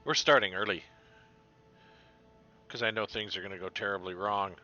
We're starting early because I know things are going to go terribly wrong.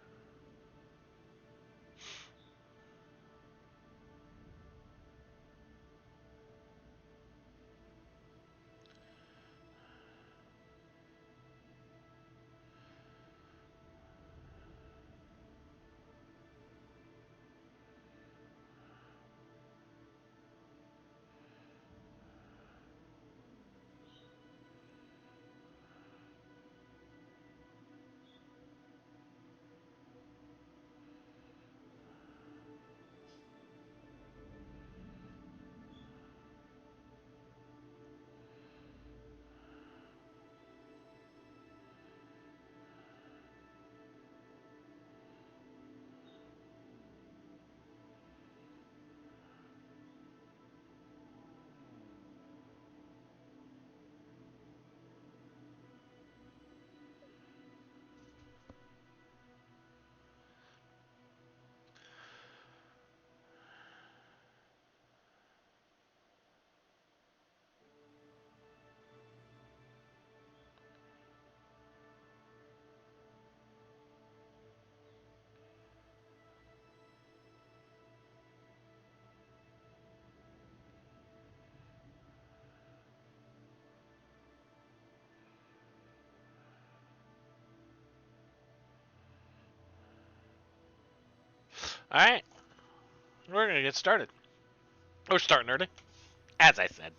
All right, we're going to get started. We're starting early, as I said,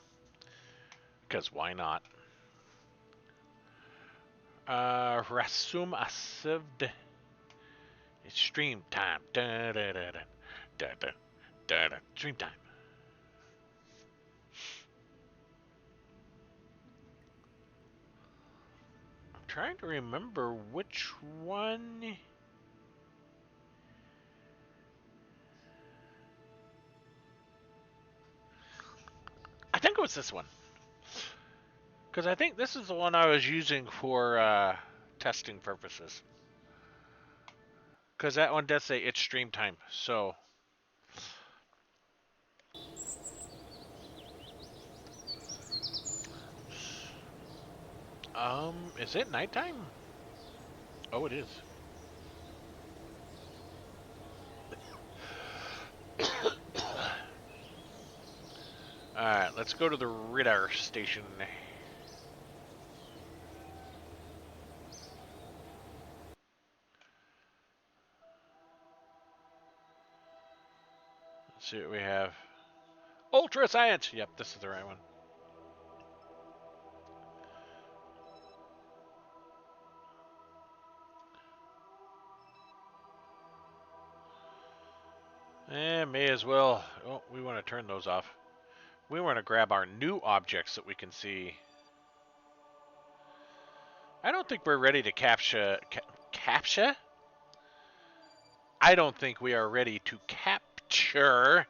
because why not? Rasum Asivd. It's stream time. Da, da, da, da, da, da, da, da. Stream time. I'm trying to remember which one. I think it was this one. Because I think this is the one I was using for testing purposes. Because that one does say it's stream time. So, is it nighttime? Oh, it is. Alright, let's go to the radar station. Let's see what we have. Ultra Science! Yep, this is the right one. May as well. Oh, we want to turn those off. We want to grab our new objects that we can see. I don't think we're ready to capture. Capture? I don't think we are ready to capture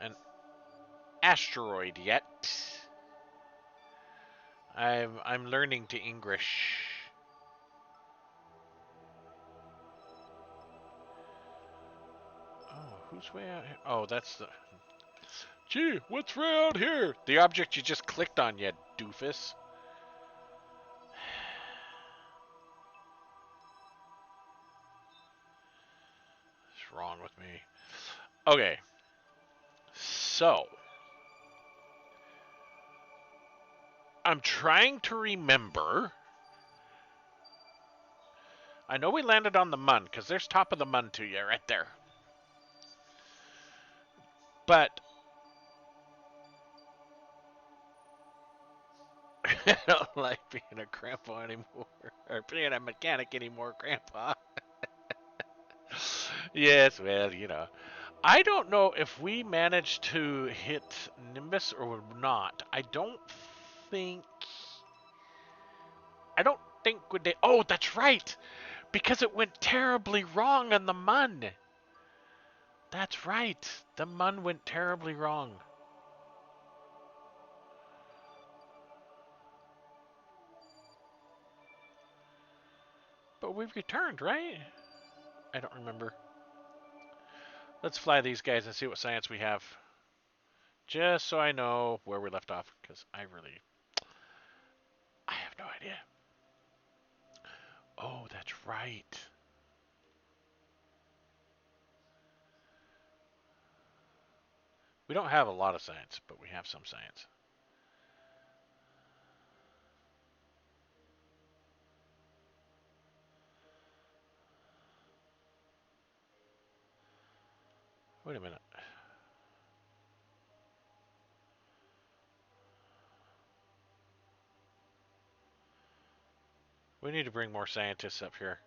an asteroid yet. I'm learning to English. Oh, who's way out here? Oh, that's the. Gee, what's way out here? The object you just clicked on, you doofus. What's wrong with me? Okay, so I'm trying to remember. I know we landed on the Mun because there's top of the Mun to you right there. But I don't like being a grandpa anymore, or being a mechanic anymore, grandpa. Yes, well, you know. I don't know if we managed to hit Nimbus or not. think. I don't think we did. Oh, that's right! Because it went terribly wrong on the Mun. That's right. The Mun went terribly wrong. But we've returned, right? I don't remember. Let's fly these guys and see what science we have. Just so I know where we left off, because I really Oh, that's right. We don't have a lot of science, but we have some science. Wait a minute. We need to bring more scientists up here.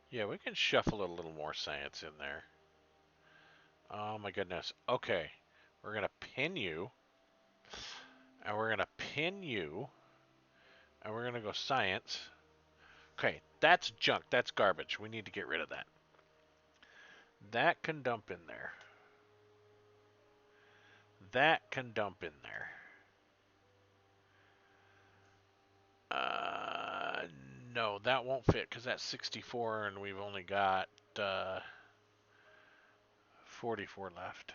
Yeah, we can shuffle a little more science in there. Oh my goodness. Okay. We're going to pin you. And we're going to pin you. And we're going to go science. Okay, that's junk. That's garbage. We need to get rid of that. That can dump in there. That can dump in there. No, that won't fit because that's 64 and we've only got 44 left.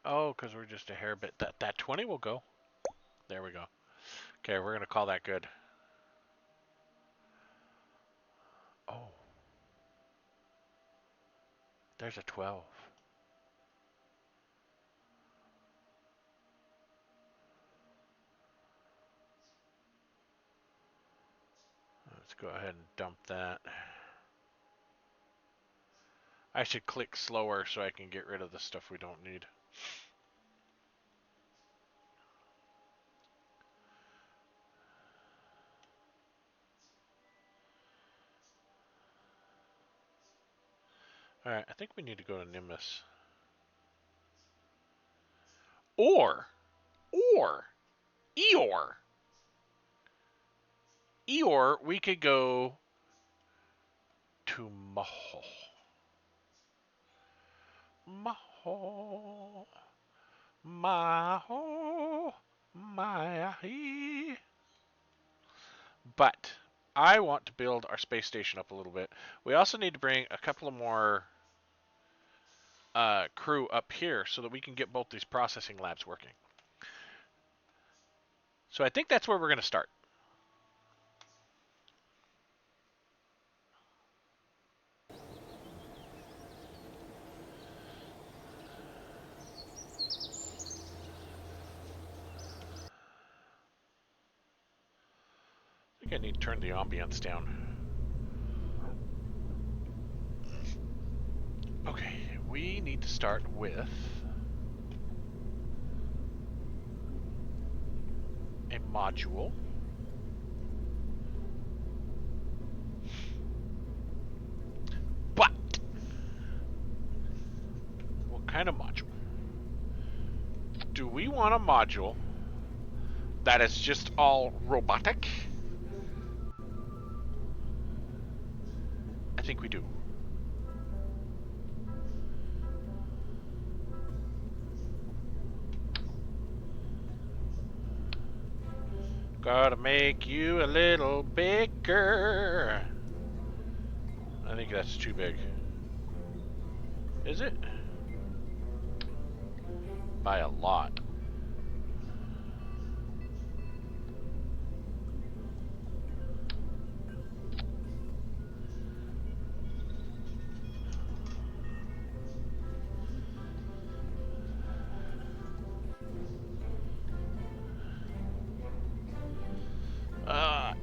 Oh, because we're just a hair bit. That 20 will go. There we go. Okay, we're going to call that good. Oh, there's a 12. Let's go ahead and dump that. I should click slower so I can get rid of the stuff we don't need. Alright, I think we need to go to Nimbus. Or, Eeyore. Eeyore, we could go to Maho. Maho. Maho. Mahi. But I want to build our space station up a little bit. We also need to bring a couple of more crew up here so that we can get both these processing labs working. So I think that's where we're going to start. I think I need to turn the ambience down. Okay, we need to start with a module. But what kind of module? Do we want a module that is just all robotic? I think we do. Gotta make you a little bigger. I think that's too big. Is it? By a lot.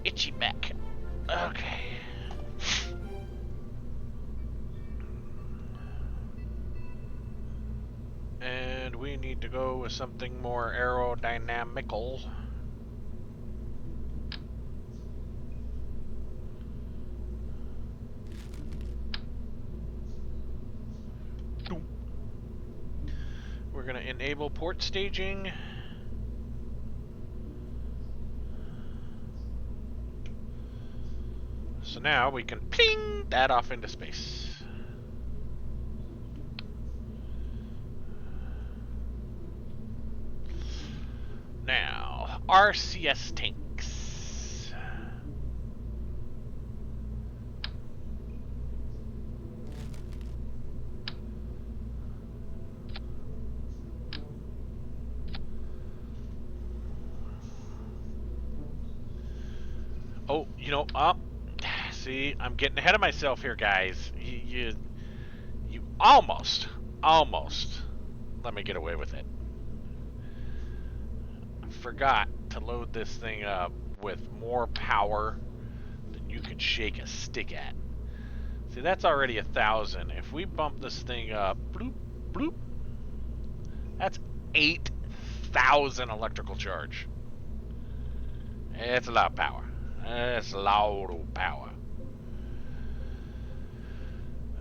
Itchy back. Okay. And we need to go with something more aerodynamical. We're going to enable port staging. So now we can ping that off into space. Now, RCS tanks. Oh, see, I'm getting ahead of myself here, guys. You almost let me get away with it. Forgot to load this thing up with more power than you can shake a stick at. See, that's already 1,000. If we bump this thing up, bloop, bloop, that's 8,000 electrical charge. It's a lot of power. It's a lot of power.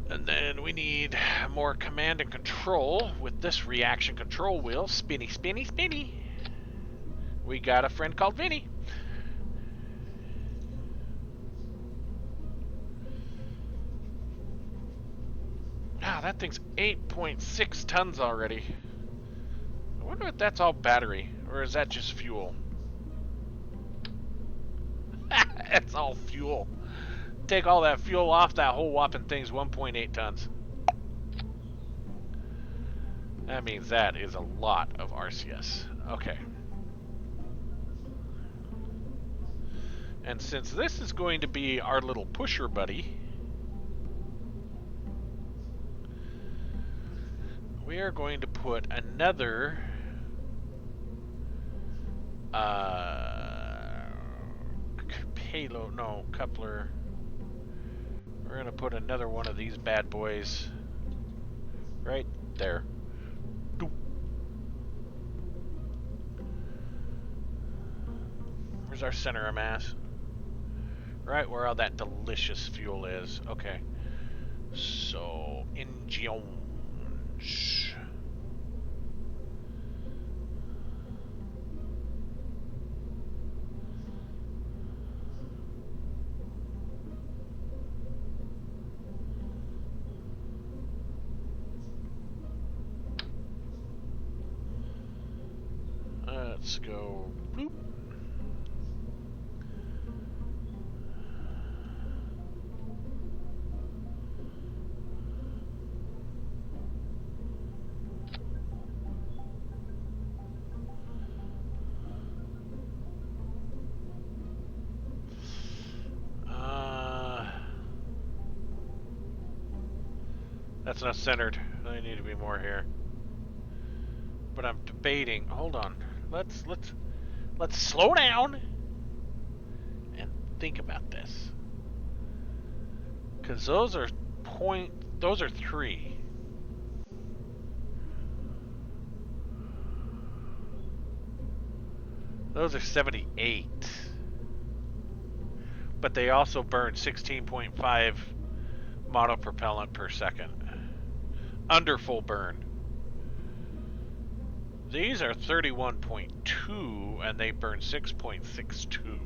And then we need more command and control with this reaction control wheel. Spinny, spinny, spinny. We got a friend called Vinny. Ah, that thing's 8.6 tons already. I wonder if that's all battery, or is that just fuel? It's all fuel. Take all that fuel off, that whole whopping thing's 1.8 tons. That means that is a lot of RCS. Okay. And since this is going to be our little pusher buddy, we are going to put another payload, no, coupler. We're going to put another one of these bad boys right there. Where's our center of mass? Right where all that delicious fuel is. Okay. So, engines. Let's go. Bloop. That's not centered. I need to be more here. But I'm debating. Hold on. Let's slow down and think about this. Cause those are 3. Those are 78. But they also burn 16.5 monopropellant per second. Under full burn. These are 31.2 and they burn 6.62.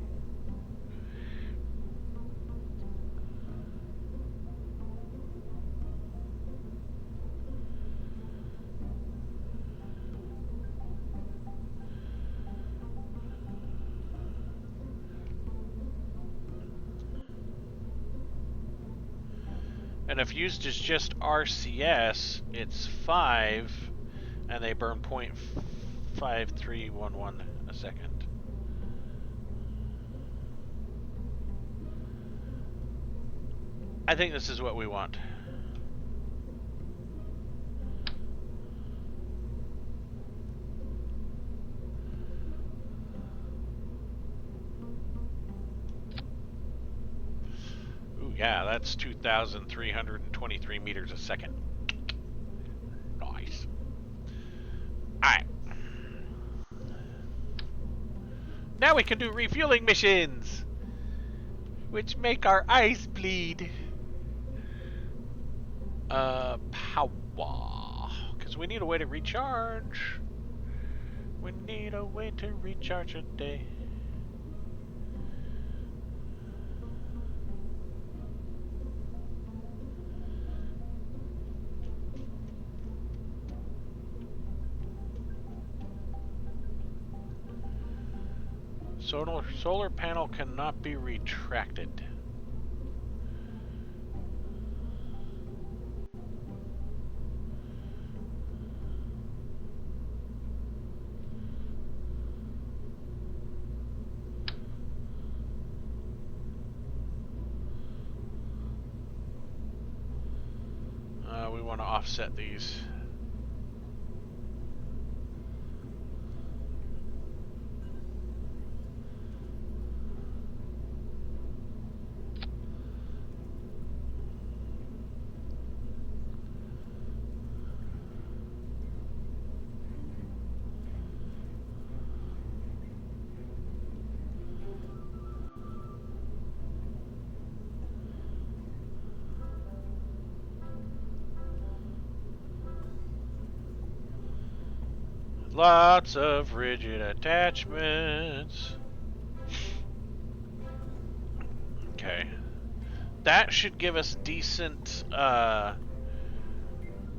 And if used as just RCS, it's 5, and they burn 0.5311 a second. I think this is what we want. Yeah, that's 2,323 meters a second. Nice. Alright. Now we can do refueling missions, which make our eyes bleed. Power. Because we need a way to recharge. We need a way to recharge a day. Solar panel cannot be retracted. We want to offset these. Lots of rigid attachments. Okay. That should give us decent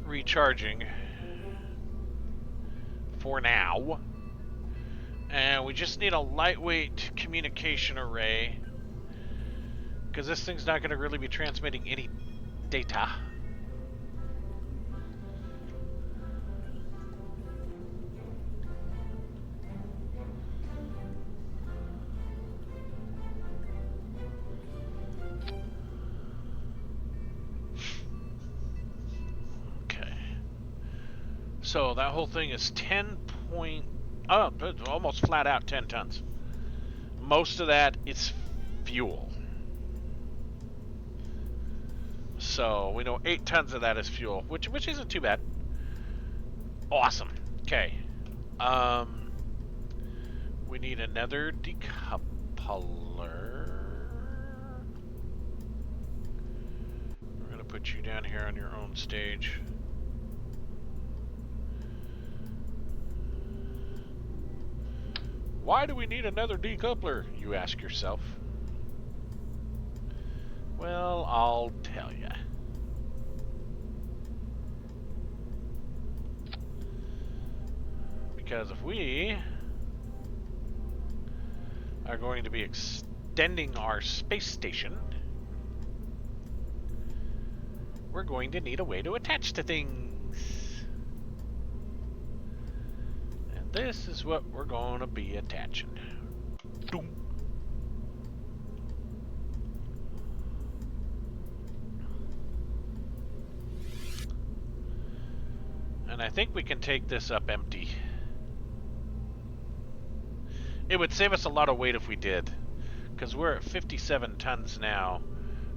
recharging for now. And we just need a lightweight communication array, because this thing's not going to really be transmitting any data. So that whole thing is 10 point... Oh, almost flat out 10 tons. Most of that is fuel. So we know 8 tons of that is fuel, which isn't too bad. Awesome. Okay. We need another decoupler. We're going to put you down here on your own stage. Why do we need another decoupler, you ask yourself? Well, I'll tell you. Because if we are going to be extending our space station, we're going to need a way to attach to things. And this is what we're going to be attaching. Doom. And I think we can take this up empty. It would save us a lot of weight if we did, because we're at 57 tons now.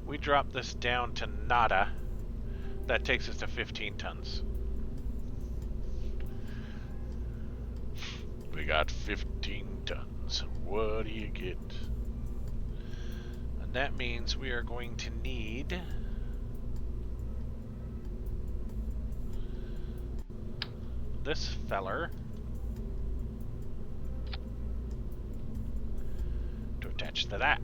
We drop this down to nada. That takes us to 15 tons. We got 15 tons. What do you get? And that means we are going to need this feller to attach to that.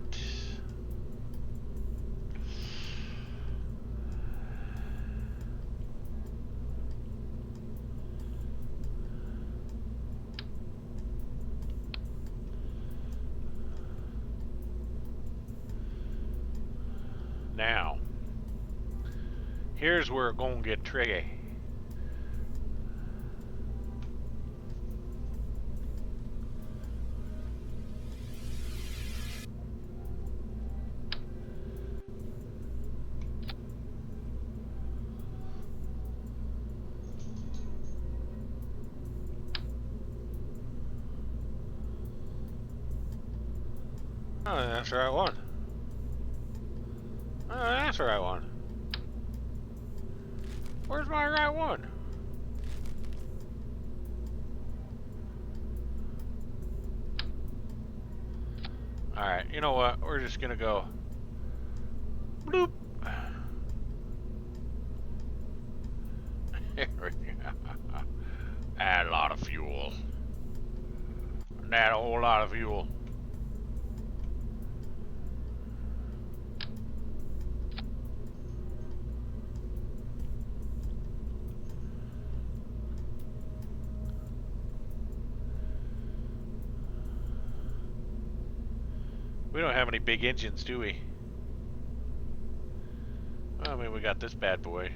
Now, here's where it's gonna get tricky. Oh, that's the right one. Oh, that's the right one. Where's my right one? Alright, you know what? We're just gonna go bloop. Add a lot of fuel. Add a whole lot of fuel. We don't have any big engines, do we? Well, I mean, we got this bad boy.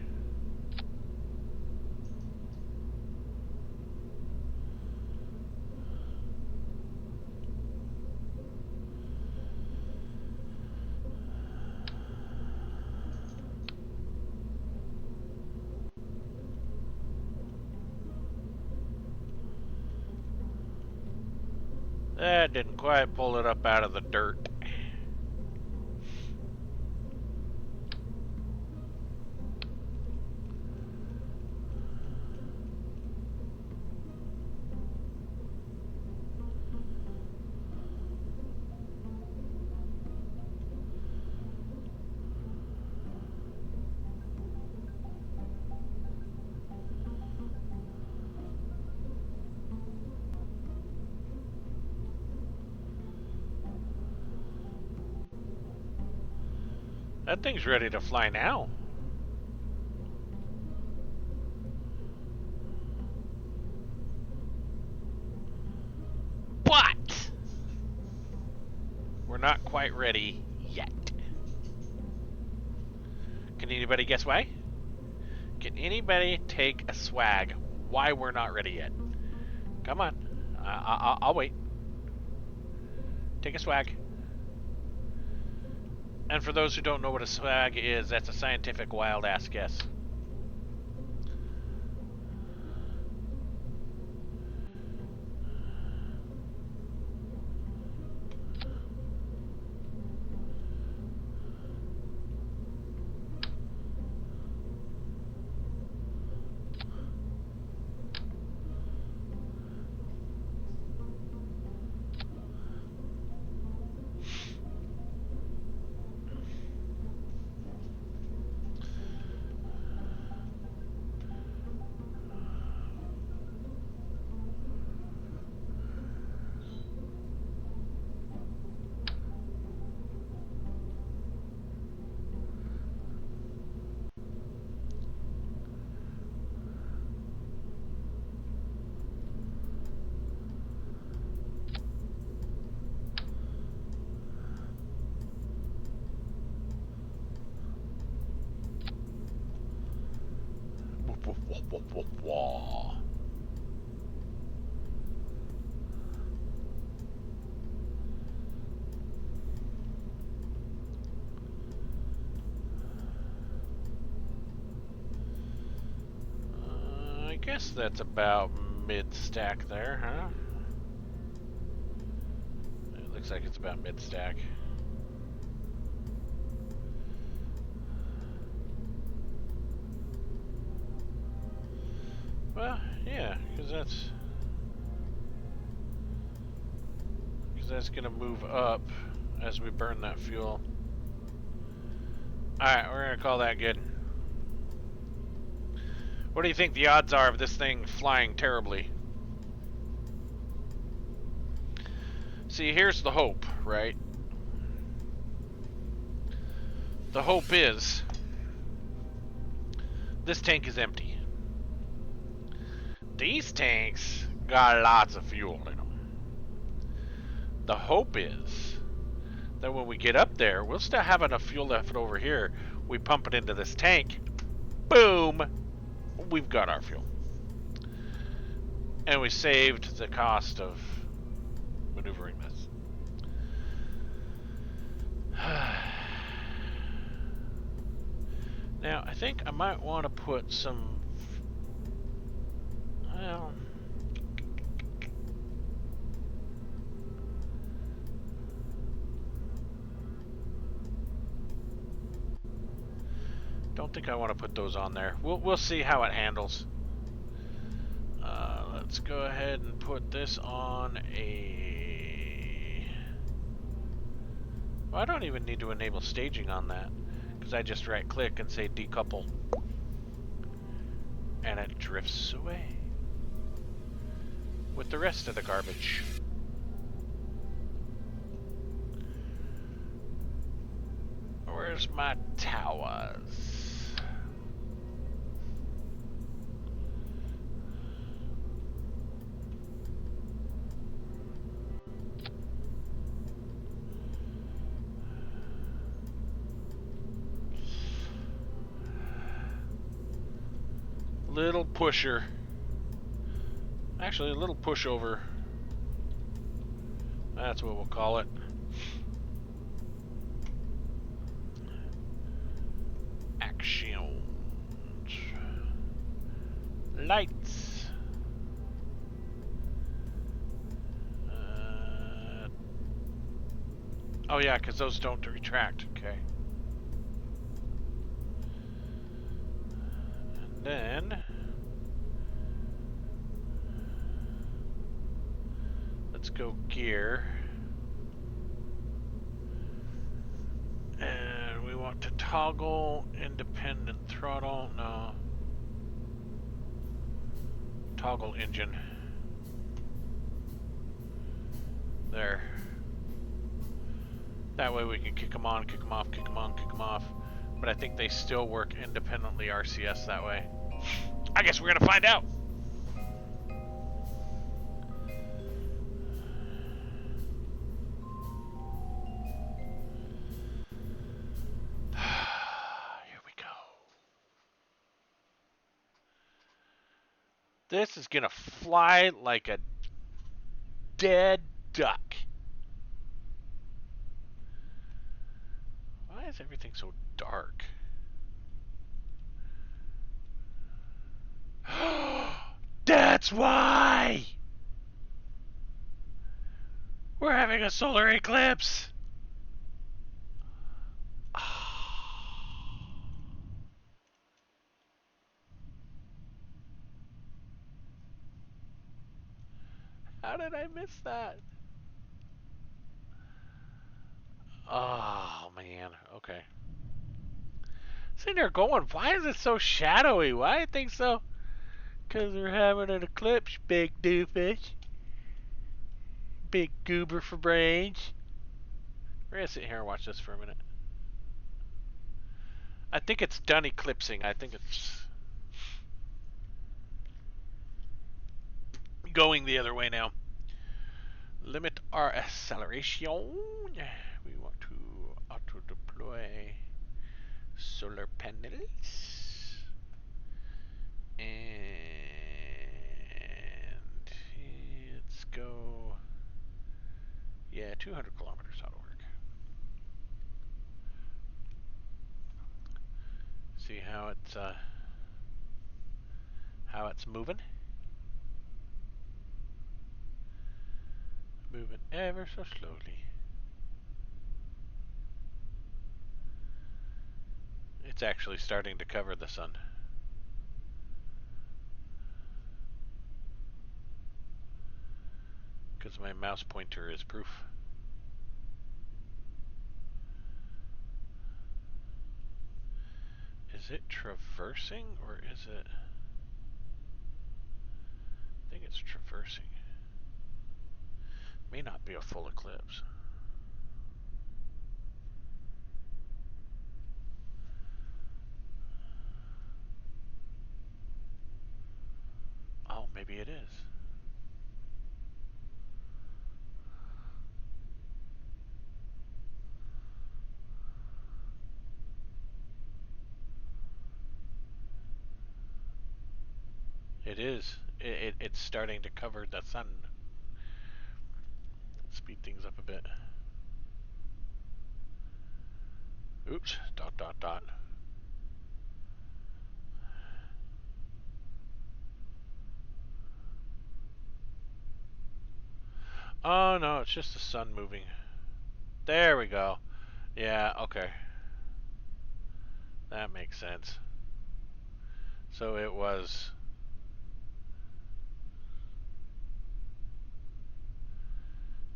That didn't quite pull it up out of the dirt. That thing's ready to fly now. But we're not quite ready yet. Can anybody guess why? Can anybody take a swag why we're not ready yet? Come on. I'll wait. Take a swag. And for those who don't know what a swag is, that's a scientific wild-ass guess. I guess that's about mid-stack there, huh? It looks like it's about mid-stack. Well, yeah, because that's gonna move up as we burn that fuel. Alright, we're gonna call that good. What do you think the odds are of this thing flying terribly? See, here's the hope, right? The hope is this tank is empty. These tanks got lots of fuel in them. The hope is that when we get up there, we'll still have enough fuel left over here. We pump it into this tank. Boom! We've got our fuel. And we saved the cost of maneuvering this. Now, I think I might want to put some... Well... Don't think I want to put those on there. We'll see how it handles. Let's go ahead and put this on a... Well, I don't even need to enable staging on that, because I just right click and say decouple. And it drifts away with the rest of the garbage. Where's my towers? little pusher. Actually, a little pushover. That's what we'll call it. Actions. Lights. Oh yeah, because those don't retract. Okay. And then let's go gear. And we want to toggle independent throttle. No. Toggle engine. There. That way we can kick them on, kick them off, kick them on, kick them off. But I think they still work independently RCS that way. I guess we're going to find out. Here we go. This is going to fly like a dead duck. Why is everything so dark? That's why! We're having a solar eclipse! How did I miss that? Oh, man. Okay. Sitting there going, why is it so shadowy? Why do you think so? Because we're having an eclipse, big doofus. Big goober for brains. We're going to sit here and watch this for a minute. I think it's done eclipsing. I think it's going the other way now. Limit our acceleration. We want to auto deploy solar panels. And let's go. Yeah, 200 kilometers ought to work. See how it's moving. Moving ever so slowly. It's actually starting to cover the sun. Because my mouse pointer is proof. Is it traversing or is it? I think it's traversing. May not be a full eclipse. Oh, maybe it is. It is. It's starting to cover the sun. Speed things up a bit. Oops. ... Oh no, it's just the sun moving. There we go. Yeah, okay. That makes sense. So it was...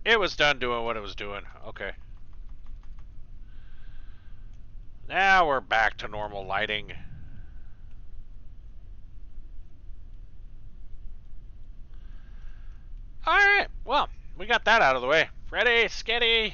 It was done doing what it was doing. Okay. Now we're back to normal lighting. Alright, well, we got that out of the way. Ready, steady.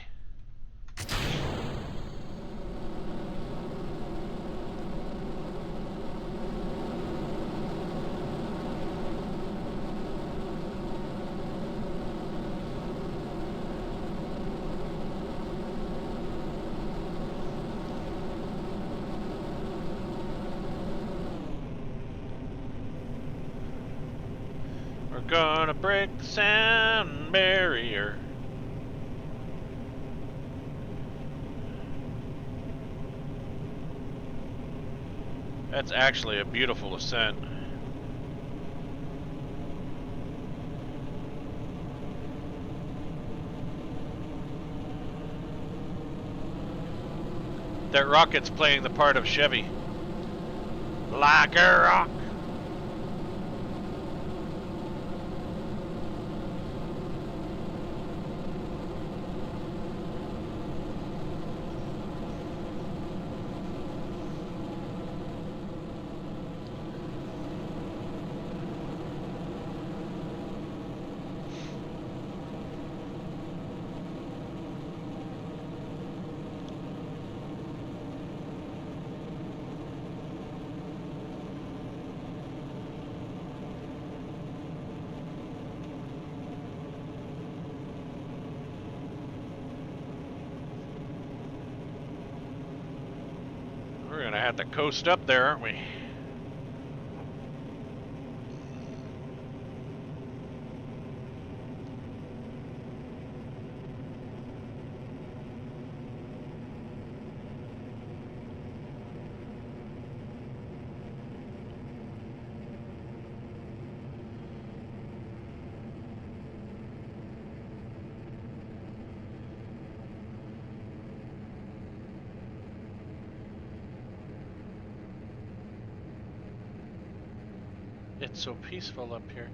We're gonna break the sound barrier. That's actually a beautiful ascent. That rocket's playing the part of Chevy. Like a rock. We're gonna have to coast up there, aren't we? It's so peaceful up here.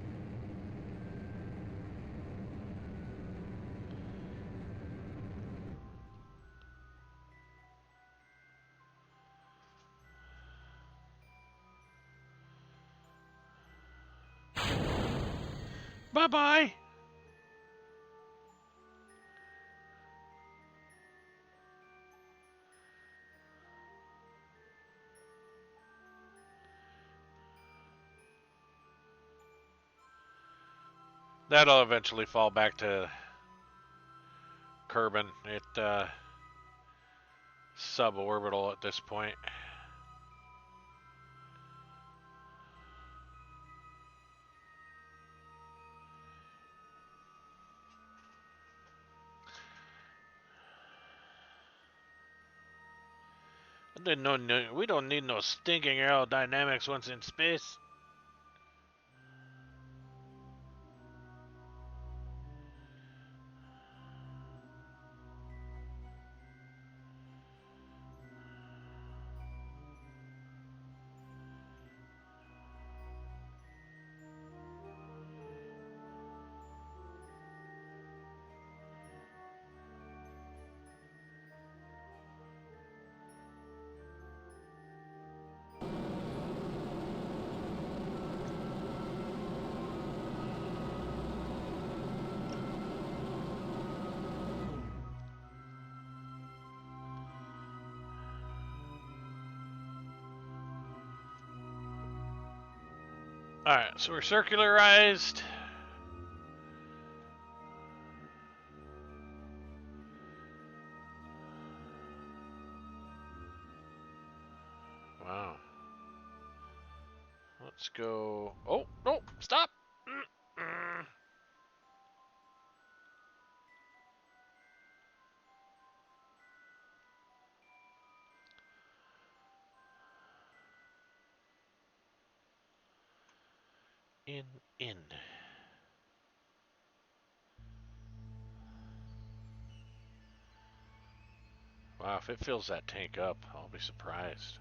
Bye-bye. That'll eventually fall back to Kerbin. It suborbital at this point. We don't need no stinking aerodynamics once in space. Alright, so we're circularized. Wow. Let's go. Oh, no, stop! In. Wow, if it fills that tank up, I'll be surprised.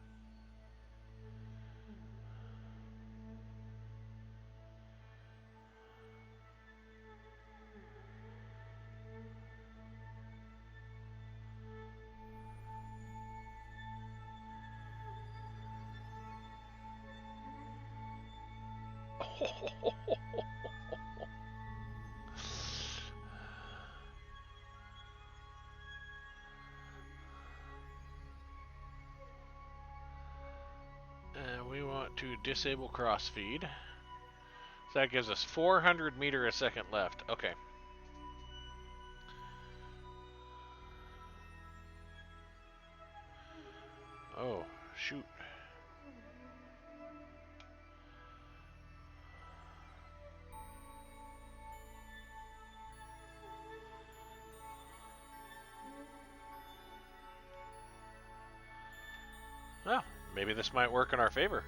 And we want to disable crossfeed. So that gives us 400 meter a second left. Okay. Oh, shoot. Maybe this might work in our favor.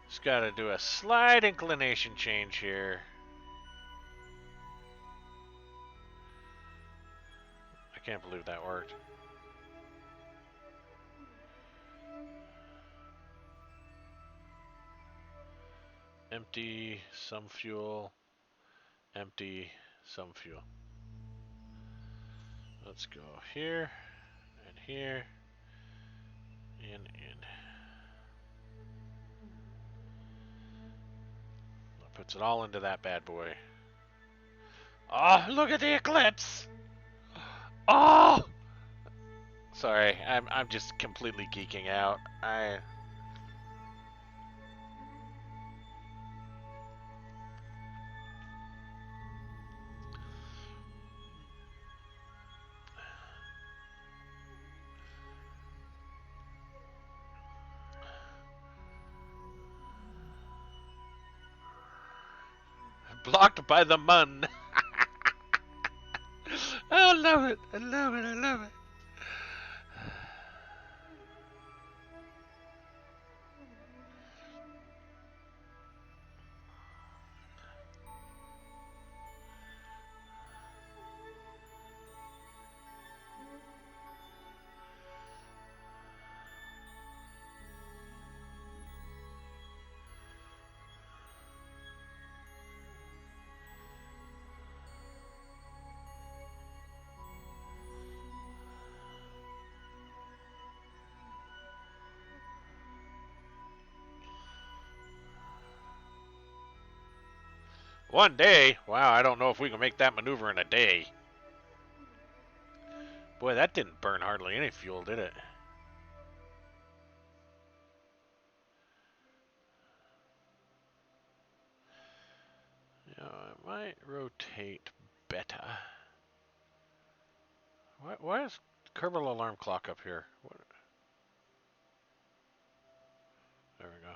Just gotta do a slight inclination change here. I can't believe that worked. Empty, some fuel. Empty, some fuel. Let's go here, and here, and in. That puts it all into that bad boy. Oh, look at the eclipse! Oh! Sorry, I'm just completely geeking out. I blocked by the mun. I love it. I love it. I love it. One day? Wow, I don't know if we can make that maneuver in a day. Boy, that didn't burn hardly any fuel, did it? You know, I might rotate better. Why is Kerbal alarm clock up here? What? There we go.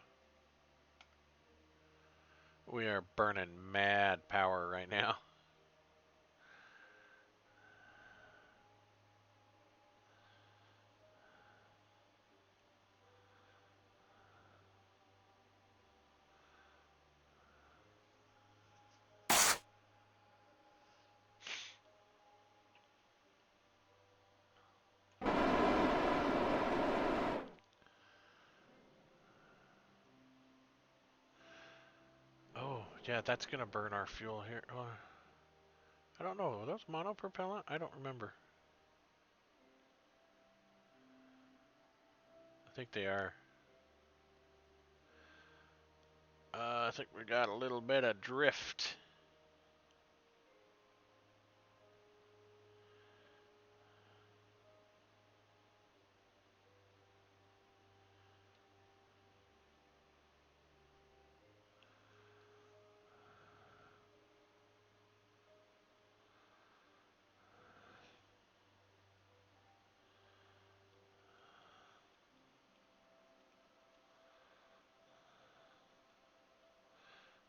We are burning mad power right now. Oh, yeah, that's gonna burn our fuel here. Oh, I don't know. Are those monopropellant? I don't remember. I think they are. I think we got a little bit of drift.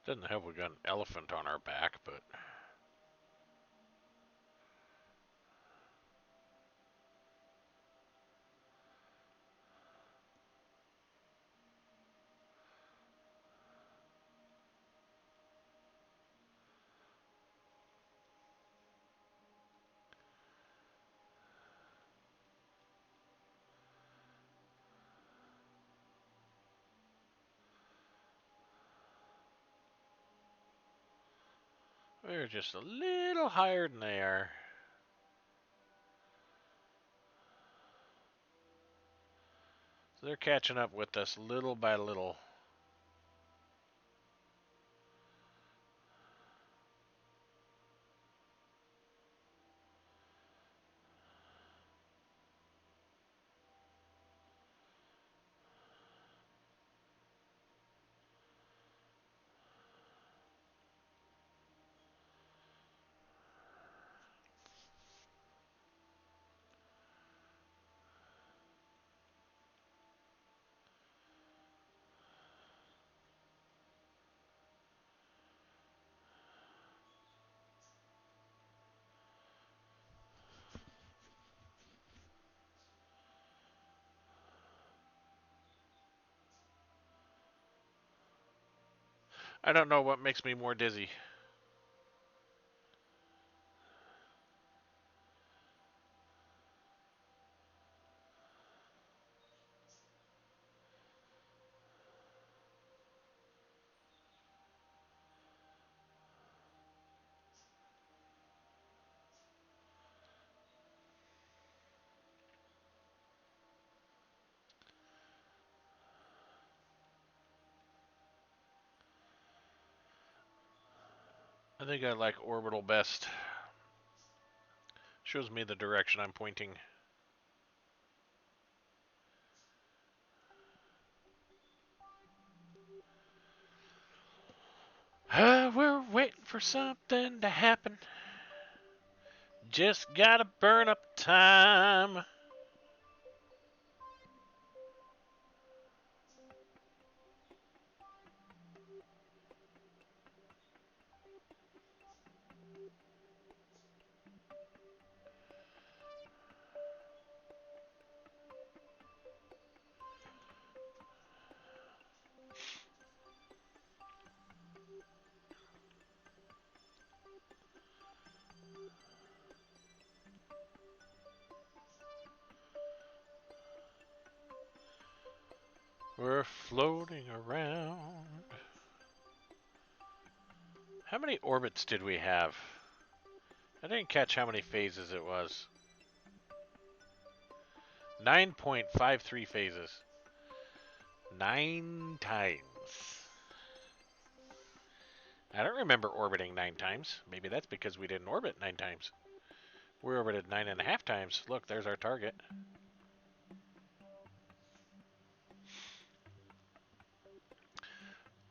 Doesn't help we got an elephant on our back, but we're just a little higher than they are. So they're catching up with us little by little. I don't know what makes me more dizzy. I think I like orbital best. Shows me the direction I'm pointing. We're waiting for something to happen. Just gotta burn up time. We're floating around. How many orbits did we have? I didn't catch how many phases it was. 9.53 phases. 9 times. I don't remember orbiting 9 times. Maybe that's because we didn't orbit 9 times. We orbited 9.5 times. Look, there's our target.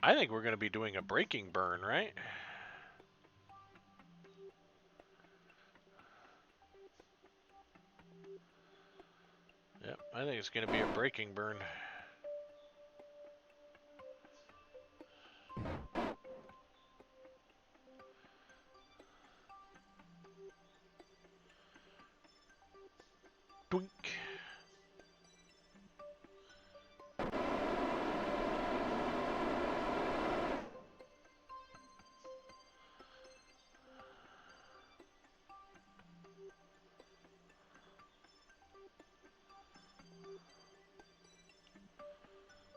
I think we're going to be doing a braking burn, right? Yep, I think it's going to be a braking burn. Doink.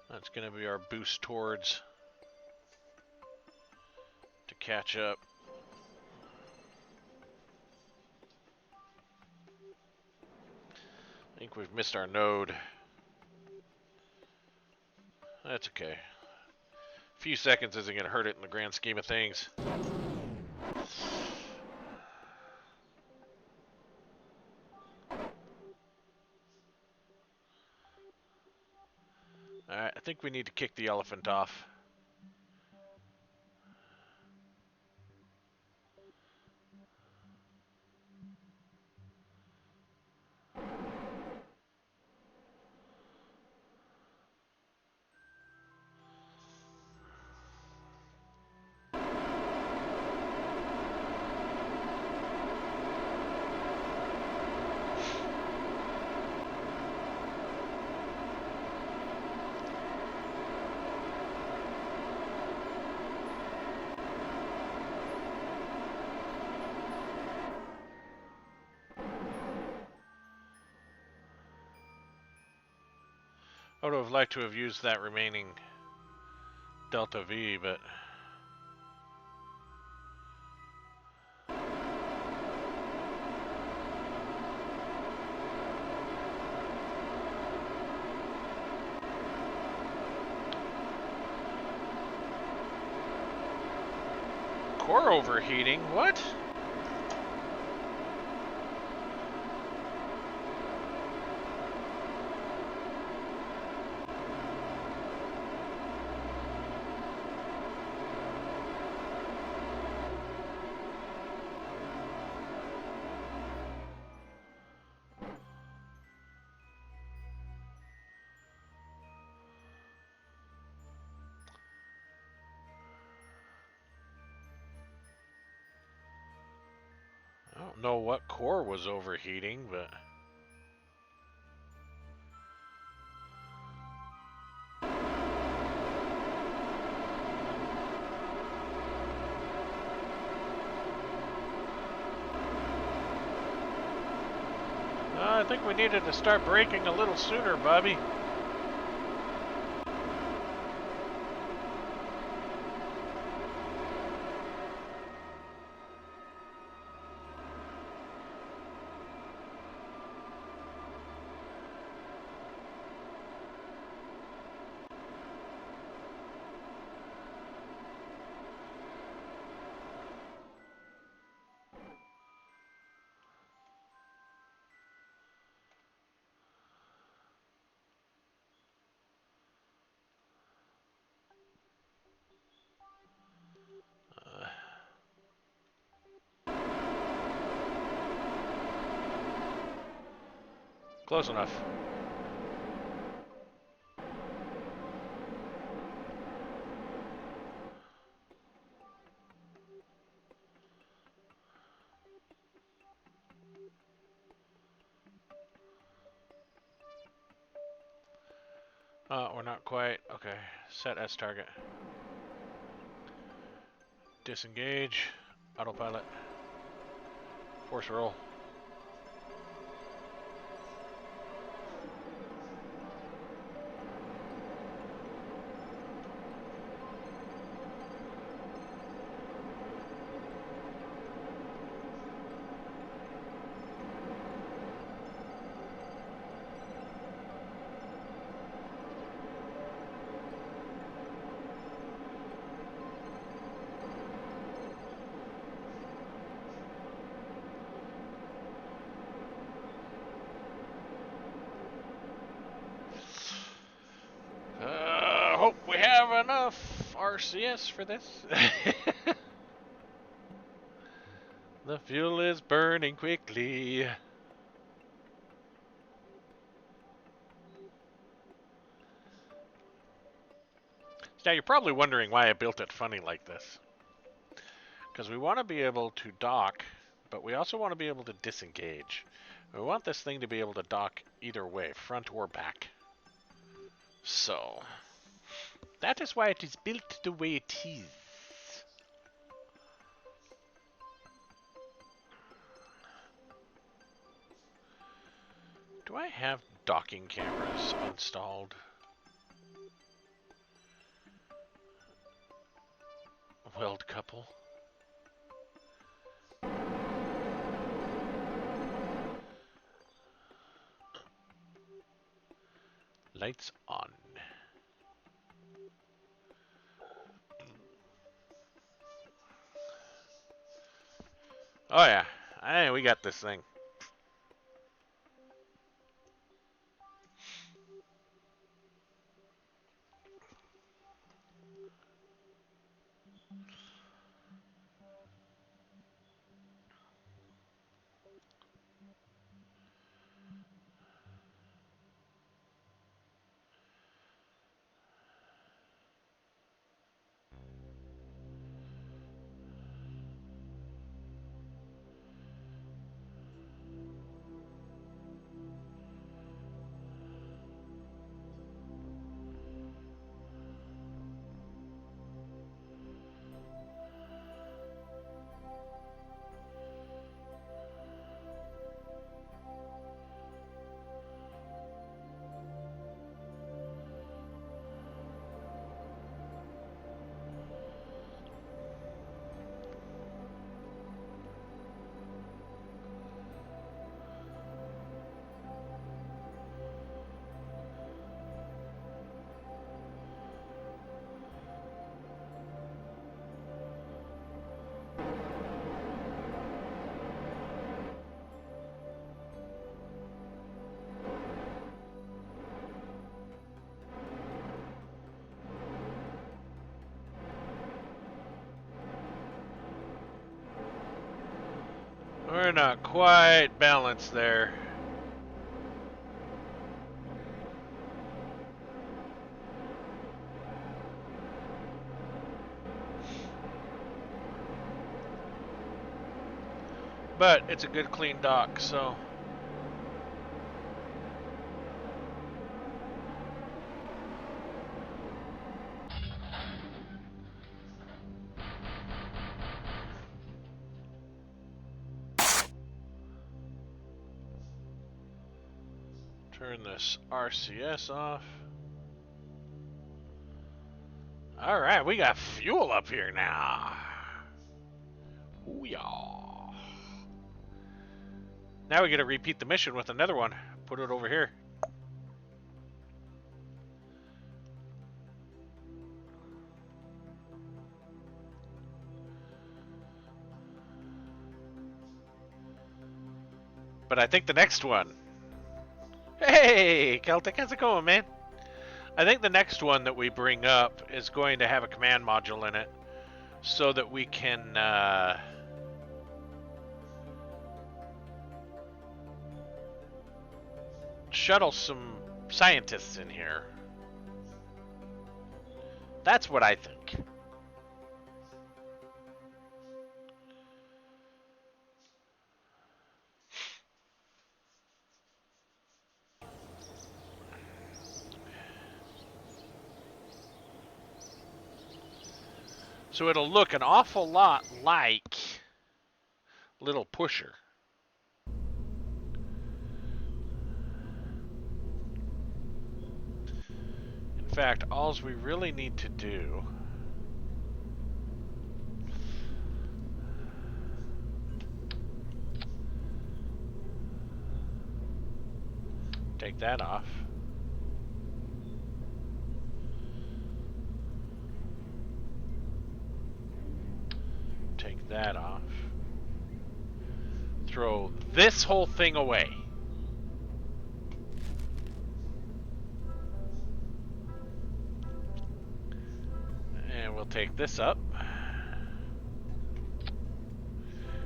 That's going to be our boost towards to catch up. I think we've missed our node. That's okay. A few seconds isn't going to hurt it in the grand scheme of things. Alright, I think we need to kick the elephant off. I would have liked to have used that remaining Delta V, but core overheating? What? I don't know what core was overheating, but I think we needed to start braking a little sooner, Bobby. Close enough. We're not quite. Okay, set as target. Disengage. Autopilot. Force roll. Hope we have enough RCS for this. The fuel is burning quickly. Now you're probably wondering why I built it funny like this. Because we want to be able to dock, but we also want to be able to disengage. We want this thing to be able to dock either way, front or back. So, that is why it is built the way it is. Do I have docking cameras installed? Weld couple. Lights on. Oh yeah, hey, we got this thing. We're not quite balanced there. But it's a good clean dock, so. Turn this RCS off. Alright, we got fuel up here now. Ooh-yah. Now we gotta repeat the mission with another one. Put it over here. But I think the next one... Hey, Celtic, how's it going, man? I think the next one that we bring up is going to have a command module in it so that we can shuttle some scientists in here. That's what I think. So it'll look an awful lot like Little Pusher. In fact, all we really need to do take that off. Take that off. Throw this whole thing away. And we'll take this up.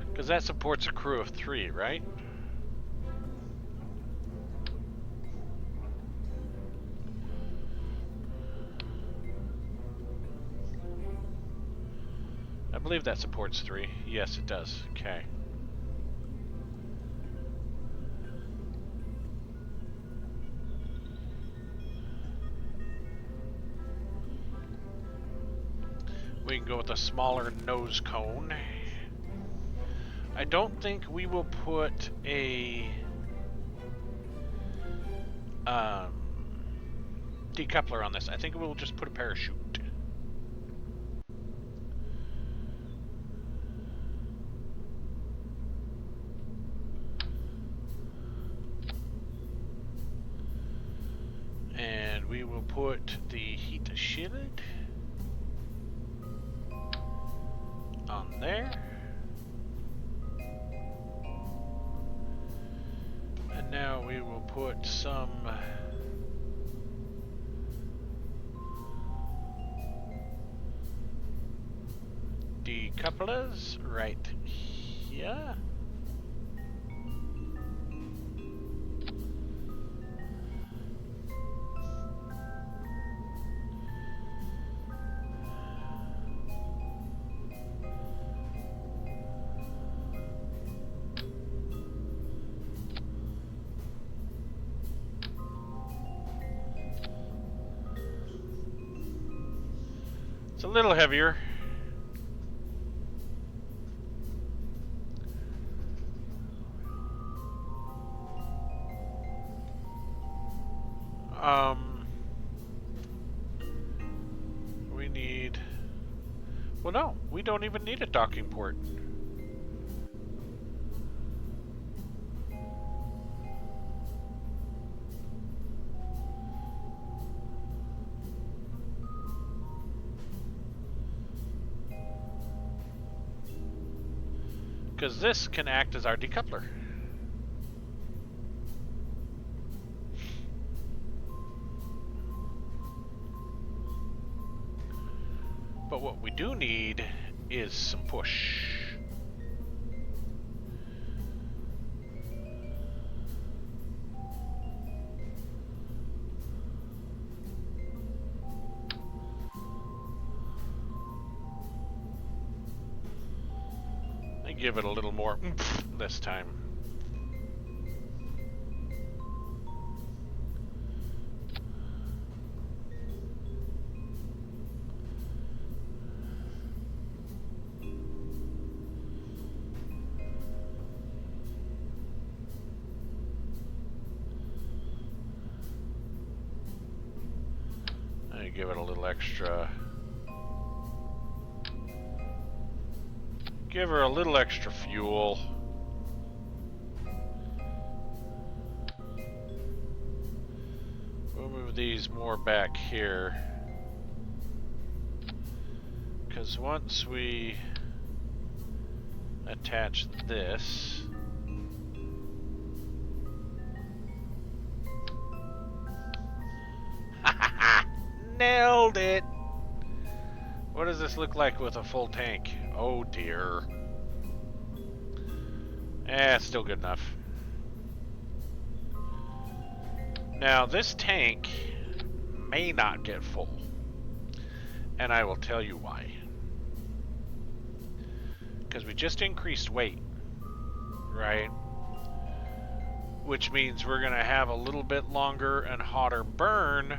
Because that supports a crew of 3, right? I believe that supports 3. Yes, it does. Okay. We can go with a smaller nose cone. I don't think we will put a decoupler on this. I think we'll just put a parachute. And we will put the heat shield on there. And now we will put some decouplers right here. It's a little heavier. We need... Well, no, we don't even need a docking port. Because this can act as our decoupler. But what we do need is some push. And give it a little more oomph this time. me give it a little extra. Give her a little extra fuel. We'll move these more back here. Because once we attach this, nailed it! What does this look like with a full tank? Oh dear. It's still good enough. Now this tank may not get full, and I will tell you why. Because we just increased weight, right? Which means we're going to have a little bit longer and hotter burn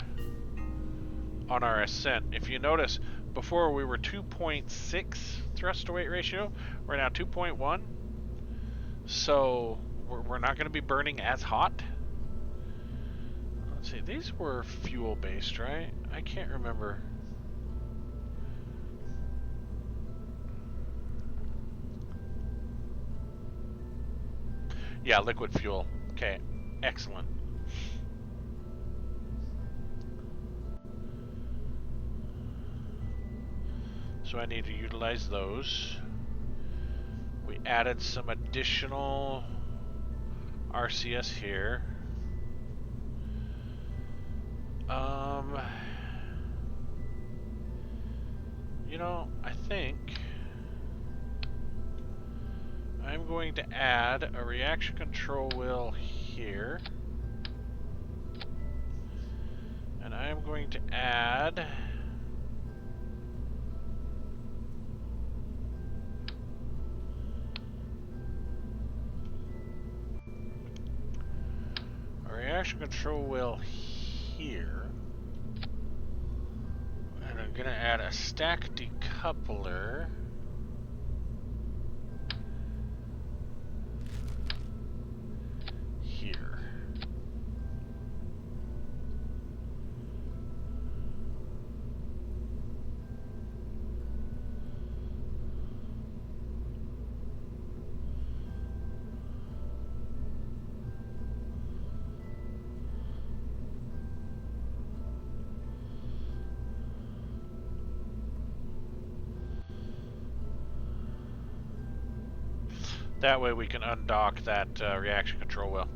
on our ascent. If you notice, before we were 2.6 thrust to weight ratio, we're now 2.1. So we're not going to be burning as hot. Let's see, these were fuel based, right? I can't remember. Yeah, liquid fuel. Okay, excellent. So I need to utilize those. We added some additional RCS here. You know, I think I'm going to add a reaction control wheel here. And I'm going to add a reaction control wheel here. And I'm going to add a stack decoupler here. That way we can undock that reaction control wheel.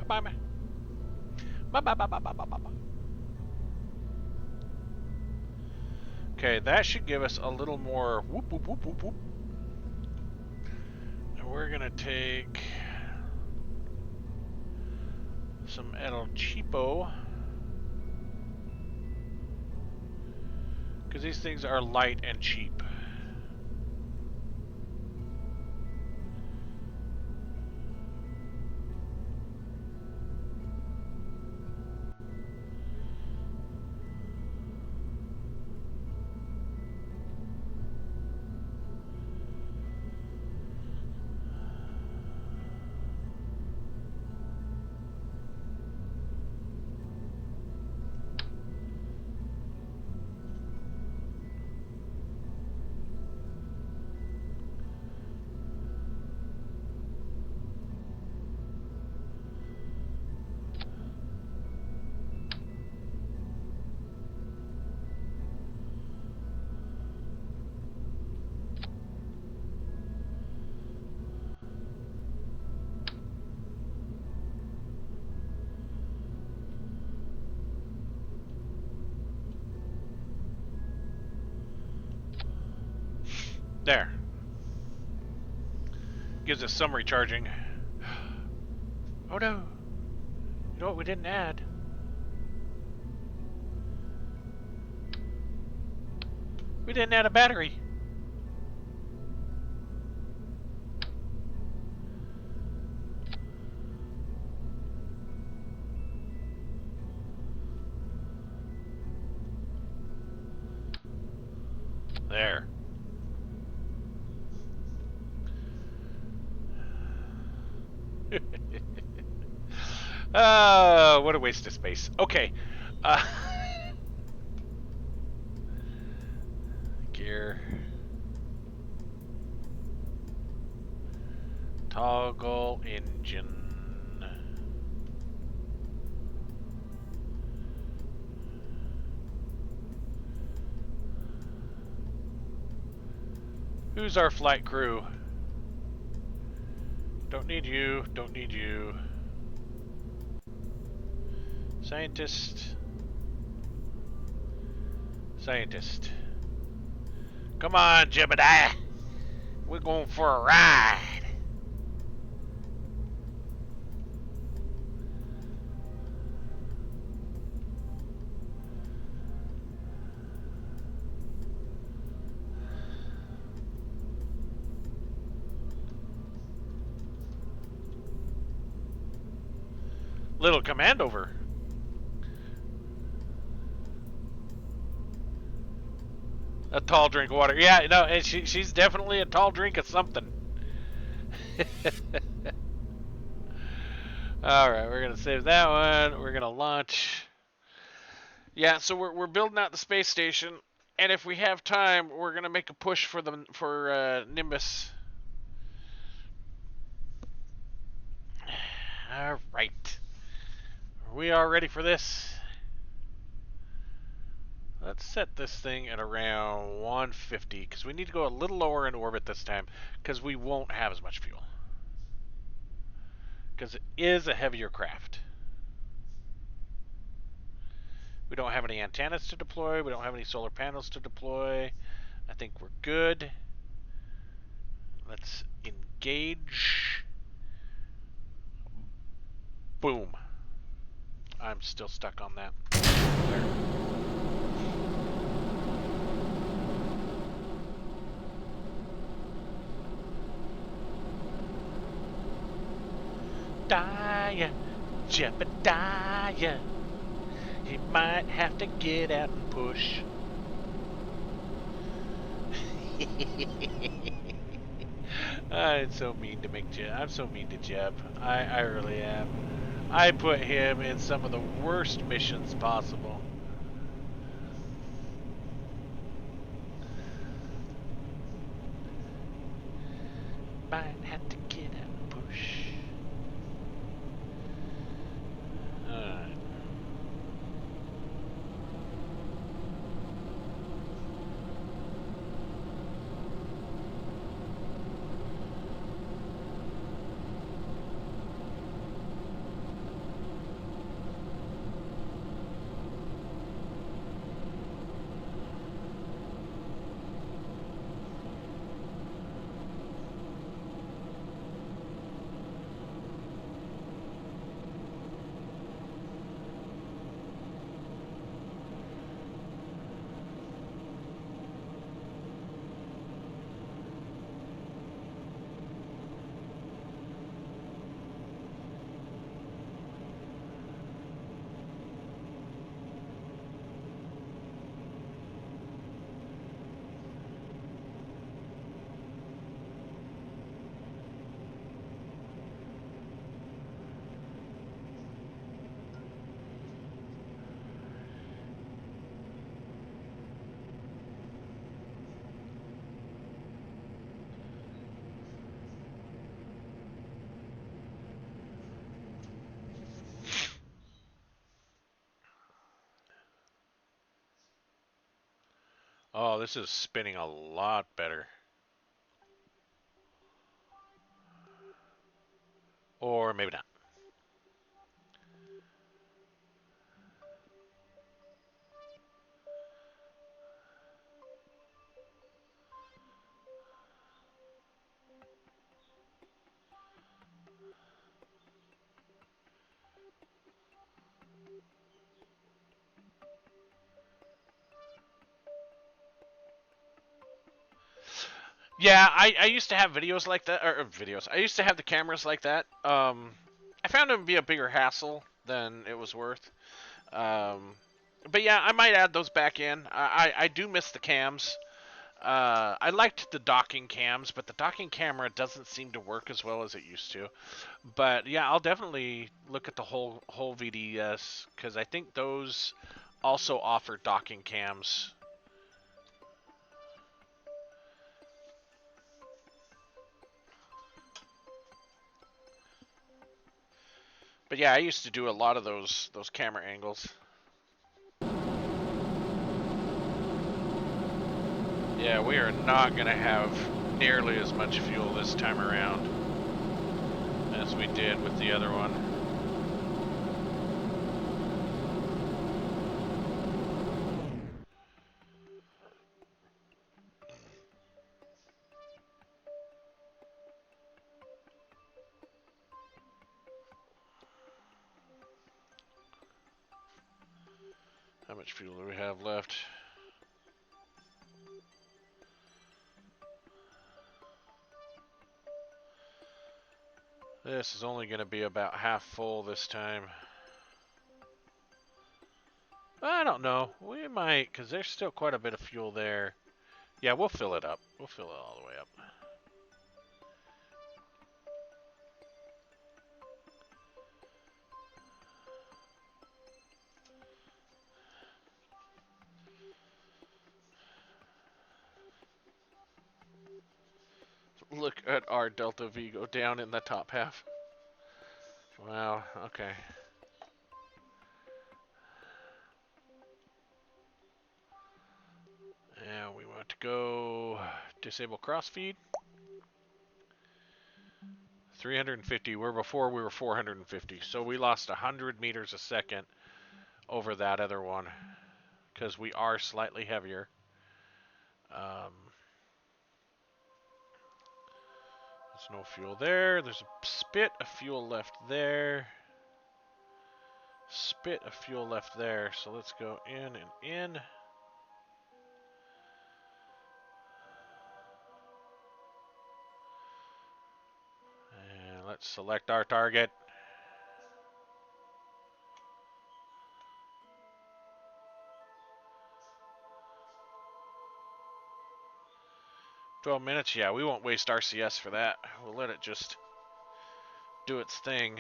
Bye-bye. Bye-bye. Okay, that should give us a little more whoop, whoop, whoop, whoop, whoop. And we're going to take some El Cheapo. Because these things are light and cheap. There. Gives us some recharging. Oh no. You know what we didn't add? We didn't add a battery. There. What a waste of space. Okay. gear. Toggle engine. Who's our flight crew? Don't need you. Don't need you. Scientist. Scientist. Come on, Jebediah. We're going for a ride. Little Commandover. A tall drink of water. Yeah, no, and she's definitely a tall drink of something. Alright, we're going to save that one. We're going to launch. Yeah, so we're building out the space station, and if we have time, we're going to make a push for Nimbus. Alright. We are ready for this. Let's set this thing at around 150, because we need to go a little lower in orbit this time, because we won't have as much fuel. Because it is a heavier craft. We don't have any antennas to deploy. We don't have any solar panels to deploy. I think we're good. Let's engage. Boom. I'm still stuck on that. There. Jebediah, Jebediah. He might have to get out and push. I'm so mean to Jeb. I'm so mean to Jeb. I really am. I put him in some of the worst missions possible. Might have to get out and push. Alright. Oh, this is spinning a lot better. Or maybe not. Yeah, I used to have videos like that, or videos. I used to have the cameras like that. I found them to be a bigger hassle than it was worth. But yeah, I might add those back in. I do miss the cams. I liked the docking cams, but the docking camera doesn't seem to work as well as it used to. But yeah, I'll definitely look at the whole VDS, because I think those also offer docking cams. But yeah, I used to do a lot of those camera angles. Yeah, we are not going to have nearly as much fuel this time around as we did with the other one. How much fuel do we have left? This is only going to be about half full this time. I don't know. We might, because there's still quite a bit of fuel there. Yeah, we'll fill it up. We'll fill it all the way up. Look at our Delta V go down in the top half. Wow, okay. Yeah, we want to go disable crossfeed. 350, where before we were 450. So we lost 100 meters a second over that other one because we are slightly heavier. There's no fuel there. There's a spit of fuel left there. Spit of fuel left there. So let's go in and in. And let's select our target. $12 yeah, we won't waste RCS for that. We'll let it just do its thing.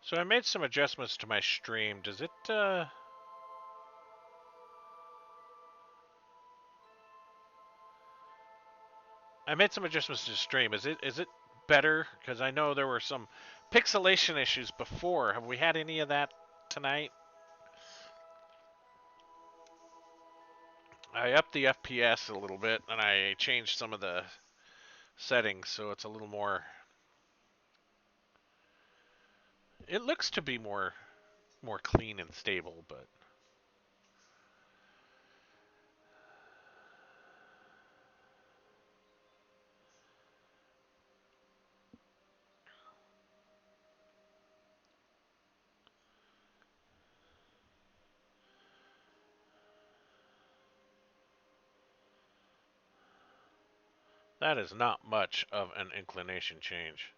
So I made some adjustments to my stream. Does it, I made some adjustments to the stream. Is it better? Because I know there were some pixelation issues before. Have we had any of that tonight? I upped the FPS a little bit, and I changed some of the settings so it's a little more... It looks to be more clean and stable, but... That is not much of an inclination change.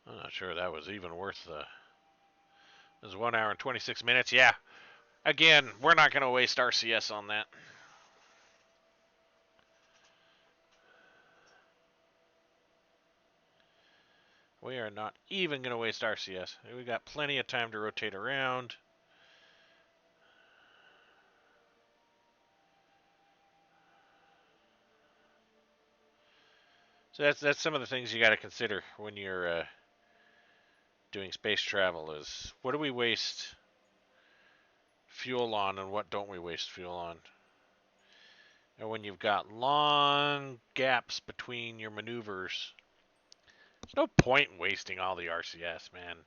I'm not sure that was even worth the... It was 1 hour and 26 minutes. Yeah. Again, we're not going to waste RCS on that. We are not even going to waste RCS. We got plenty of time to rotate around. So that's some of the things you got to consider when you're doing space travel is what do we waste fuel on and what don't we waste fuel on? And when you've got long gaps between your maneuvers, there's no point in wasting all the RCS, man.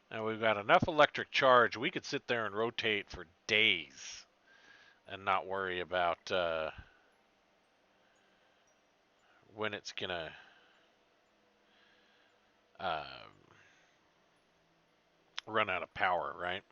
Now we've got enough electric charge. We could sit there and rotate for days and not worry about when it's gonna uh, run out of power, right?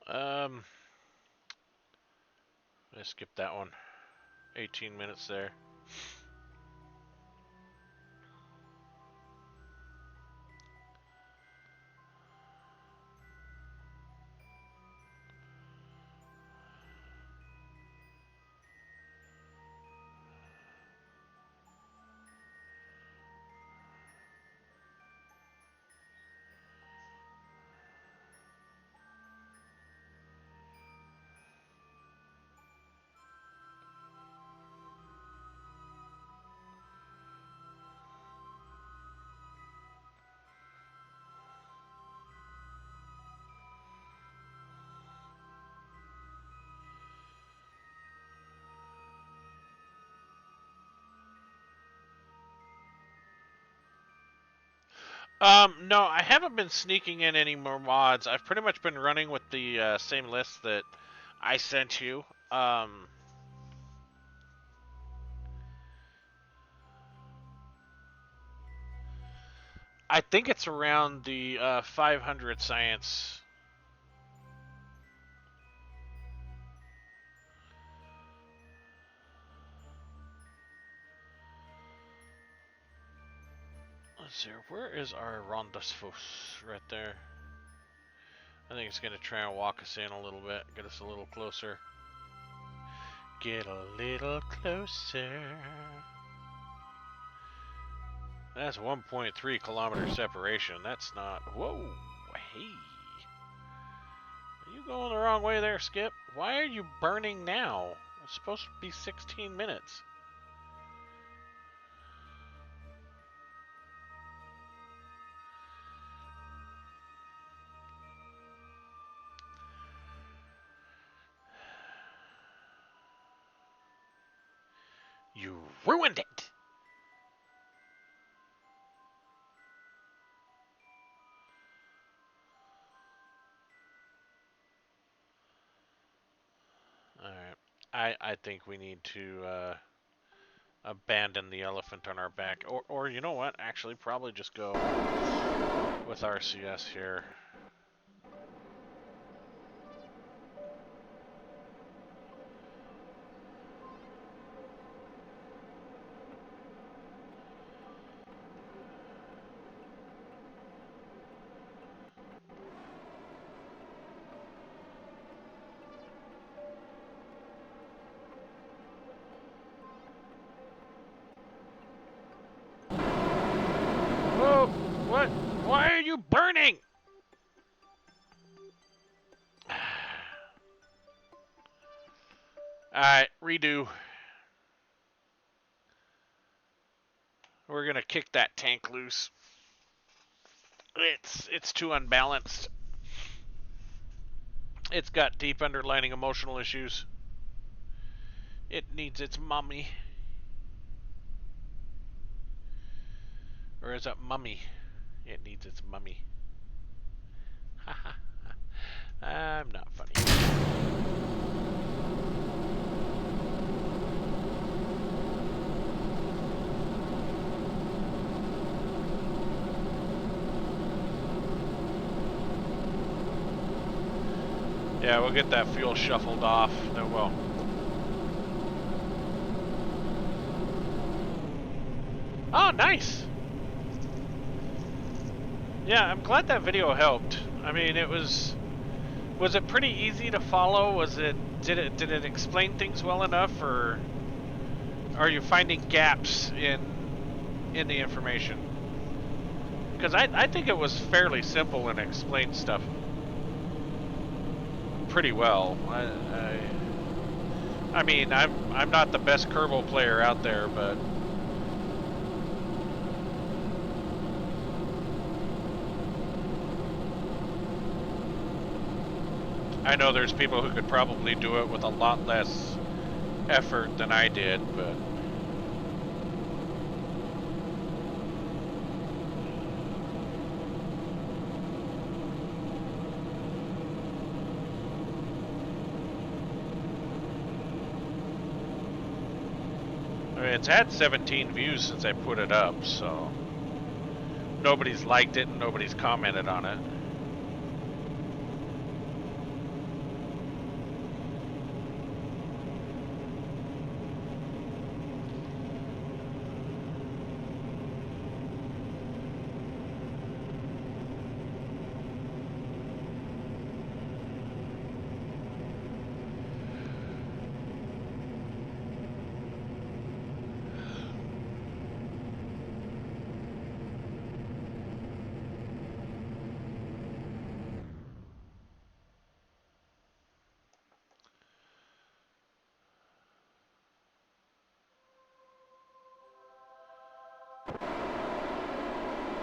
Um, I skipped that one. 18 minutes there. No, I haven't been sneaking in any more mods. I've pretty much been running with the same list that I sent you. I think it's around the 500 science. Let's see, where is our Rondasfos? Right there. I think it's going to try and walk us in a little bit, get us a little closer. Get a little closer. That's 1.3 kilometer separation. That's not. Whoa, hey. Are you going the wrong way there, Skip? Why are you burning now? It's supposed to be 16 minutes. You ruined it! Alright. I think we need to abandon the elephant on our back. Or you know what? Actually, probably just go with RCS here. Whoa! What? Why are you burning? Alright, redo. We're gonna kick that tank loose. It's too unbalanced. It's got deep underlying emotional issues. It needs its mummy. Or is it mummy? It needs its mummy. Haha. I'm not funny. Yeah, we'll get that fuel shuffled off. Then we'll. Oh, nice. Yeah, I'm glad that video helped. I mean, it was it pretty easy to follow? Did it explain things well enough, or are you finding gaps in the information? Because I think it was fairly simple and explained stuff pretty well. I mean, I'm not the best kerbal player out there, but I know there's people who could probably do it with a lot less effort than I did, but I mean, it's had 17 views since I put it up, so nobody's liked it and nobody's commented on it.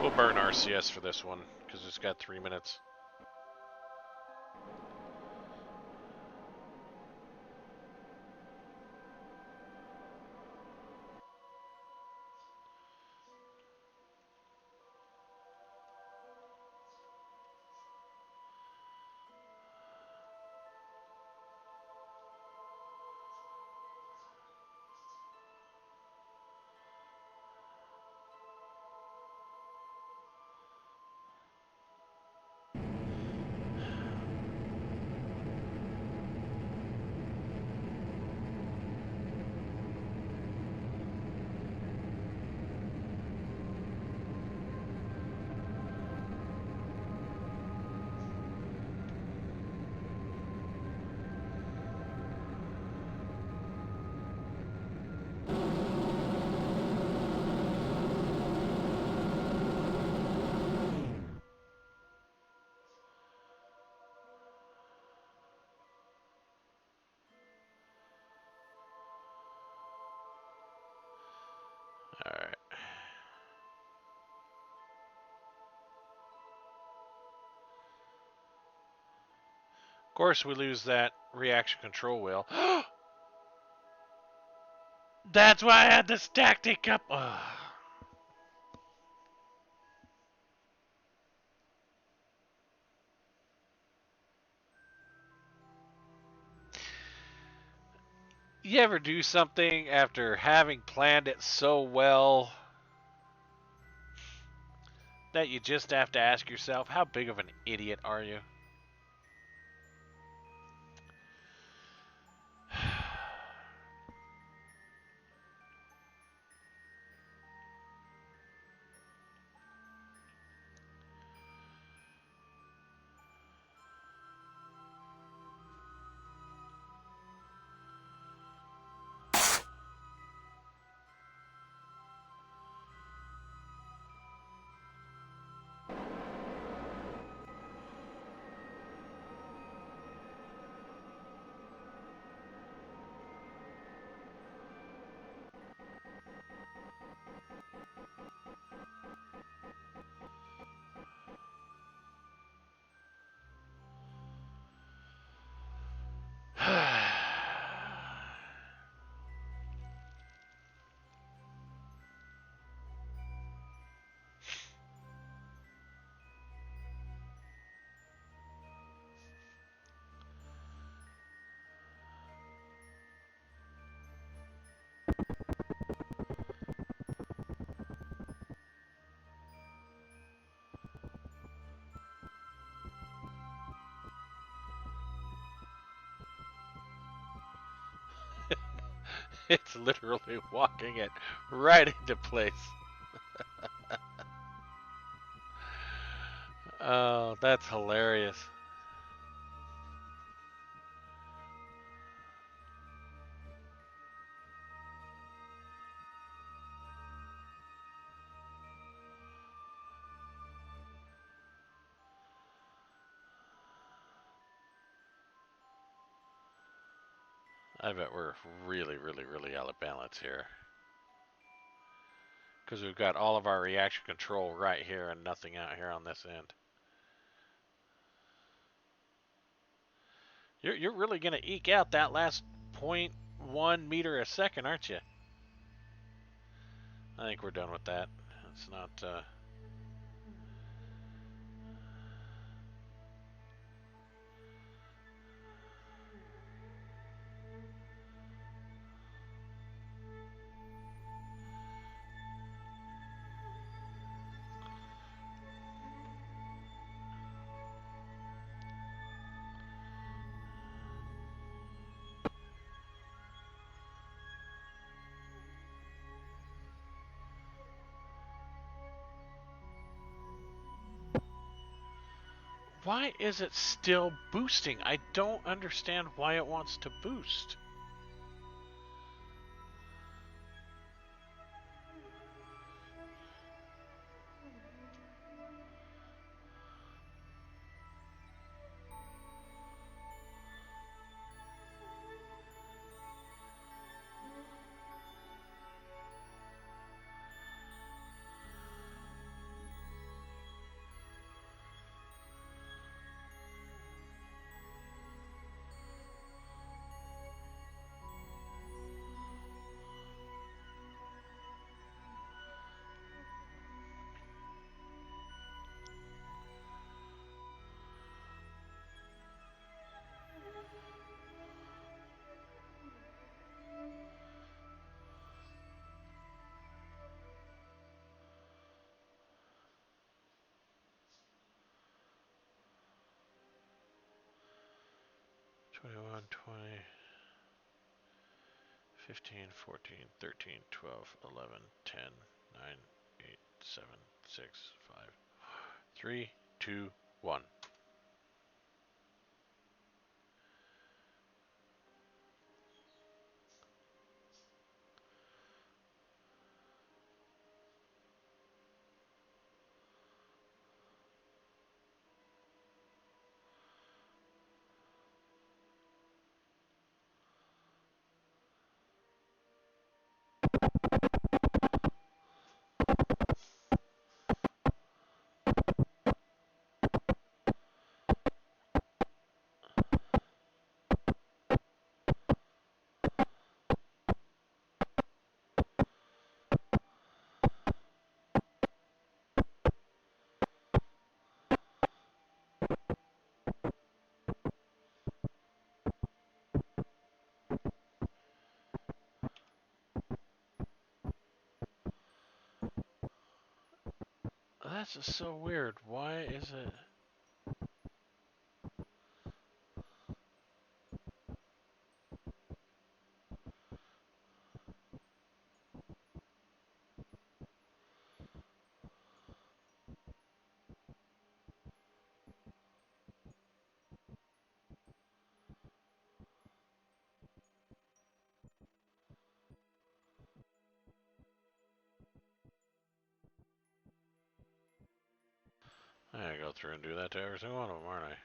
We'll burn RCS for this one, because it's got 3 minutes. Alright. Of course, we lose that reaction control wheel. That's why I had to stack it up. You ever do something after having planned it so well that you just have to ask yourself, how big of an idiot are you? It's literally walking it right into place. Oh, that's hilarious. I bet we're really, really, really out of balance here. Because we've got all of our reaction control right here and nothing out here on this end. You're really going to eke out that last 0.1 meter a second, aren't you? I think we're done with that. It's not... Why is it still boosting? I don't understand why it wants to boost. Twenty-one, 20, 15, 14, 13, 12, 11, 10, 9, 8, 7, 6, 5, 3, 2, 1. That's just so weird. Why is it... I gotta go through and do that to every single one of them, aren't I?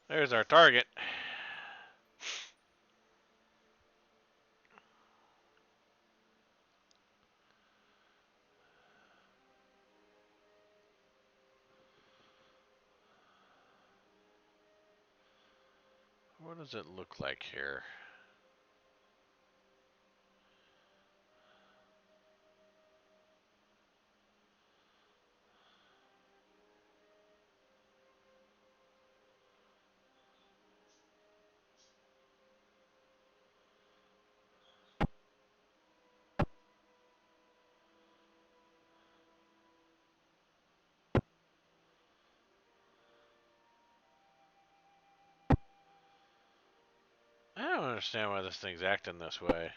There's our target. What does it look like here? understand why this thing's acting this way.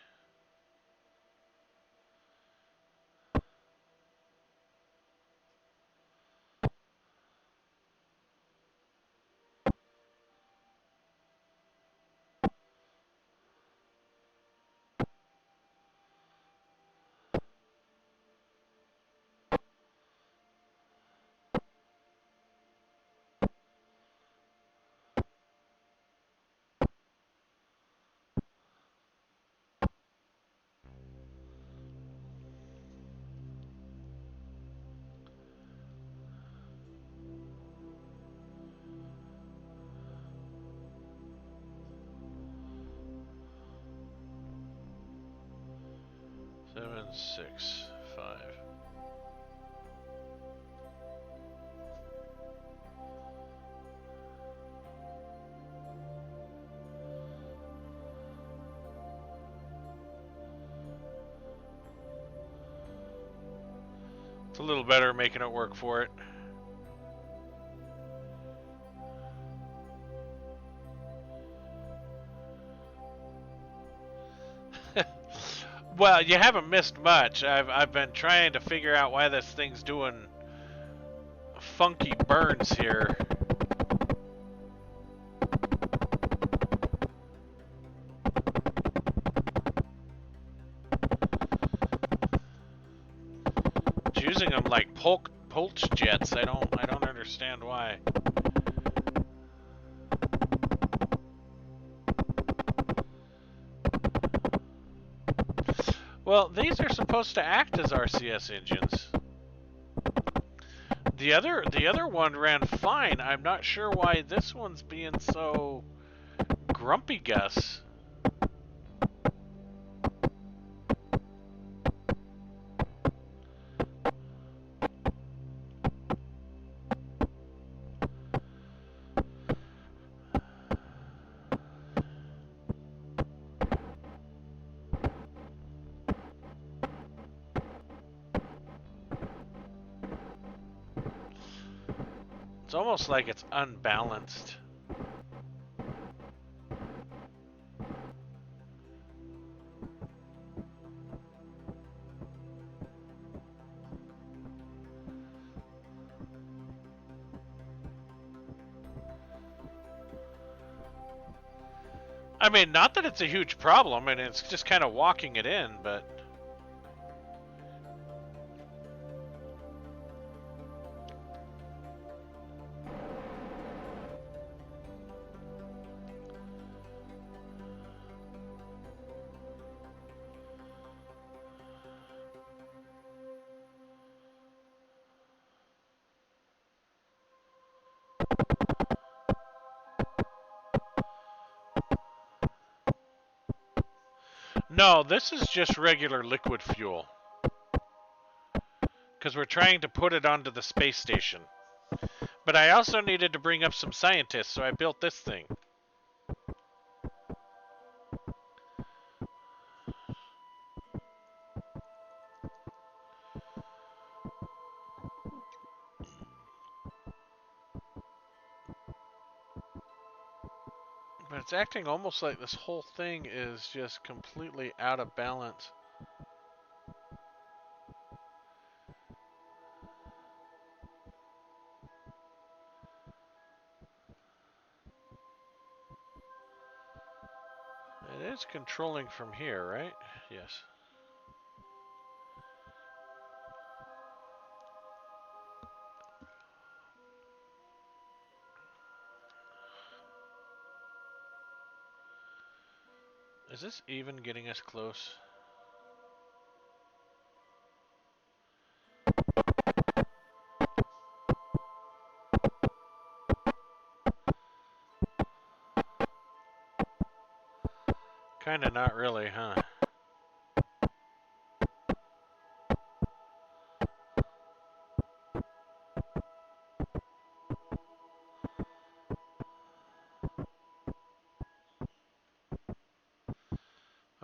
Seven, 6, 5. It's a little better making it work for it. Well, you haven't missed much. I've been trying to figure out why this thing's doing funky burns here. It's using them like pulse jets. I don't understand why. Well, these are supposed to act as RCS engines. The other one ran fine. I'm not sure why this one's being so grumpy, Gus. It's almost like it's unbalanced. I mean, not that it's a huge problem, and it's just kind of walking it in, but... No, this is just regular liquid fuel. Because we're trying to put it onto the space station. But I also needed to bring up some scientists, so I built this thing. But it's acting almost like this whole thing is just completely out of balance. It is controlling from here, right? Yes. Is this even getting us close? Kinda not really, huh?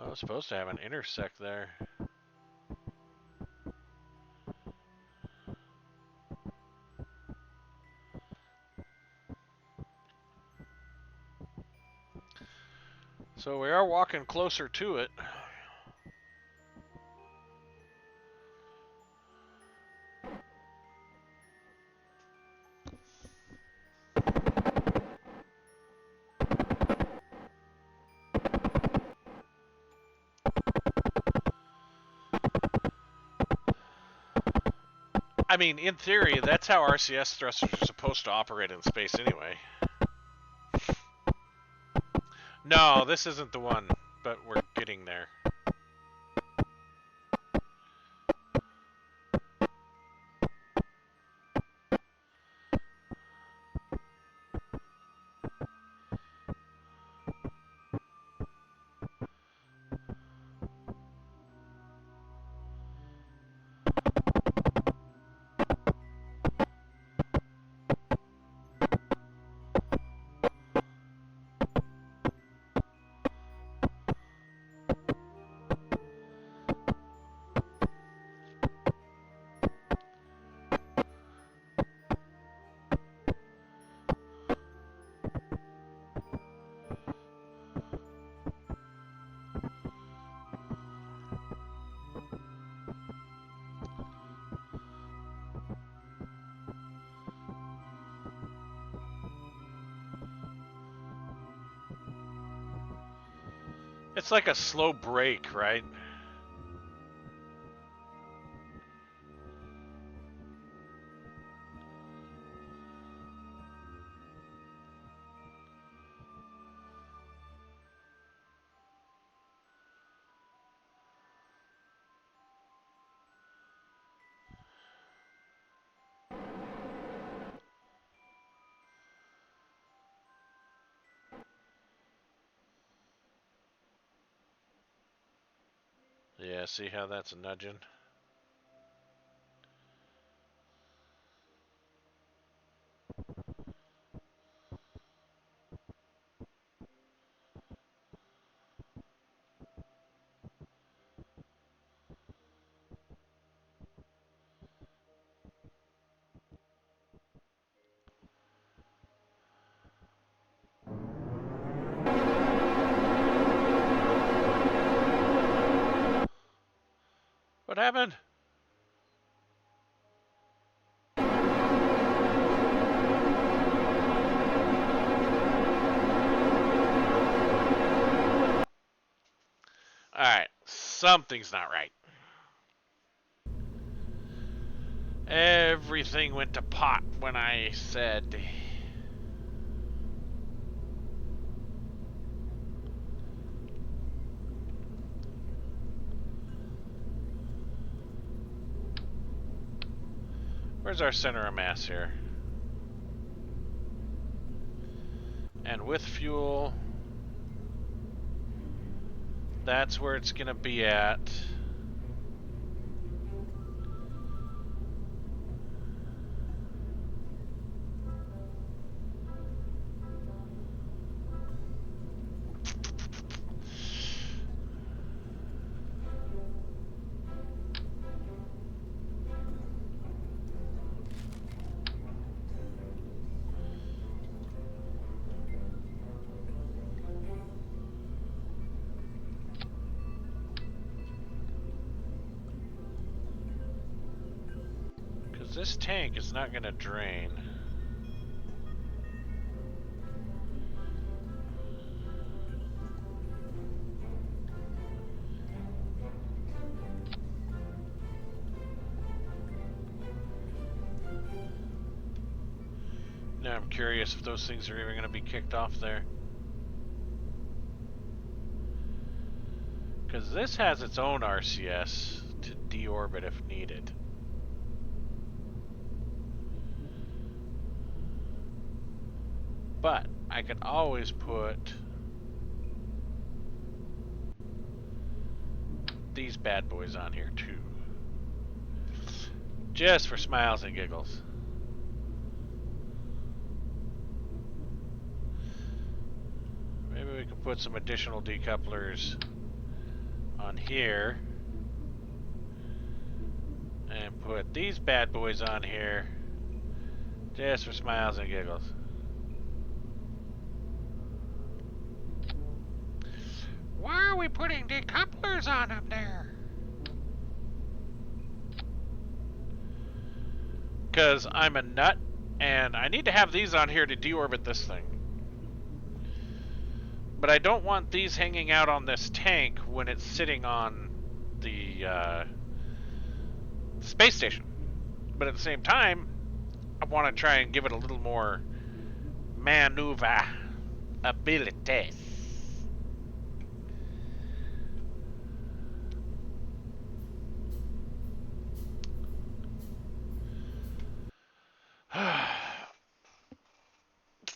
I was supposed to have an intersect there. So we are walking closer to it. I mean, in theory, that's how RCS thrusters are supposed to operate in space anyway. No, this isn't the one, but we're getting there. It's like a slow brake, right? Yeah, see how that's nudging? What happened? Alright, something's not right. Everything went to pot when I said... Where's our center of mass here? And with fuel, that's where it's gonna be at. Because this tank is not gonna drain. Now I'm curious if those things are even going to be kicked off there. Because this has its own RCS to deorbit if needed. But I could always put these bad boys on here too. Just for smiles and giggles. Maybe we can put some additional decouplers on here. And put these bad boys on here. Just for smiles and giggles. we putting decouplers on up there? Because I'm a nut, and I need to have these on here to deorbit this thing. But I don't want these hanging out on this tank when it's sitting on the space station. But at the same time, I want to try and give it a little more maneuver abilities.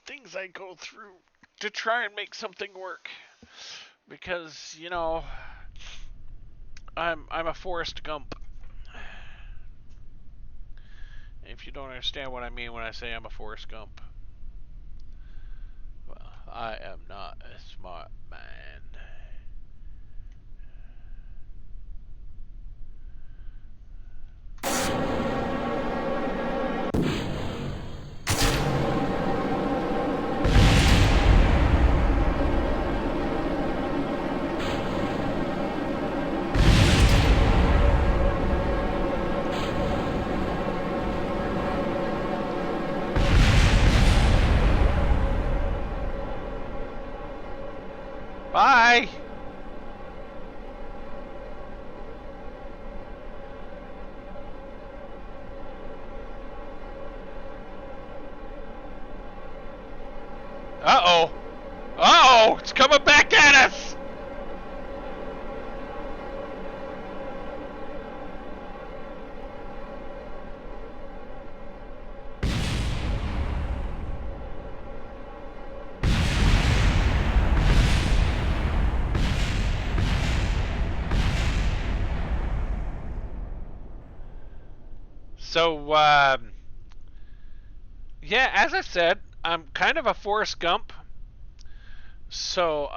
Things I go through to try and make something work, because you know I'm a Forrest Gump. If you don't understand what I mean when I say I'm a Forrest Gump, well, I am not a smart man. Bye! Uh-oh! Uh-oh! It's coming back at us! So, yeah, as I said, I'm kind of a Forrest Gump. So,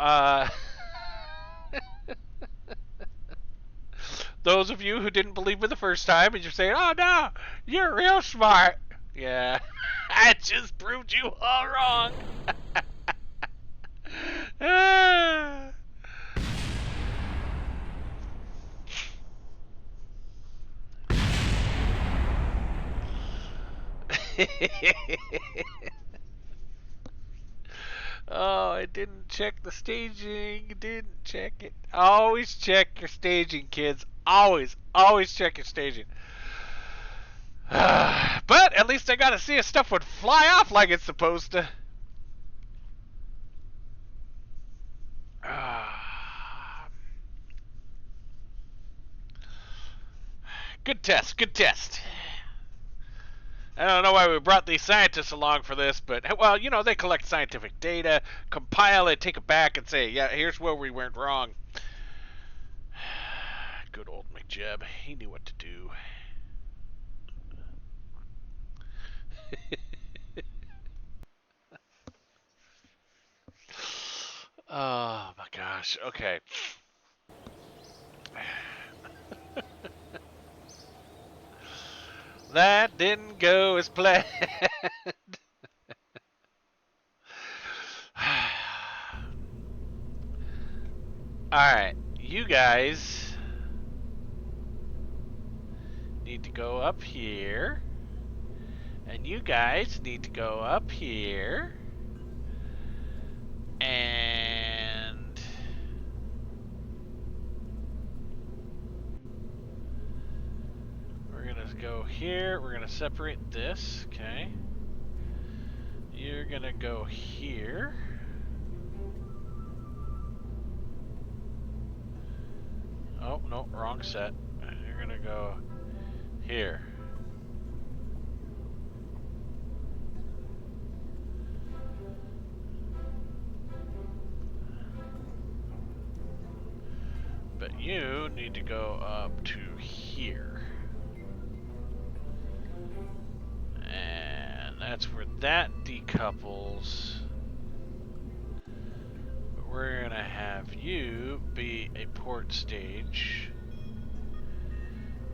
those of you who didn't believe me the first time and you're saying, oh no, you're real smart. Yeah, I just proved you all wrong. Oh, I didn't check the staging. Didn't check it. Always check your staging, kids. Always check your staging. But at least I got to see if stuff would fly off like it's supposed to. Good test, good test. I don't know why we brought these scientists along for this, but, well, you know, they collect scientific data, compile it, take it back, and say, yeah, here's where we went wrong. Good old McJeb. He knew what to do. Oh, my gosh. Okay. That didn't go as planned. Alright, you guys need to go up here. And you guys need to go up here. And we're going to go here. We're going to separate this, okay? You're going to go here. Oh, no, wrong set. You're going to go here. But you need to go up to here. And that's where that decouples. But we're going to have you be a port stage.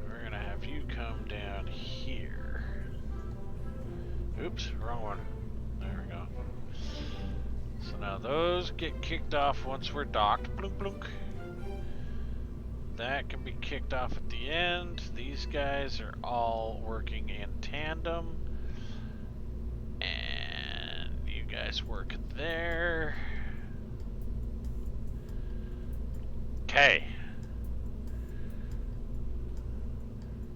We're going to have you come down here. Oops, wrong one. There we go. So now those get kicked off once we're docked. Blunk, blunk. That can be kicked off at the end. These guys are all working in tandem. And you guys work there. Okay.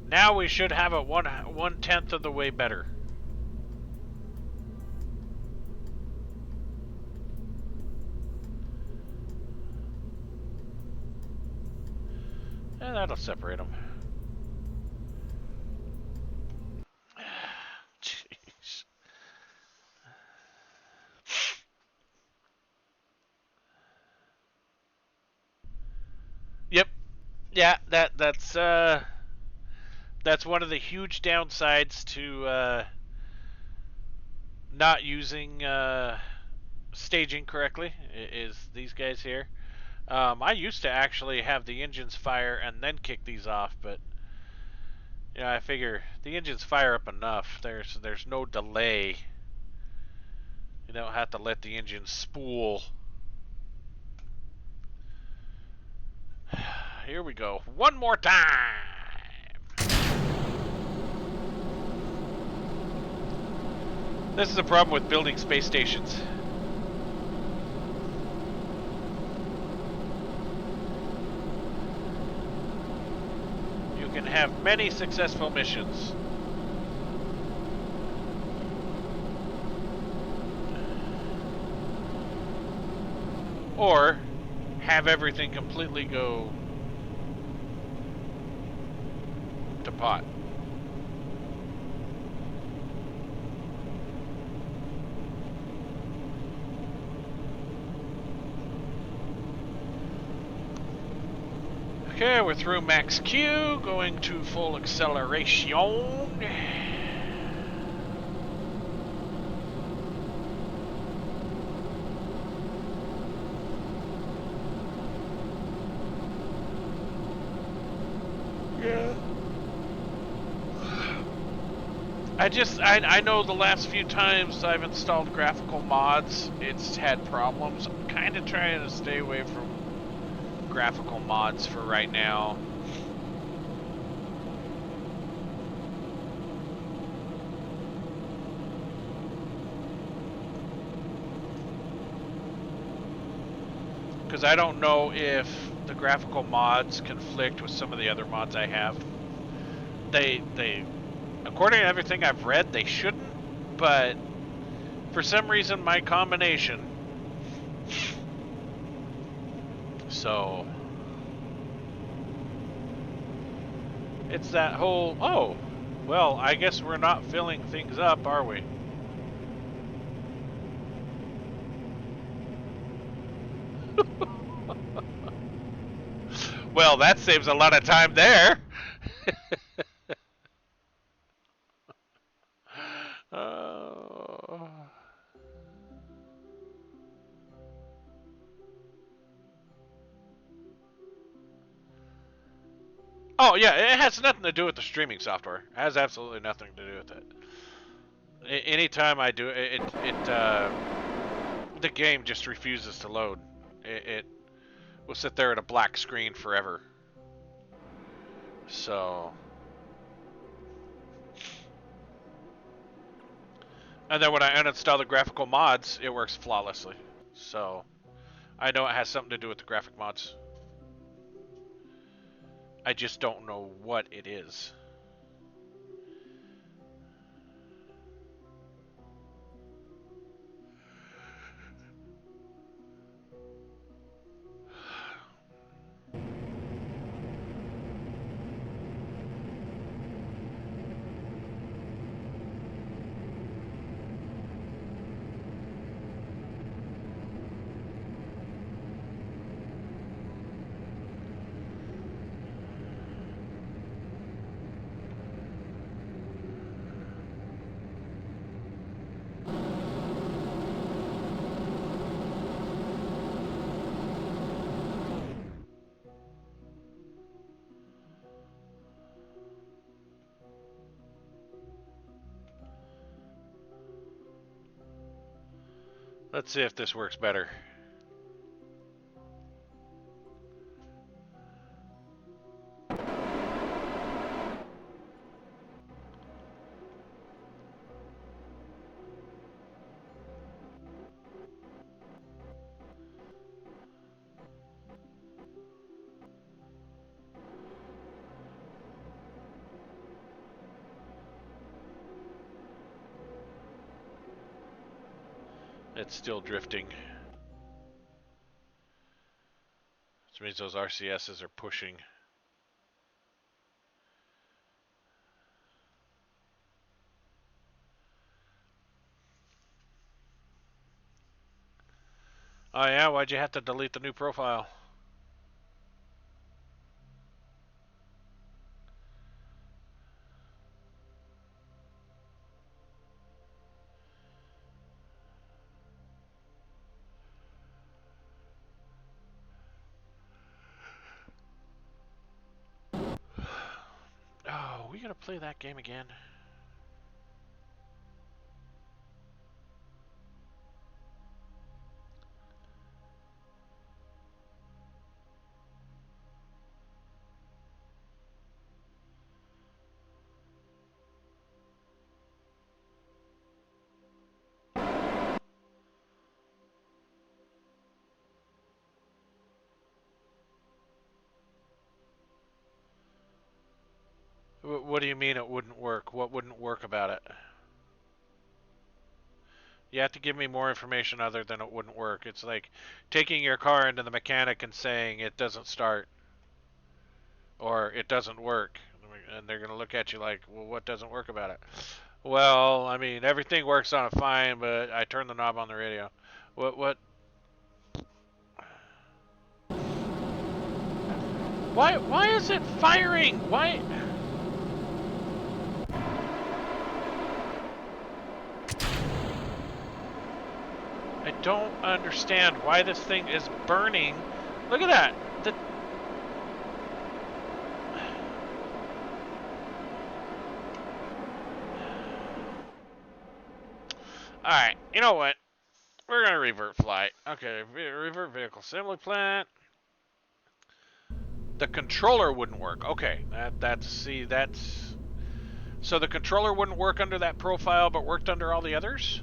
Now we should have it one-tenth of the way better. And that'll separate them. Jeez. Yep. Yeah, that's one of the huge downsides to not using staging correctly is these guys here. I used to actually have the engines fire and then kick these off, but I figure the engines fire up enough. There's no delay. You don't have to let the engine spool. Here we go. One more time. This is a problem with building space stations. You can have many successful missions. Or have everything completely go to pot. Okay, we're through max Q, going to full acceleration. Yeah. I know the last few times I've installed graphical mods, it's had problems. I'm kind of trying to stay away from graphical mods for right now. Because I don't know if the graphical mods conflict with some of the other mods I have. They according to everything I've read, they shouldn't, but for some reason my combination. So it's that whole, oh, well, I guess we're not filling things up, are we? Well, that saves a lot of time there. uh... Oh, yeah, it has nothing to do with the streaming software. It has absolutely nothing to do with it. Anytime I do it, the game just refuses to load. It will sit there at a black screen forever. So, and then when I uninstall the graphical mods, it works flawlessly. So, I know it has something to do with the graphic mods. I just don't know what it is. Let's see if this works better. It's still drifting. Which means those RCSs are pushing. Oh yeah, why'd you have to delete the new profile? Oh, we gotta play that game again. What do you mean it wouldn't work? What wouldn't work about it? You have to give me more information other than it wouldn't work. It's like taking your car into the mechanic and saying it doesn't start or it doesn't work. And they're going to look at you like, well, what doesn't work about it? Well, I mean, everything works on it fine, but I turned the knob on the radio. What? Why is it firing? Why? I don't understand why this thing is burning. Look at that. Alright, you know what? We're going to revert flight. Okay, revert vehicle assembly plant. The controller wouldn't work. Okay, that's so the controller wouldn't work under that profile, but worked under all the others.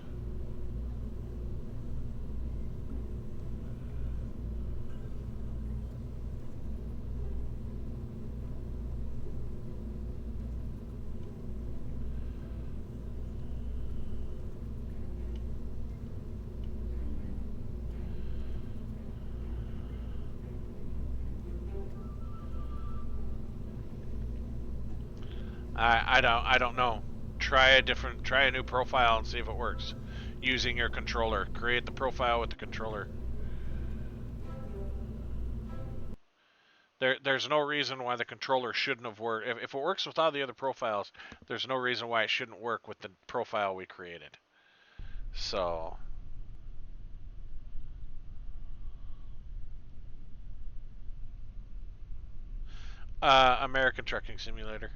I don't know. Try a new profile and see if it works. Using your controller, create the profile with the controller. There's no reason why the controller shouldn't have worked. If it works with all the other profiles, there's no reason why it shouldn't work with the profile we created. So. American Trucking Simulator.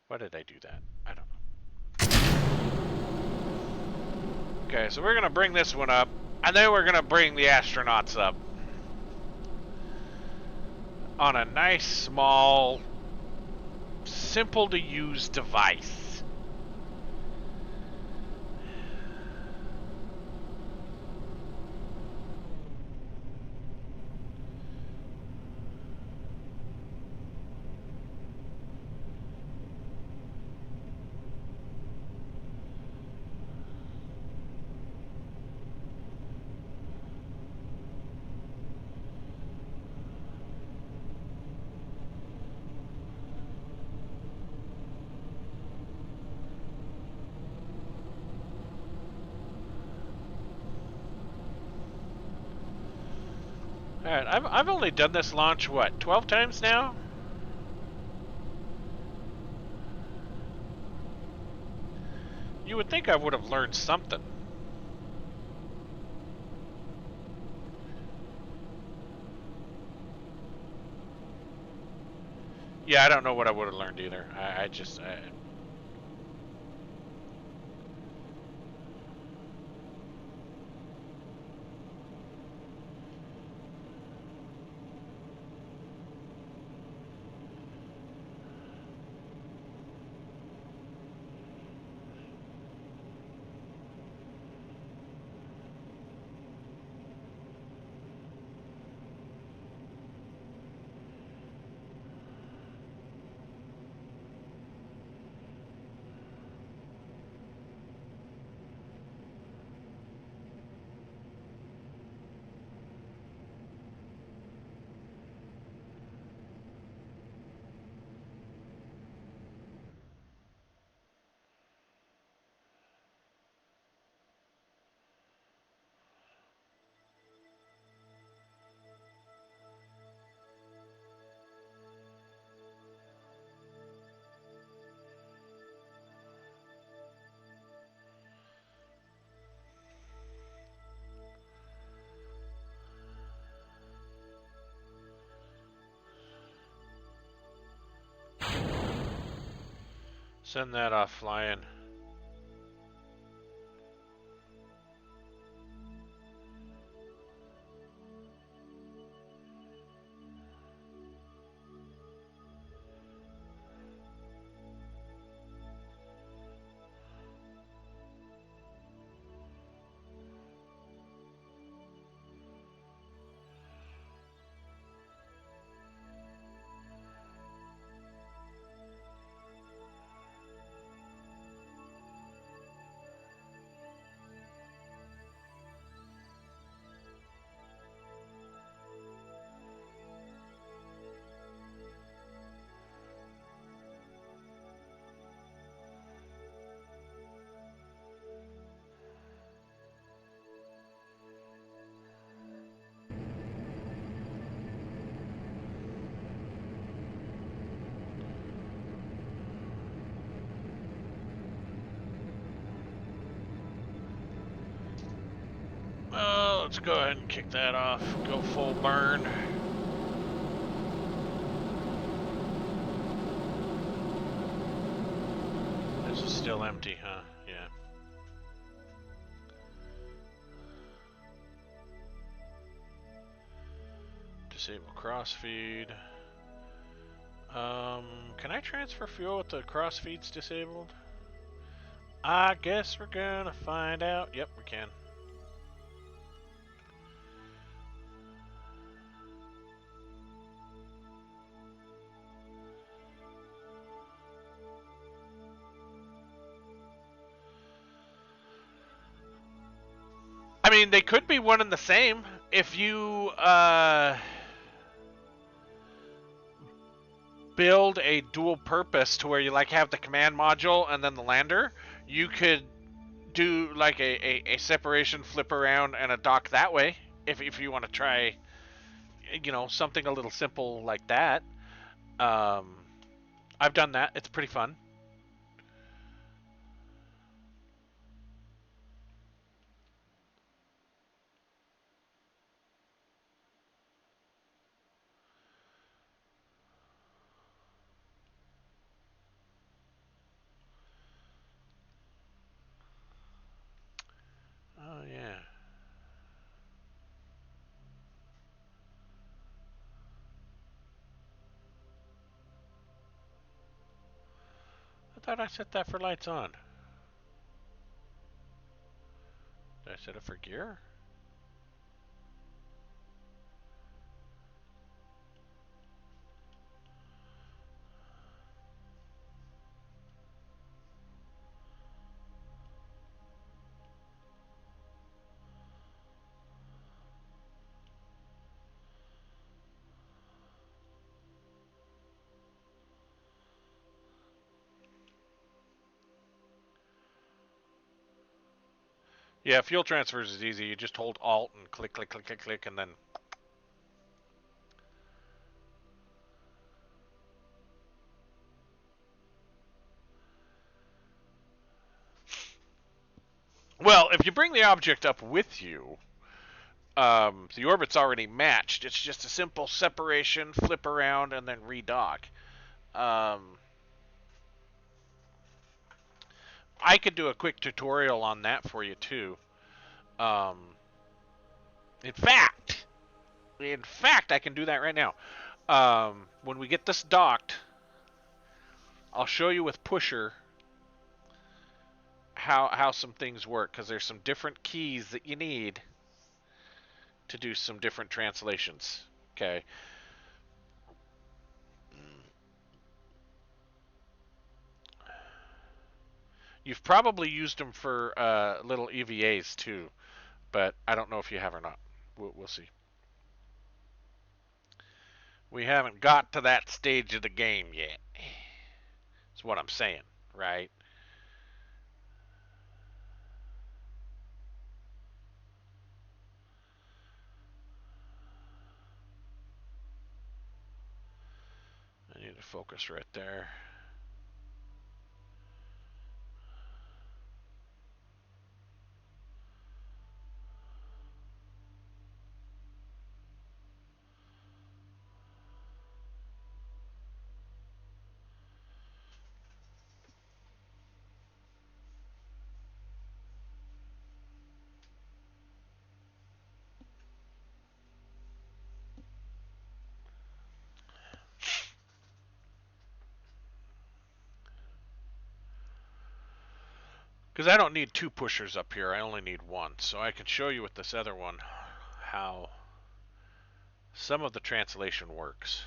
Why did I do that? I don't know. Okay, so we're going to bring this one up, and then we're going to bring the astronauts up. On a nice, small, simple to use device. Alright, I've only done this launch, what, 12 times now? You would think I would have learned something. Yeah, I don't know what I would have learned either. I just... Send that off flying. Well, let's go ahead and kick that off. Go full burn. This is still empty, huh? Yeah. Disable crossfeed. Can I transfer fuel with the crossfeeds disabled? I guess we're gonna find out. Yep, we can. I mean, they could be one and the same. If you build a dual purpose to where you like have the command module and then the lander, you could do like a separation flip around and a dock that way if you want to try, you know, something a little simple like that. um I've done that. It's pretty fun. Oh yeah. I thought I set that for lights on. Did I set it for gear? Yeah, fuel transfers is easy. You just hold Alt and click, click, click, click, click, and then. Well, if you bring the object up with you, the orbit's already matched. It's just a simple separation, flip around, and then redock. Um, I could do a quick tutorial on that for you too. Um, in fact, I can do that right now. When we get this docked, I'll show you with Pusher how some things work, because there's some different keys that you need to do some different translations. Okay. You've probably used them for little EVAs too, but I don't know if you have or not. We'll see. We haven't got to that stage of the game yet. That's what I'm saying, right? I need to focus right there. I don't need two pushers up here. I only need one. So I can show you with this other one how some of the translation works.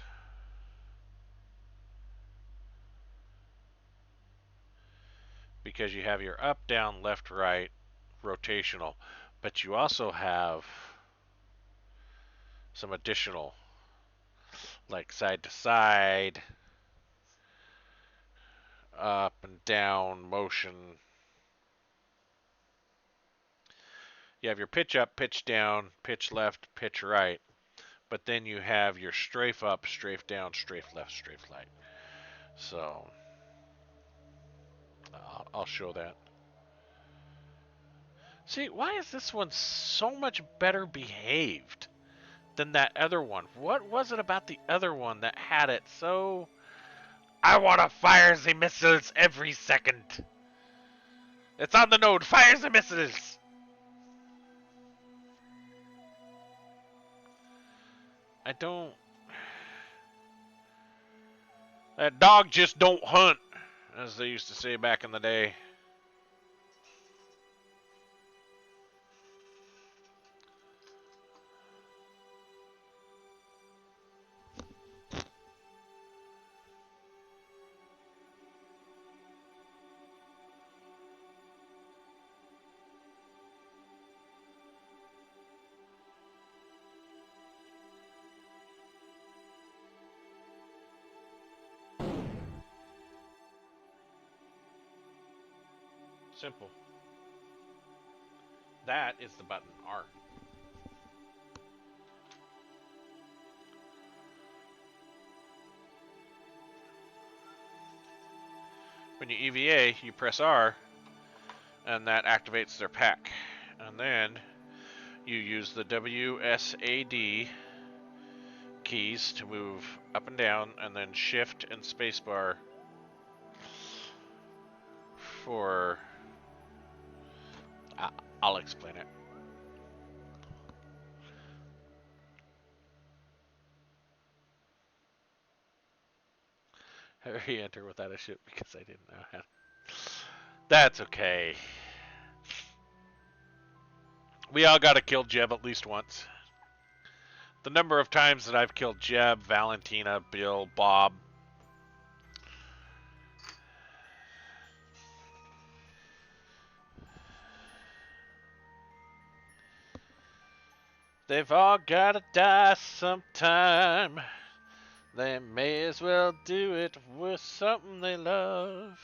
Because you have your up, down, left, right, rotational, but you also have some additional, like side to side, up and down motion. You have your pitch up, pitch down, pitch left, pitch right, but then you have your strafe up, strafe down, strafe left, strafe right. So I'll show that. See, why is this one so much better behaved than that other one? What was it about the other one that had it so... I want to fire the missiles every second. It's on the node. Fire the missiles. I don't... That dog just don't hunt, as they used to say back in the day. Simple. That is the button R. When you EVA, you press R, and that activates their pack. And then you use the WSAD keys to move up and down, and then shift and spacebar for... I'll explain it. I re-enter without a ship because I didn't know how. That's okay. We all gotta kill Jeb at least once. The number of times that I've killed Jeb, Valentina, Bill, Bob. They've all gotta die sometime. They may as well do it with something they love.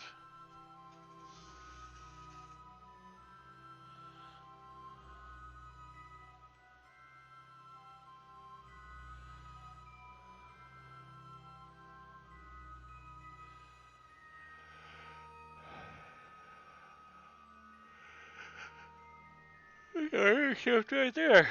There's a shift right there.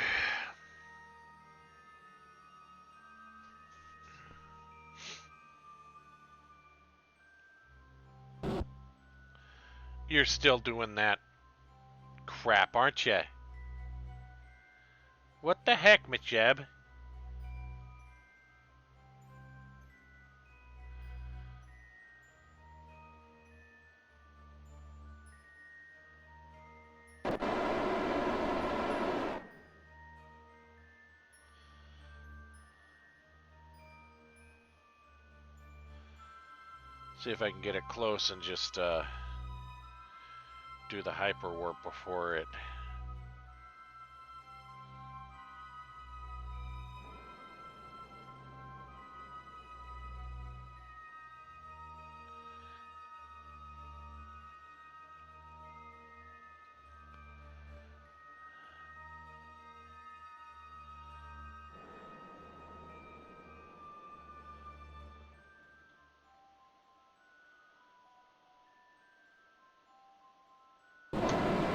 You're still doing that crap, aren't you? What the heck, Jeb? See if I can get it close and just do the hyper warp before it.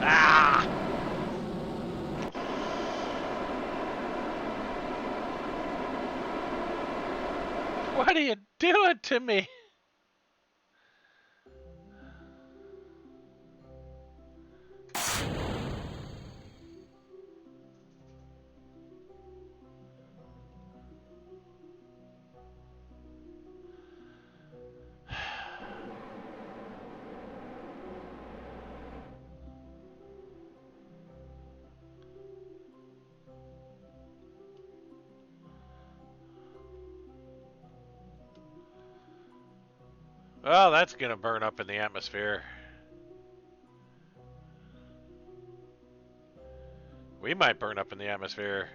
Ah! What are you doing to me? Well, that's gonna burn up in the atmosphere. We might burn up in the atmosphere.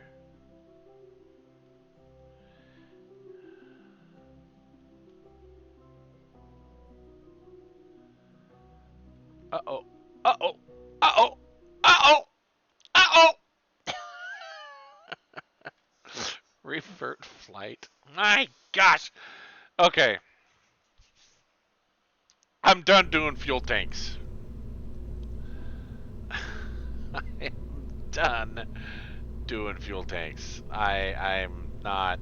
Uh-oh. Uh-oh. Uh-oh. Uh-oh. Uh-oh. Revert flight. My gosh. Okay. I'm done doing fuel tanks. I'm done doing fuel tanks. I'm not.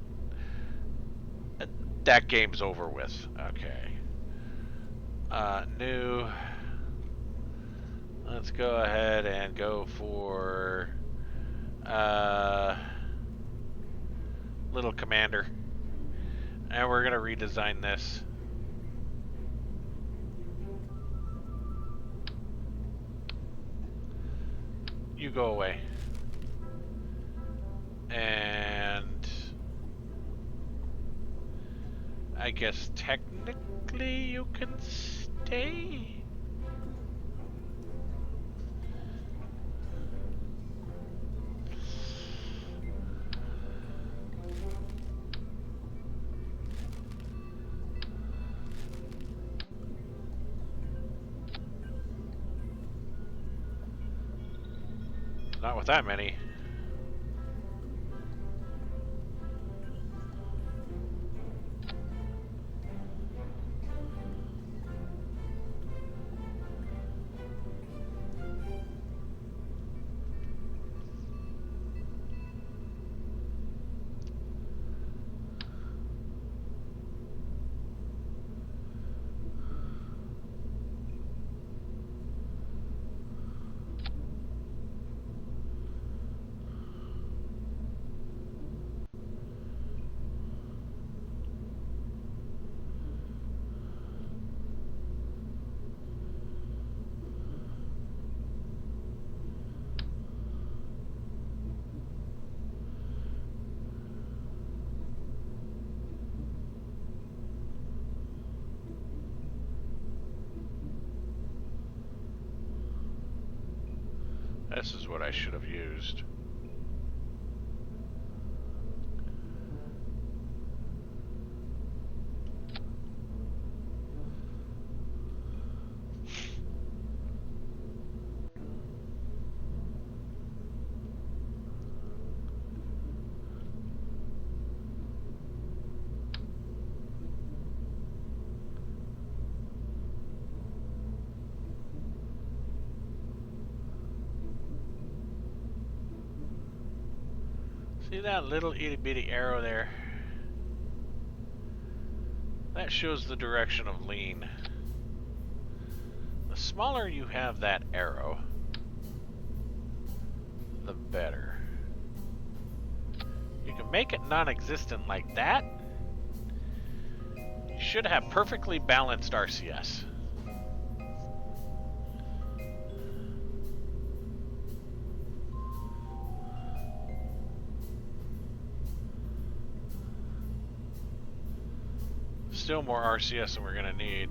That game's over with. Okay. New. Let's go ahead and go for little commander. And we're gonna redesign this. You go away. And I guess technically you can stay. Not with that many. This is what I should have used. See that little itty bitty arrow there? That shows the direction of lean. The smaller you have that arrow, the better. You can make it non-existent like that. You should have perfectly balanced RCS. Still more RCS than we're gonna need.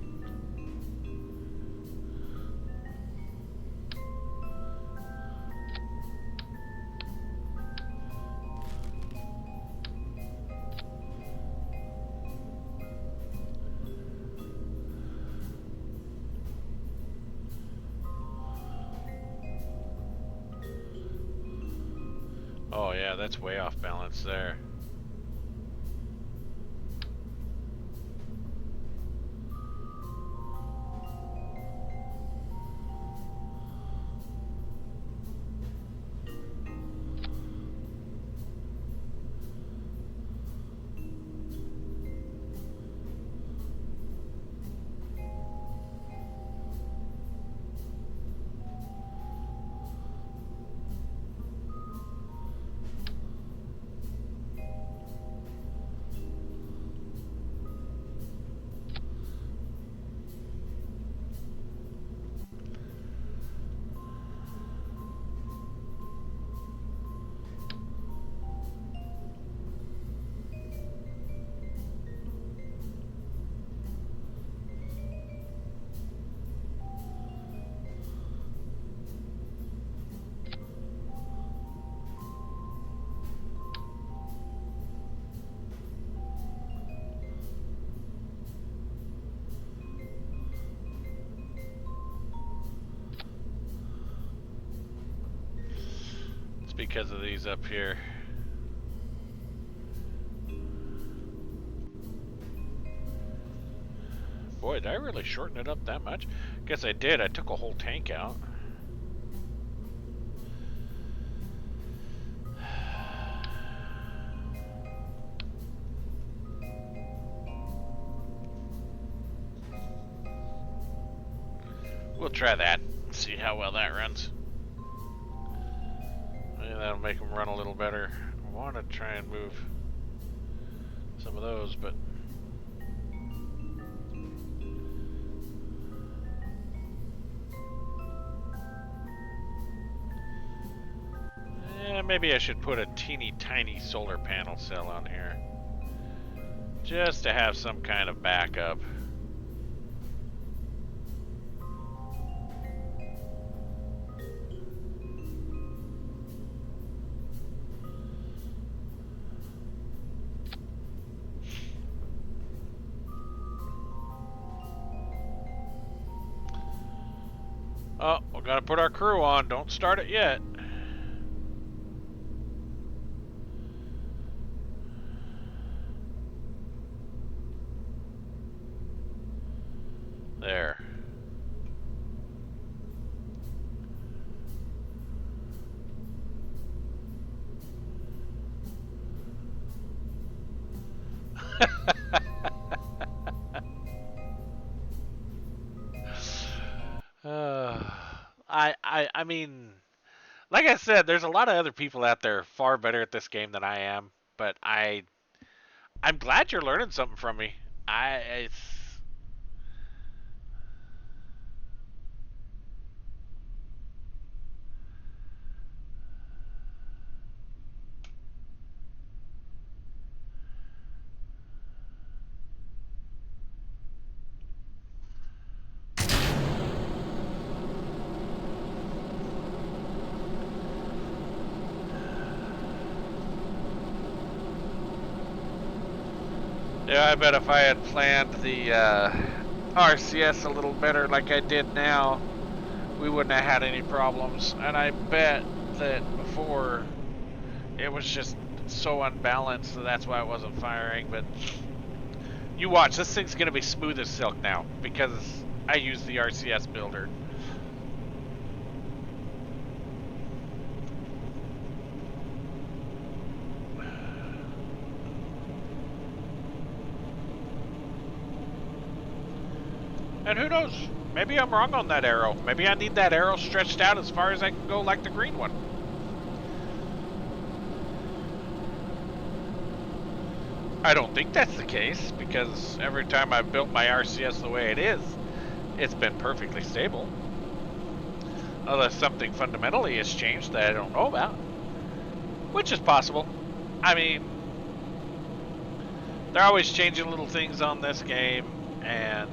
Oh yeah, that's way off balance there. because of these up here. Boy, did I really shorten it up that much? Guess I did. I took a whole tank out. We'll try that. See how well that runs. Maybe that'll make them run a little better. I want to try and move some of those, but maybe I should put a teeny tiny solar panel cell on here, just to have some kind of backup. Oh, we gotta put our crew on. Don't start it yet. There. I mean, like I said, there's a lot of other people out there far better at this game than I am, but I'm glad you're learning something from me. It's yeah, I bet if I had planned the RCS a little better like I did now, we wouldn't have had any problems. And I bet that before it was just so unbalanced, so that's why it wasn't firing. But you watch, this thing's gonna be smooth as silk now because I use the RCS builder. And who knows? Maybe I'm wrong on that arrow. Maybe I need that arrow stretched out as far as I can go like the green one. I don't think that's the case, because every time I've built my RCS the way it is, it's been perfectly stable. Unless something fundamentally has changed that I don't know about. Which is possible. I mean, they're always changing little things on this game, and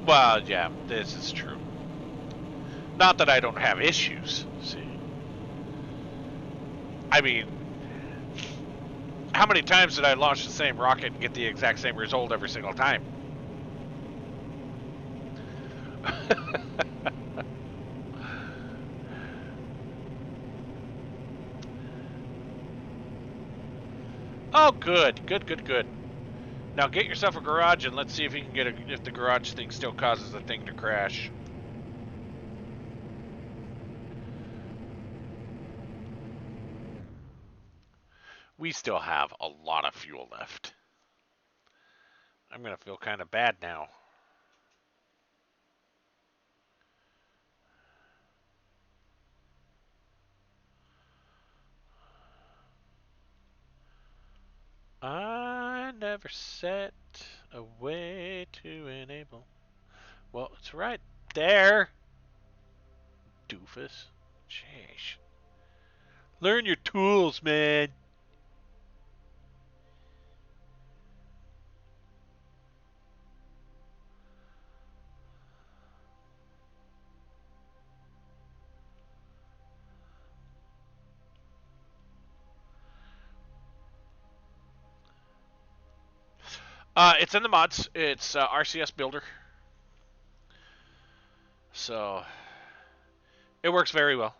well, yeah, this is true. Not that I don't have issues, see. I mean, how many times did I launch the same rocket and get the exact same result every single time? Oh, good. Good. Now get yourself a garage and let's see if you can get if the garage thing still causes the thing to crash. We still have a lot of fuel left. I'm gonna feel kind of bad now. I never set a way to enable. Well, it's right there. Doofus. Jeez. Learn your tools, man. It's in the mods. It's RCS Builder. So it works very well.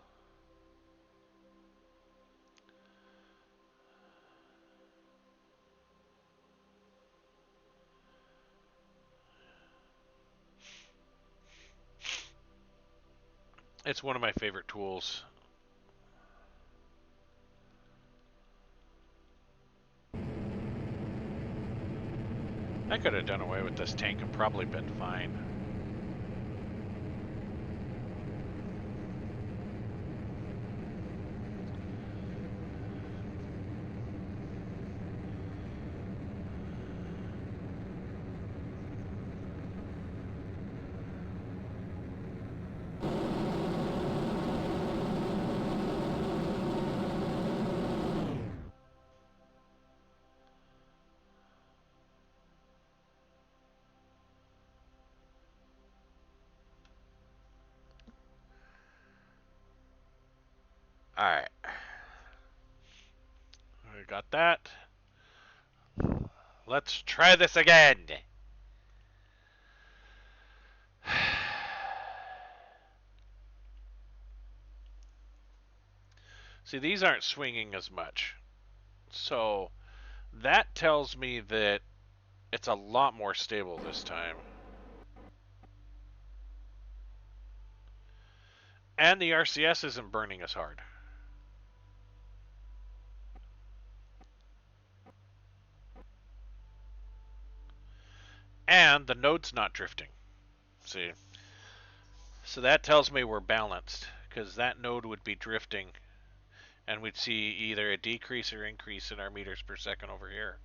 It's one of my favorite tools. I could have done away with this tank and probably been fine. Alright. We got that. Let's try this again. See, these aren't swinging as much. So that tells me that it's a lot more stable this time. And the RCS isn't burning as hard. And the node's not drifting. See? So that tells me we're balanced, because that node would be drifting, and we'd see either a decrease or increase in our meters per second over here.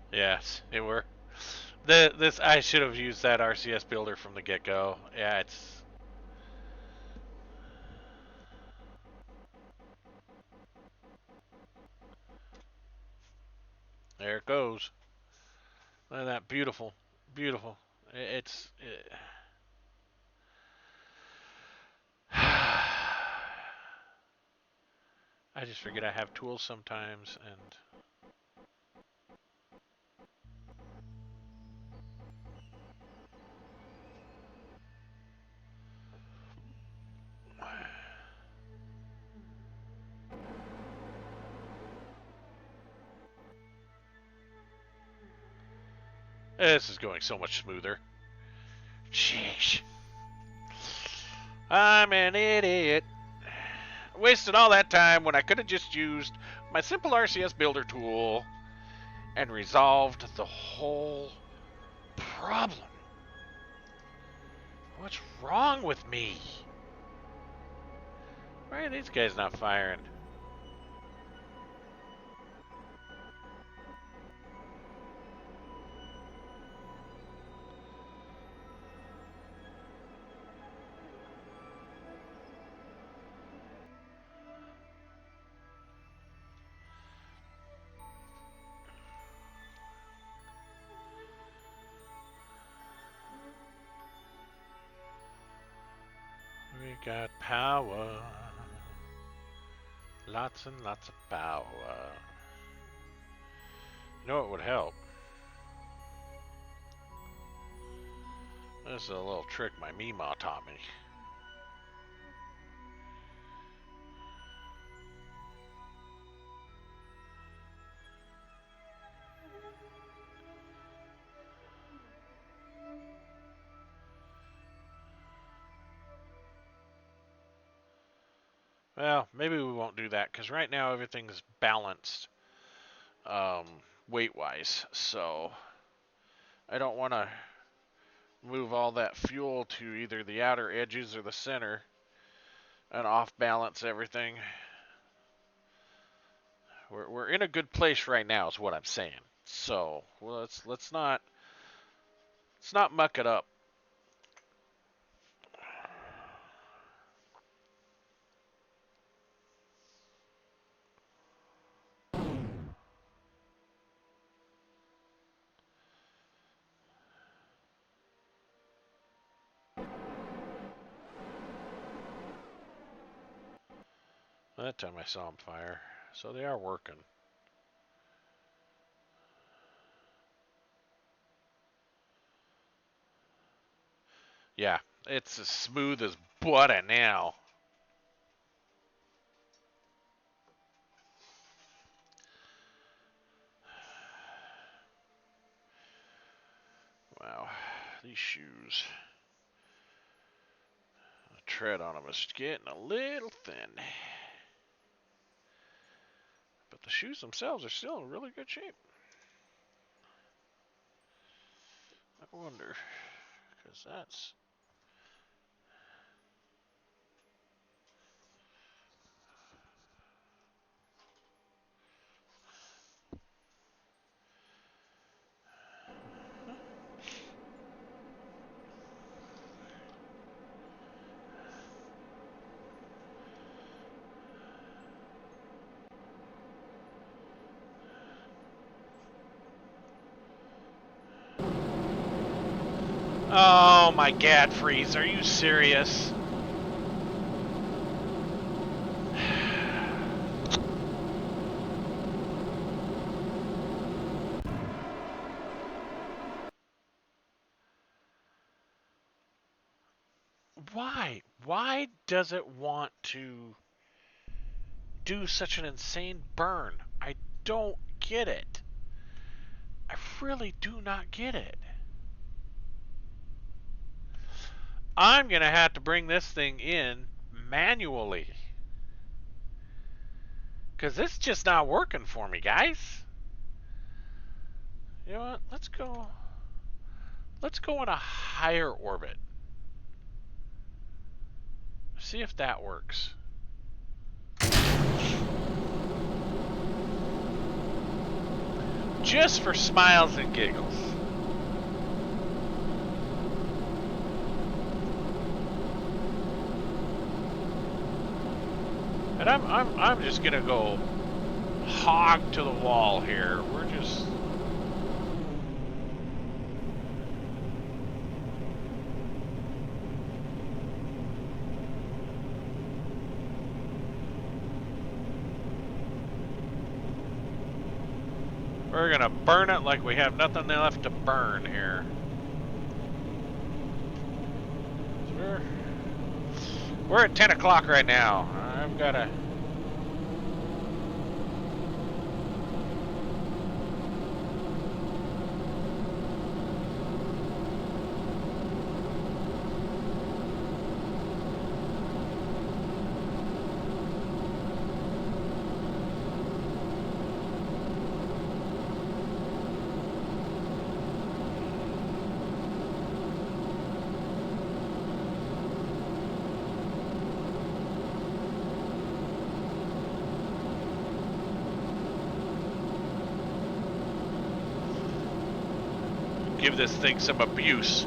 Yes, it were. This I should have used that RCS builder from the get-go. Yeah, it's there it goes. Look at that, beautiful, beautiful. It's. I just forget I have tools sometimes, and this is going so much smoother. Sheesh. I'm an idiot. Wasted all that time when I could have just used my simple RCS builder tool and resolved the whole problem. What's wrong with me? Why are these guys not firing? We got power. Lots and lots of power. You know what would help? This is a little trick my Meemaw taught me. Well, maybe we won't do that, because right now everything's balanced um, weight-wise. So I don't want to move all that fuel to either the outer edges or the center and off-balance everything. We're in a good place right now, is what I'm saying. So let's not muck it up. That time I saw them fire. So they are working. Yeah, it's as smooth as butter now. Wow, these shoes. The tread on them is getting a little thin. But the shoes themselves are still in really good shape. I wonder, because that's... Oh my God, Freeze, are you serious? Why? Why does it want to do such an insane burn? I don't get it. I really do not get it. I'm going to have to bring this thing in manually. Because it's just not working for me, guys. You know what? Let's go in a higher orbit. See if that works. Just for smiles and giggles. And I'm just gonna go hog to the wall here. We're gonna burn it like we have nothing left to burn here. We're at 10 o'clock right now. I've gotta... give this thing some abuse.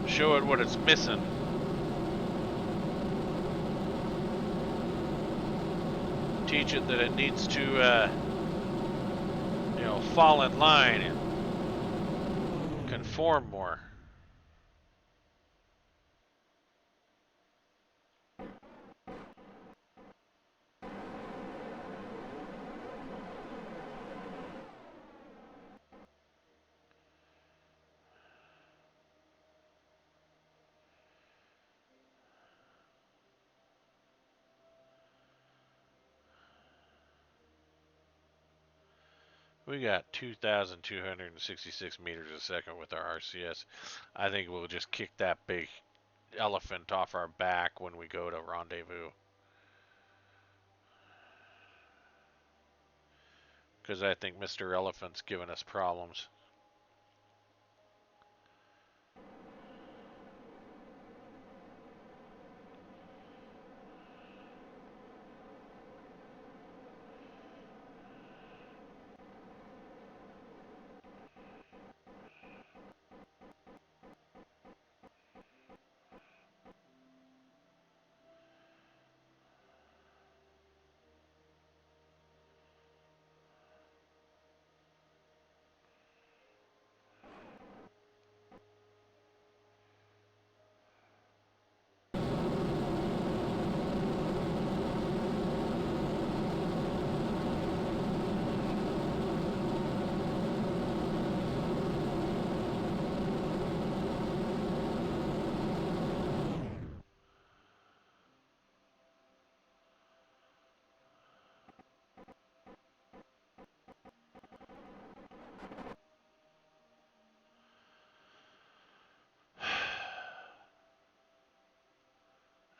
Show it what it's missing. Teach it that it needs to, fall in line and conform more. We got 2,266 meters a second with our RCS. I think we'll just kick that big elephant off our back when we go to rendezvous. Because I think Mr. Elephant's giving us problems.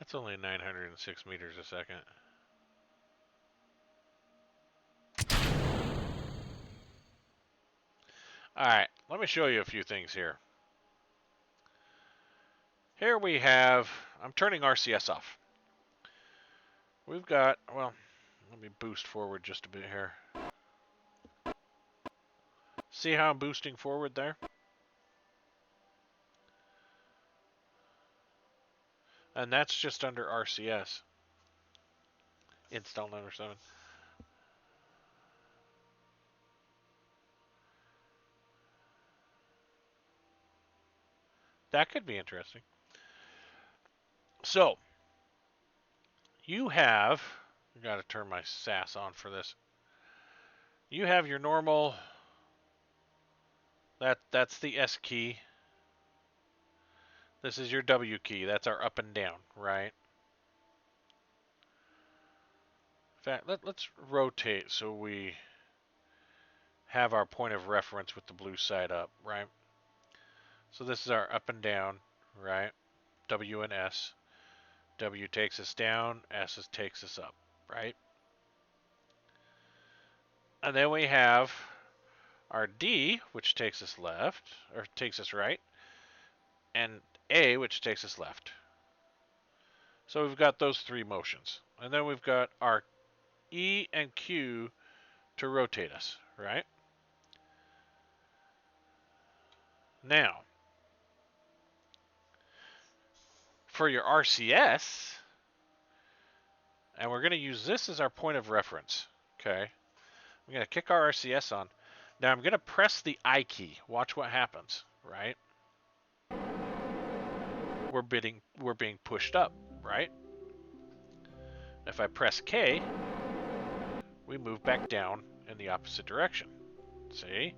That's only 906 meters a second. Alright, let me show you a few things here. Here we have, I'm turning RCS off. We've got, well, let me boost forward just a bit here. See how I'm boosting forward there? And that's just under RCS. Install number 7. That could be interesting. So, you have, I gotta turn my SAS on for this. You have your normal, that's the S key. This is your W key, that's our up and down, right? In fact, let's rotate so we have our point of reference with the blue side up, right? So this is our up and down, right? W and S. W takes us down, S takes us up, right? And then we have our D, which takes us left, or takes us right, and A, which takes us left. So we've got those three motions. And then we've got our E and Q to rotate us, right? Now, for your RCS, and we're going to use this as our point of reference, okay? I'm going to kick our RCS on. Now I'm going to press the I key. Watch what happens, right? We're being pushed up, right? If I press K, we move back down in the opposite direction. See?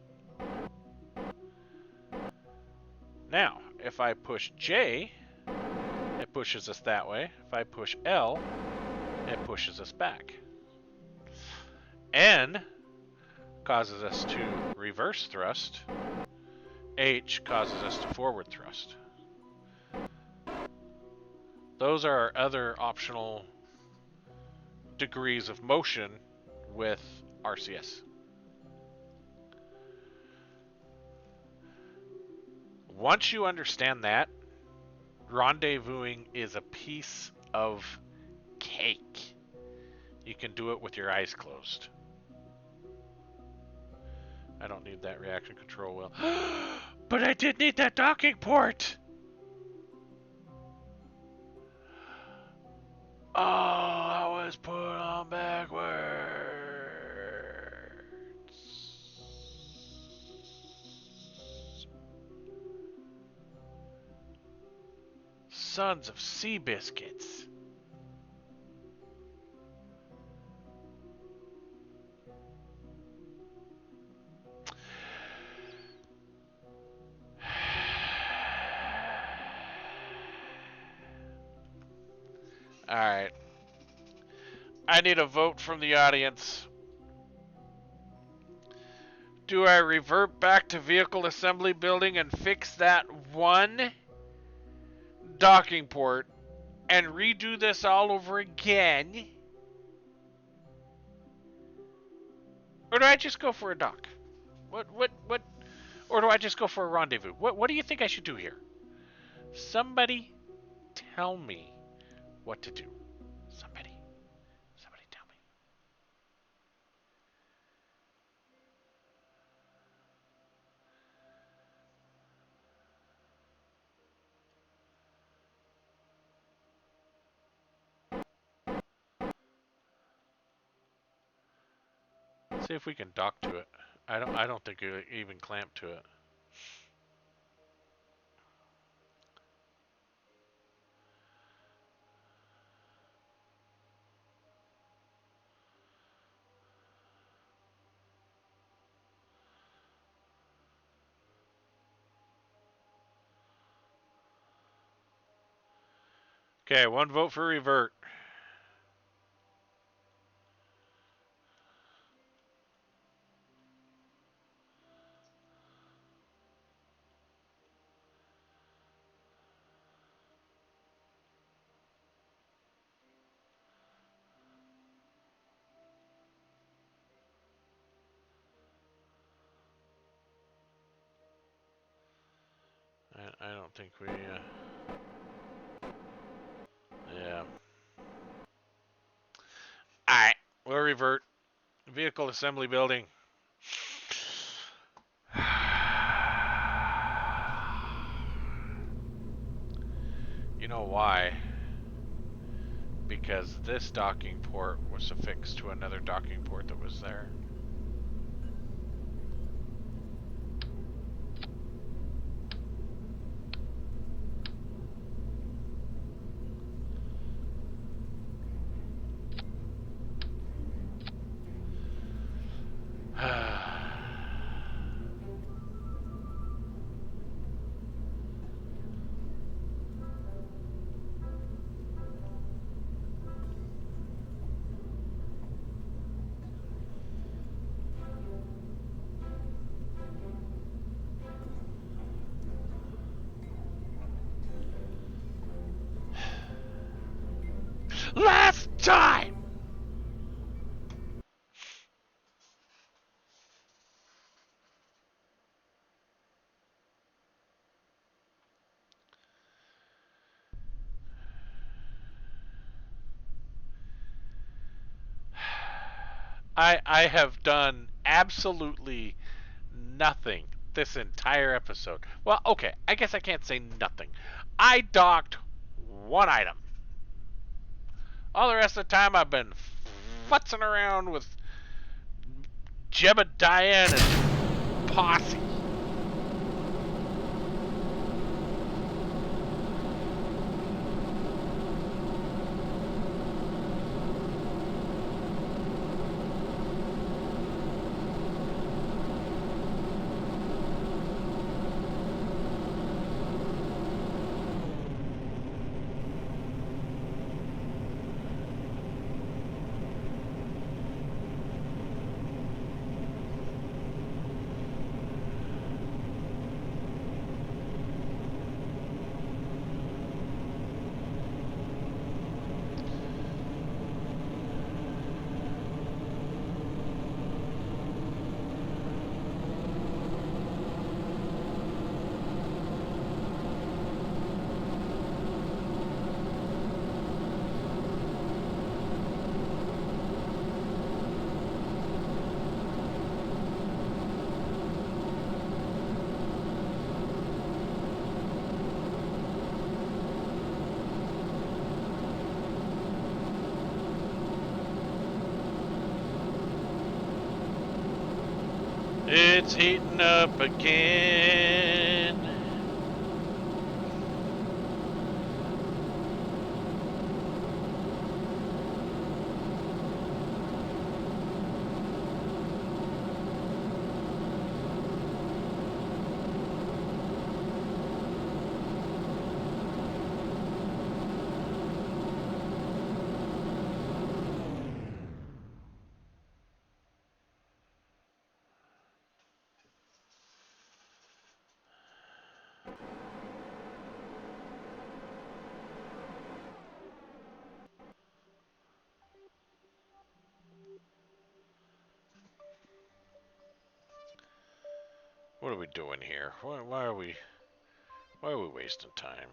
Now, if I push J, it pushes us that way. If I push L, it pushes us back. N causes us to reverse thrust. H causes us to forward thrust. Those are our other optional degrees of motion with RCS. Once you understand that, rendezvousing is a piece of cake. You can do it with your eyes closed. I don't need that reaction control wheel. But I did need that docking port! Oh, I was put on backwards. Sons of sea biscuits. Alright. I need a vote from the audience. Do I revert back to vehicle assembly building and fix that one docking port and redo this all over again? Or do I just go for a dock? What, or do I just go for a rendezvous? What do you think I should do here? Somebody tell me what to do. Somebody tell me. See if we can dock to it. I don't think we even clamp to it. Okay, one vote for revert. I don't think we, yeah. Alright, we'll revert. Vehicle assembly building. You know why? Because this docking port was affixed to another docking port that was there. Last time! I have done absolutely nothing this entire episode. Well, okay, I guess I can't say nothing. I docked one item. All the rest of the time I've been futzing around with Jebediah and Posse. It's heating up again. What are we doing here? Why are we wasting time?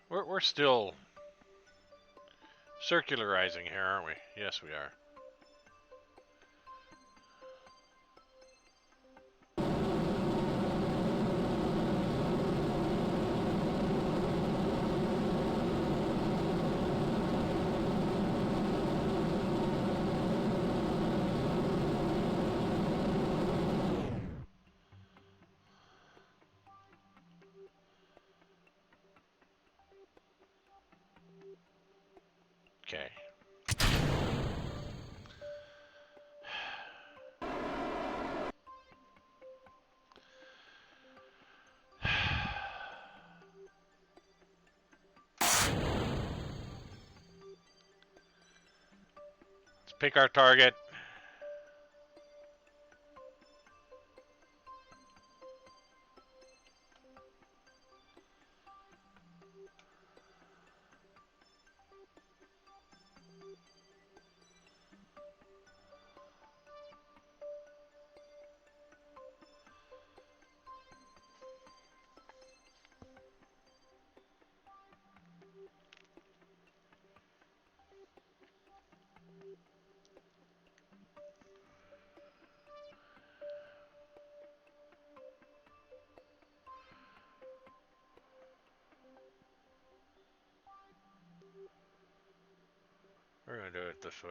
We're still circularizing here, aren't we? Yes, we are. Okay. Pick our target. We're gonna do it this way.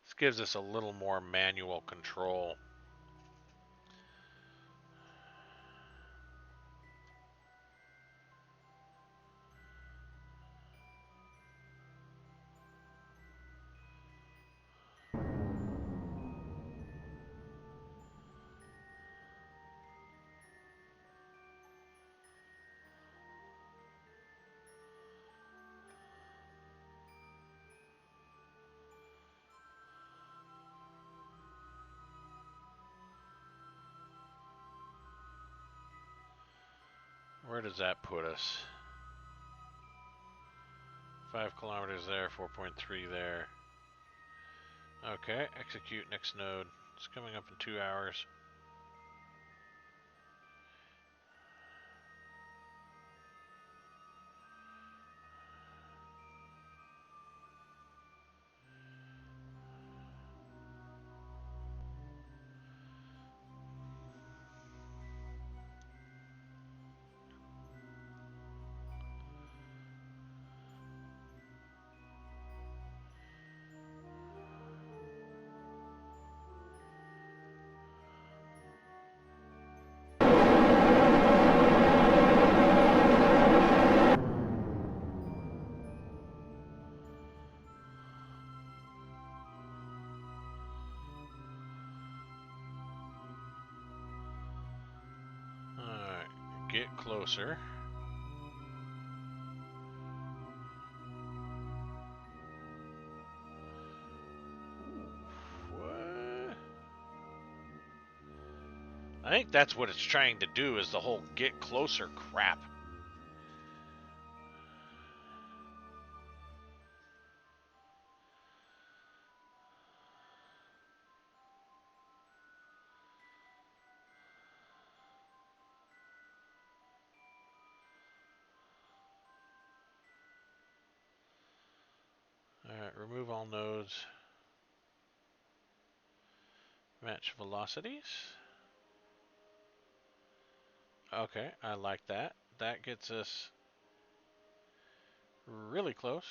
This gives us a little more manual control. Where does that put us? 5 kilometers there, 4.3 there. Okay, execute next node. It's coming up in 2 hours. Alright, get closer. What? I think that's what it's trying to do, is the whole get closer crap. Alright, remove all nodes. Match velocities. Okay, I like that. That gets us really close.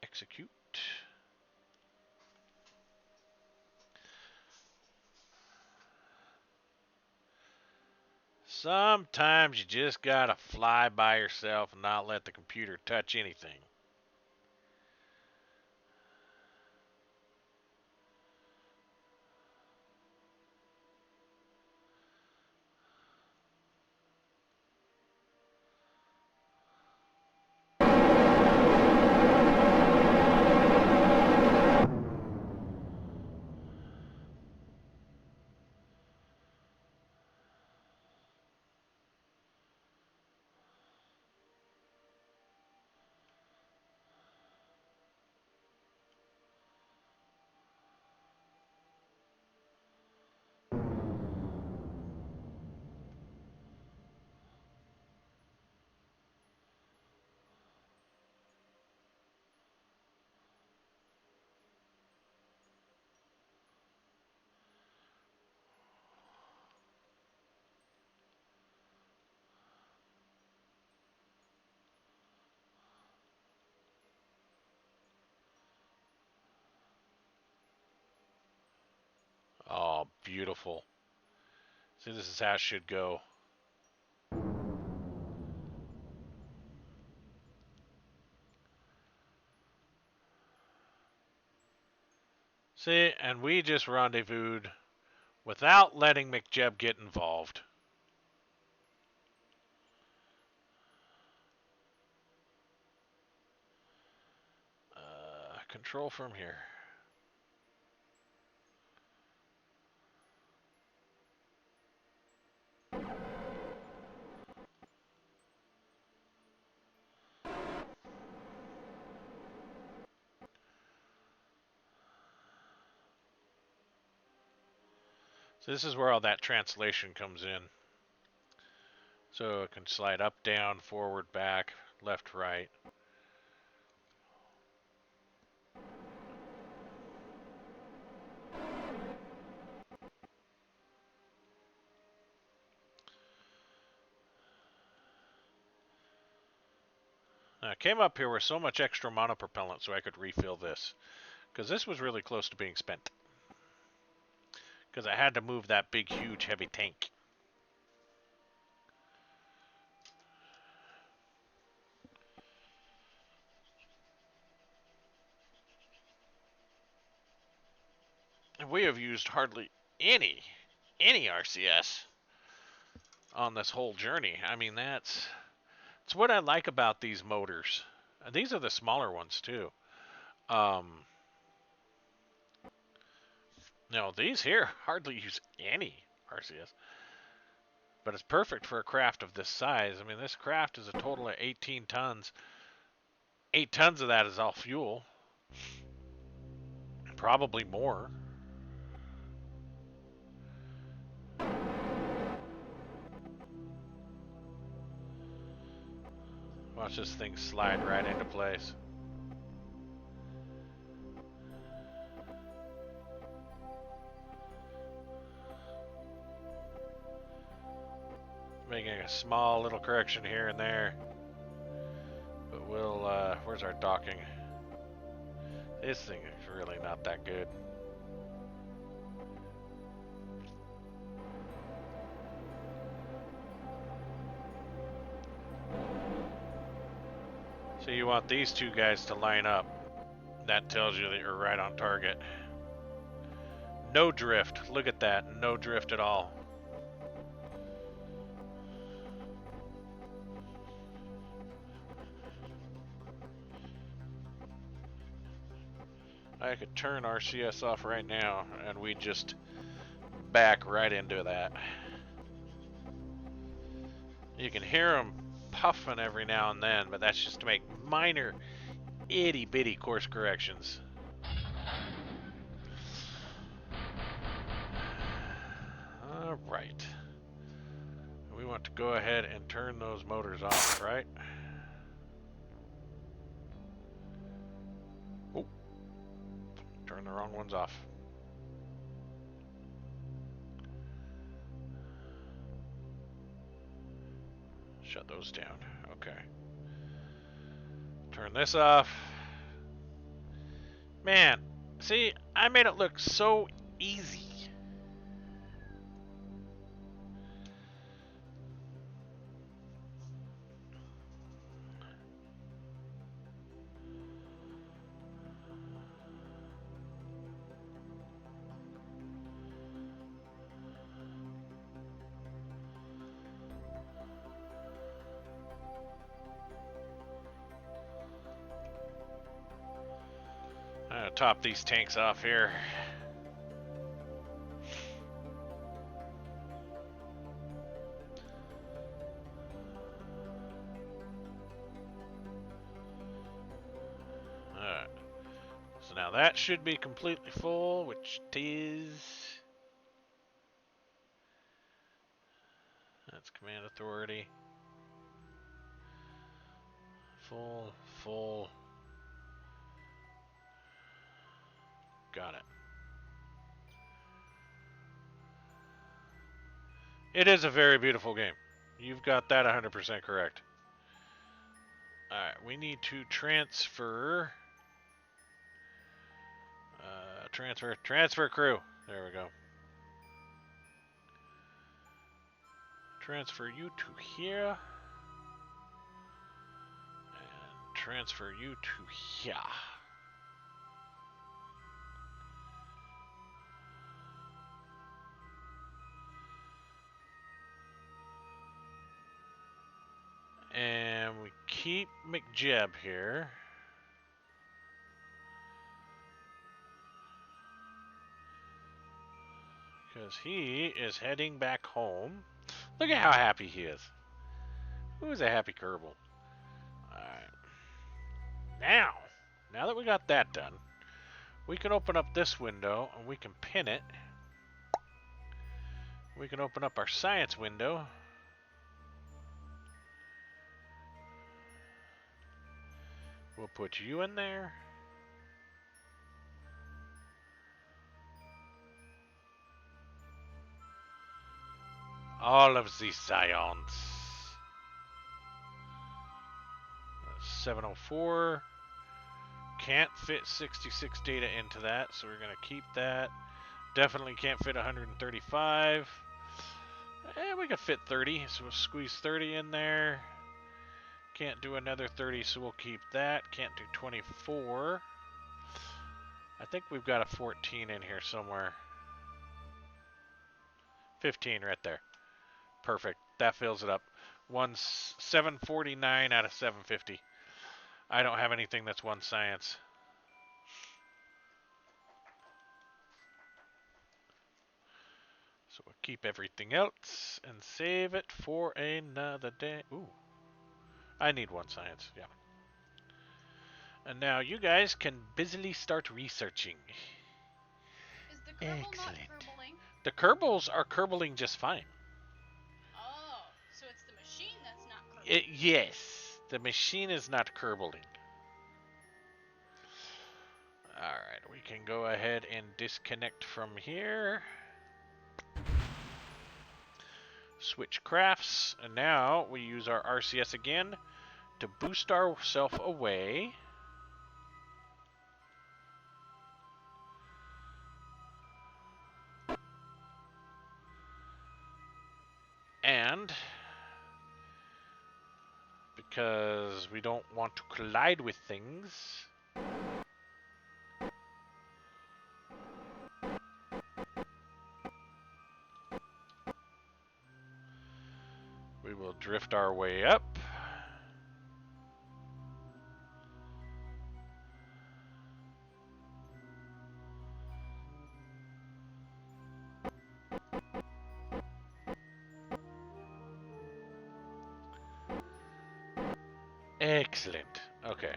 Execute. Sometimes you just gotta fly by yourself and not let the computer touch anything. Oh, beautiful. See, this is how it should go. See, and we just rendezvoused without letting McJeb get involved. Control from here. So this is where all that translation comes in. So it can slide up, down, forward, back, left, right. I came up here with so much extra monopropellant so I could refill this. Because this was really close to being spent. Because I had to move that big, huge, heavy tank. And we have used hardly any RCS on this whole journey. I mean, that's what I like about these motors. And these are the smaller ones too. No, these here hardly use any RCS. But it's perfect for a craft of this size. I mean, this craft is a total of 18 tons. 8 tons of that is all fuel. Probably more. Watch this thing slide right into place. Making a small little correction here and there. But we'll, where's our docking? This thing is really not that good. So you want these two guys to line up. That tells you that you're right on target. No drift. Look at that. No drift at all. I could turn RCS off right now and we just back right into that. You can hear them puffing every now and then, but that's just to make minor itty bitty course corrections. All right. We want to go ahead and turn those motors off, right? Oh, turn the wrong ones off. Shut those down. Okay. Turn this off. Man, see, I made it look so easy. I'm gonna top these tanks off here. Alright. So now that should be completely full, which it is. That's command authority. Full, full. Got it. It is a very beautiful game. You've got that 100% correct. Alright, we need to transfer. Transfer crew. There we go. Transfer you to here. And transfer you to here. McJeb here. Because he is heading back home. Look at how happy he is. Who is a happy Kerbal? Alright. Now that we got that done, we can open up this window and we can pin it. We can open up our science window. We'll put you in there. All of the scions. 704. Can't fit 66 data into that, so we're going to keep that. Definitely can't fit 135. We could fit 30, so we'll squeeze 30 in there. Can't do another 30, so we'll keep that. Can't do 24. I think we've got a 14 in here somewhere. 15 right there. Perfect. That fills it up. 749 out of 750. I don't have anything that's one science. So we'll keep everything else and save it for another day. Ooh. I need one science, yeah. And now you guys can busily start researching. Is the kerbal Excellent. not kerbling? The kerbals are kerbling just fine. Oh, so it's the machine that's not kerbling. Yes, the machine is not kerbling. Alright, we can go ahead and disconnect from here. Switch crafts, and now we use our RCS again to boost ourselves away. And because we don't want to collide with things, we will drift our way up. Excellent. Okay.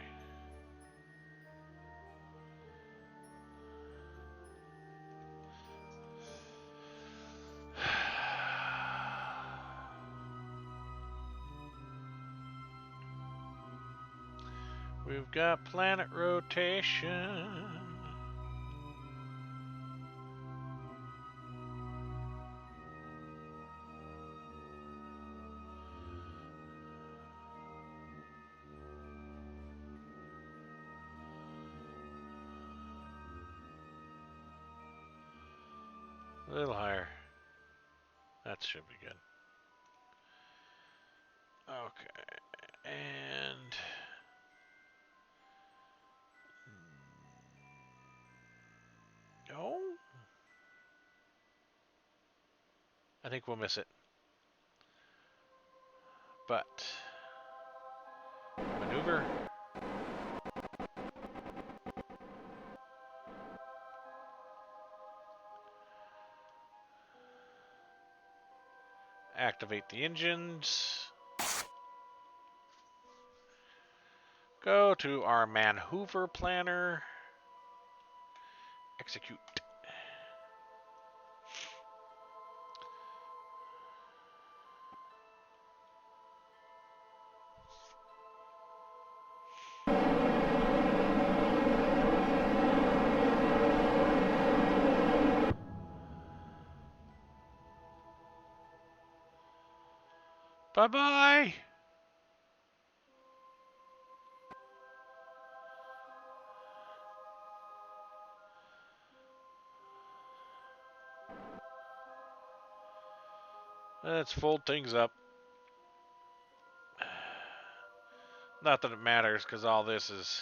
We've got planet rotation. A little higher. That should be good. Okay. And no. I think we'll miss it. But maneuver. Activate the engines. Go to our Maneuver planner. Execute. Bye-bye. Let's fold things up. Not that it matters, because all this is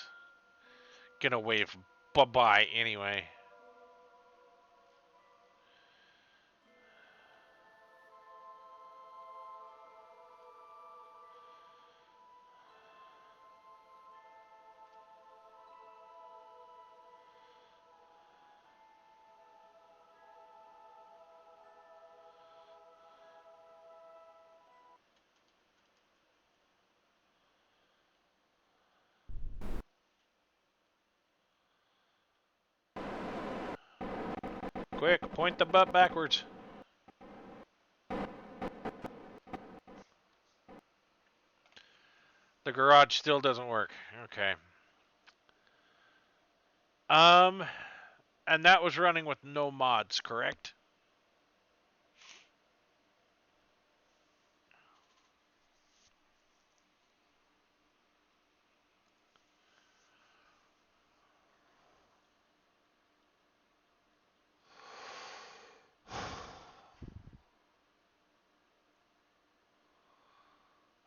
gonna wave bye-bye anyway. Quick, point the butt backwards. The garage still doesn't work. Okay. And that was running with no mods, correct?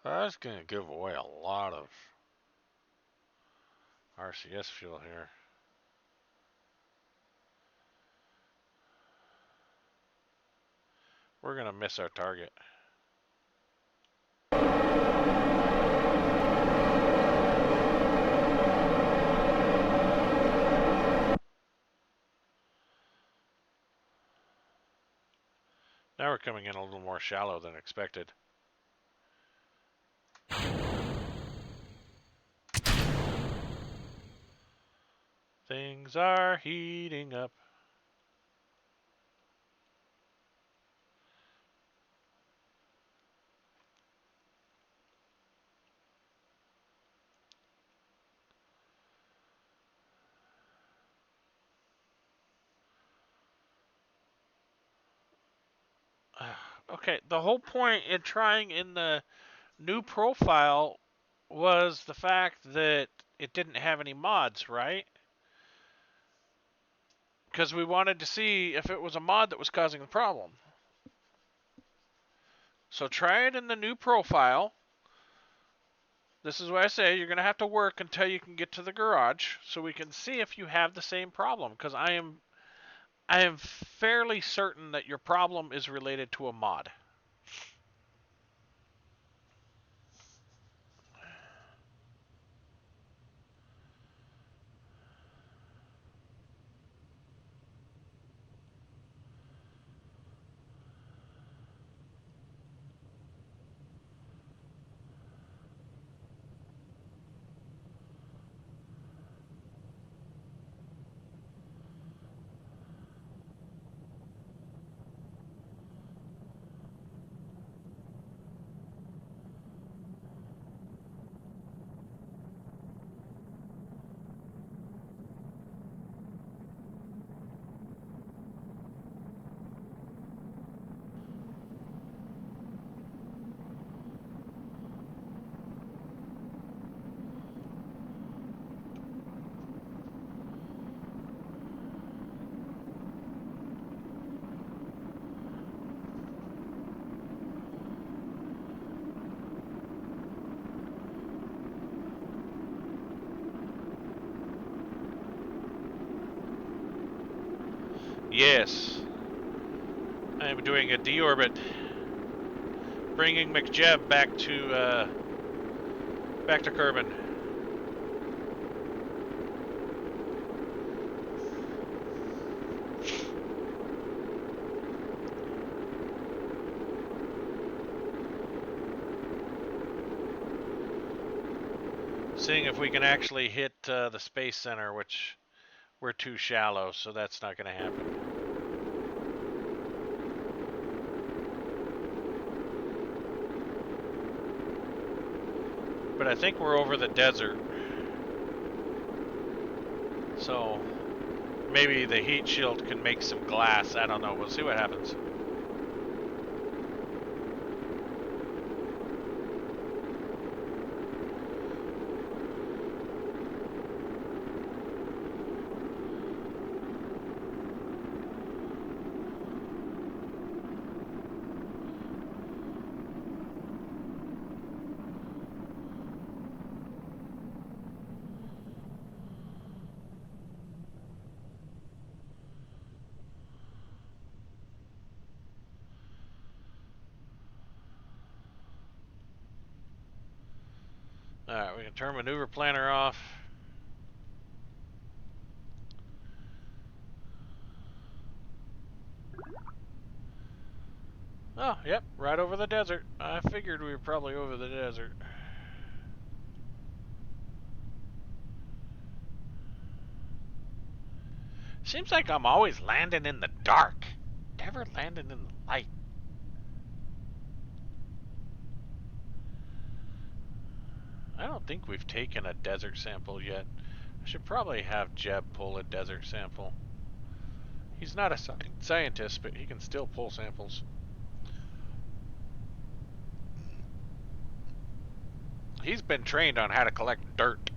That's going to give away a lot of RCS fuel here. We're going to miss our target. Now we're coming in a little more shallow than expected. Things are heating up. Okay, the whole point in trying in the new profile was the fact that it didn't have any mods, right? Because we wanted to see if it was a mod that was causing the problem. So try it in the new profile. This is why I say you're going to have to work until you can get to the garage so we can see if you have the same problem. Because I am fairly certain that your problem is related to a mod. Yes. I am doing a deorbit, bringing McJeb back to Kerbin. Seeing if we can actually hit the Space Center, which we're too shallow, so that's not going to happen. But I think we're over the desert. So maybe the heat shield can make some glass. I don't know. We'll see what happens. Alright, we can turn maneuver planner off. Oh, yep, right over the desert. I figured we were probably over the desert. Seems like I'm always landing in the dark, never landing in the light. I don't think we've taken a desert sample yet. I should probably have Jeb pull a desert sample. He's not a scientist, but he can still pull samples. He's been trained on how to collect dirt.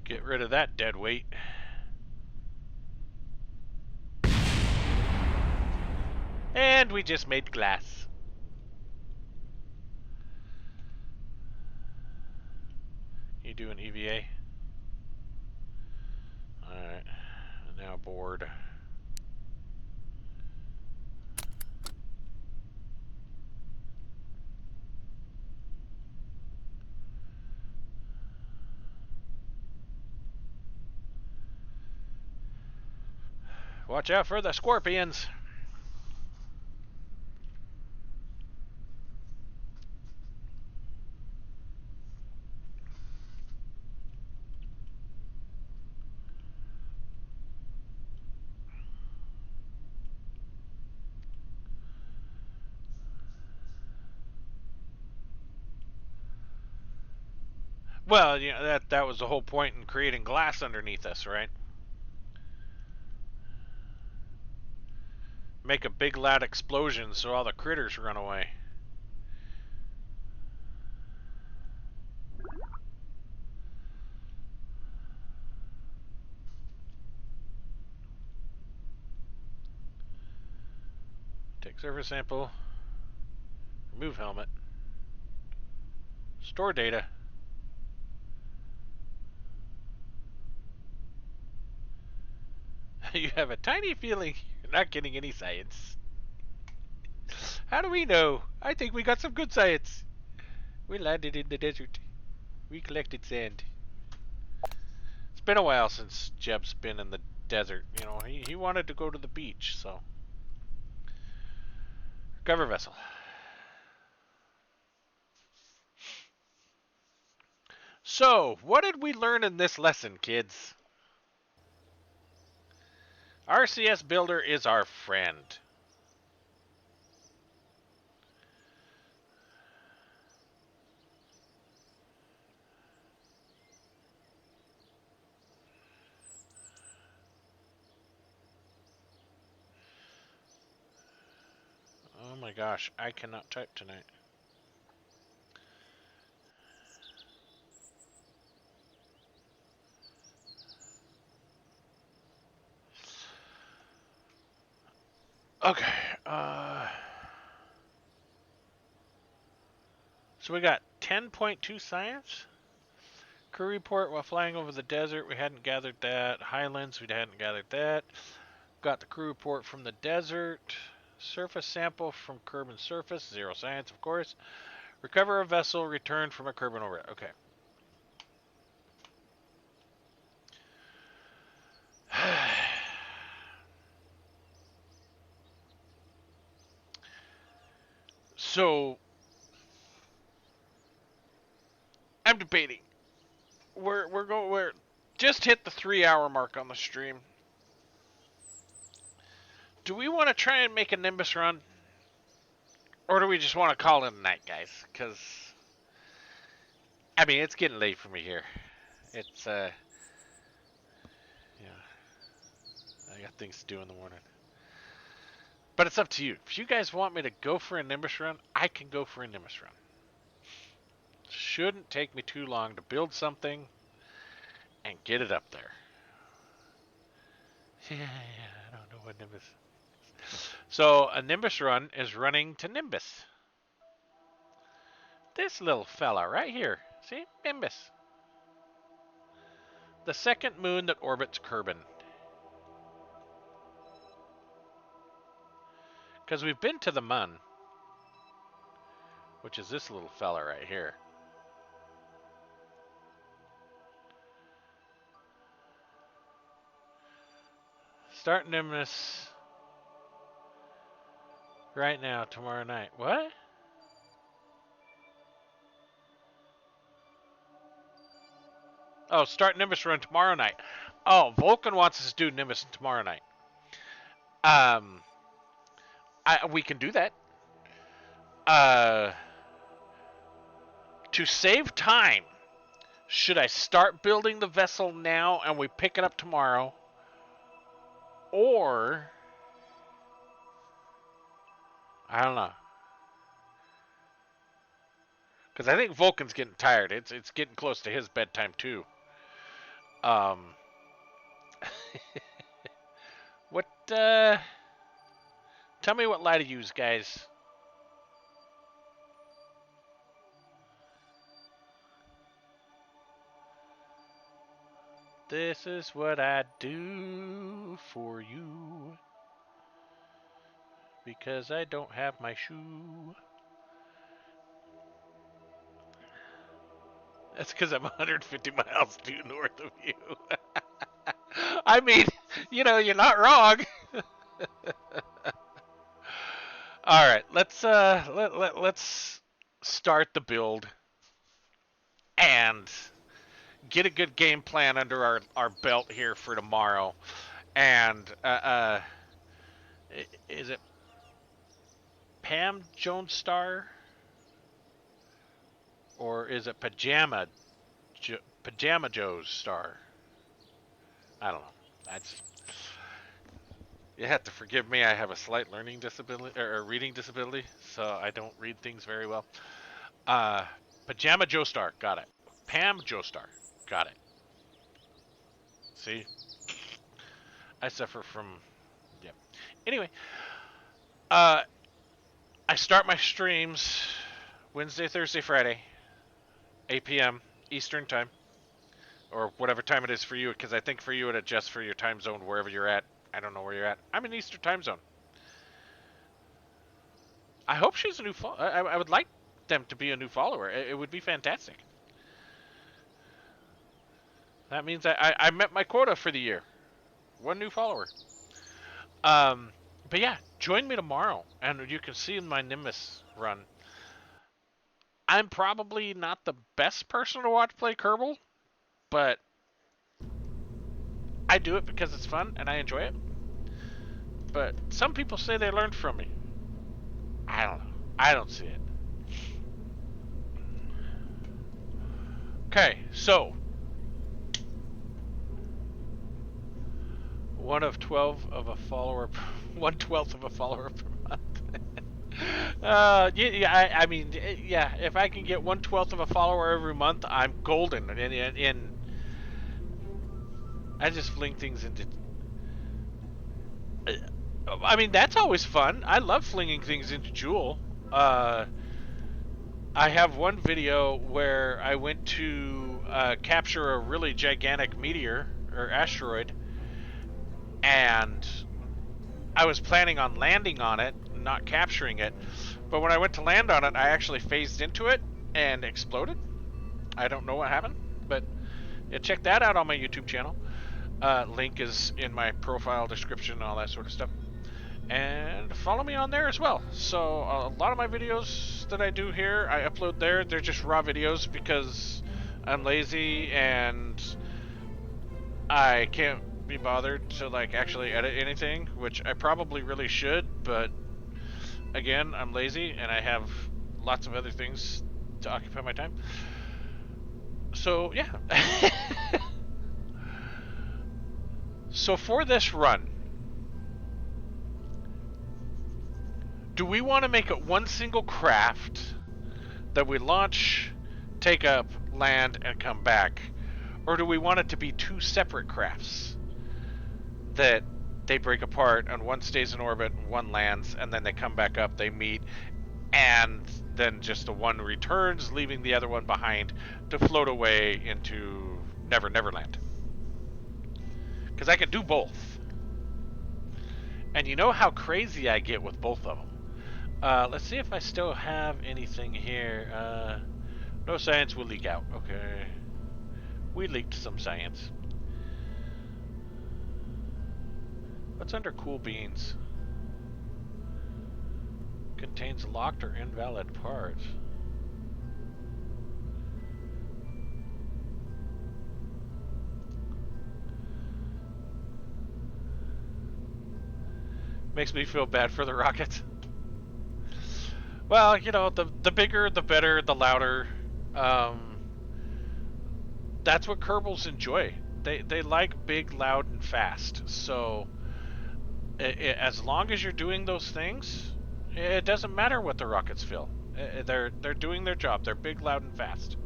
Get rid of that dead weight. And we just made glass. You do an EVA? Alright. Now board. Watch out for the scorpions. Well, you know, that was the whole point in creating glass underneath us, right? Make a big loud explosion so all the critters run away. Take surface sample. Remove helmet. Store data. You have a tiny feeling you're not getting any science. How do we know? I think we got some good science. We landed in the desert. We collected sand. It's been a while since Jeb's been in the desert. You know, he wanted to go to the beach, so. Cover vessel. So, what did we learn in this lesson, kids? RCS Builder is our friend. Oh my gosh, I cannot type tonight. Okay, so we got 10.2 science. Crew report while flying over the desert. We hadn't gathered that. Highlands, we hadn't gathered that. Got the crew report from the desert. Surface sample from Kerbal surface. 0 science, of course. Recover a vessel returned from a Kerbal orbit. Okay. So, I'm debating. We're just hit the 3-hour mark on the stream. Do we want to try and make a Nimbus run? Or do we just want to call it a night, guys? Because, I mean, it's getting late for me here. It's, yeah. I got things to do in the morning. But it's up to you. If you guys want me to go for a Nimbus run, I can go for a Nimbus run. Shouldn't take me too long to build something and get it up there. Yeah, I don't know what Nimbus is. So a Nimbus run is running to Nimbus. This little fella right here. See? Bimbus. The second moon that orbits Kerbin. Because we've been to the Mun, which is this little fella right here. Start Nimbus right now, tomorrow night. What? Oh, start Nimbus run tomorrow night. Oh, Vulcan wants us to do Nimbus tomorrow night. Um, we can do that. To save time, should I start building the vessel now and we pick it up tomorrow? Or, I don't know. Because I think Vulcan's getting tired. It's getting close to his bedtime too. What, tell me what lie to use, guys. This is what I do for you. Because I don't have my shoe. That's because I'm 150 miles due north of you. I mean, you're not wrong. All right, let's start the build and get a good game plan under our belt here for tomorrow. And is it Pam Jones Star or is it Pajama Joe's Star? I don't know. You have to forgive me. I have a slight learning disability or reading disability, so I don't read things very well. Pajama Joestar, got it. Pam Joestar, got it. See, I suffer from. Yep. Anyway, I start my streams Wednesday, Thursday, Friday, 8 p.m. Eastern time, or whatever time it is for you, because I think for you it adjusts for your time zone wherever you're at. I don't know where you're at. I'm in Eastern time zone. I hope she's a new follower. I would like them to be a new follower. It would be fantastic. That means I met my quota for the year. One new follower. But yeah, join me tomorrow, and you can see in my Nimbus run. I'm probably not the best person to watch play Kerbal, but I do it because it's fun and I enjoy it. But some people say they learned from me. I don't know. I don't see it. Okay, so 1/12 of a follower, 1/12 of a follower per month. I mean, yeah. If I can get 1/12 of a follower every month, I'm golden. And I just fling things into. I mean, that's always fun. I love flinging things into Jewel. I have one video where I went to capture a really gigantic meteor or asteroid, and I was planning on landing on it, not capturing it. But when I went to land on it, I actually phased into it and exploded. I don't know what happened, but yeah, check that out on my YouTube channel. Link is in my profile description and all that sort of stuff. And follow me on there as well. So a lot of my videos that I do here, I upload there. They're just raw videos because I'm lazy and I can't be bothered to like actually edit anything, which I probably really should, but again, I'm lazy and I have lots of other things to occupy my time. So yeah. So for this run, do we want to make it one single craft that we launch, take up, land, and come back? Or do we want it to be two separate crafts that they break apart and one stays in orbit and one lands and then they come back up, they meet, and then just the one returns, leaving the other one behind to float away into Never Never Land. Because I can do both. And you know how crazy I get with both of them. Let's see if I still have anything here. No science will leak out. Okay. We leaked some science. What's under cool beans? Contains locked or invalid parts. Makes me feel bad for the rockets. Well, you know, the bigger, the better, the louder. Um, that's what kerbals enjoy. They like big, loud, and fast. So as long as you're doing those things, it doesn't matter what the rockets feel. They're doing their job. They're big, loud, and fast.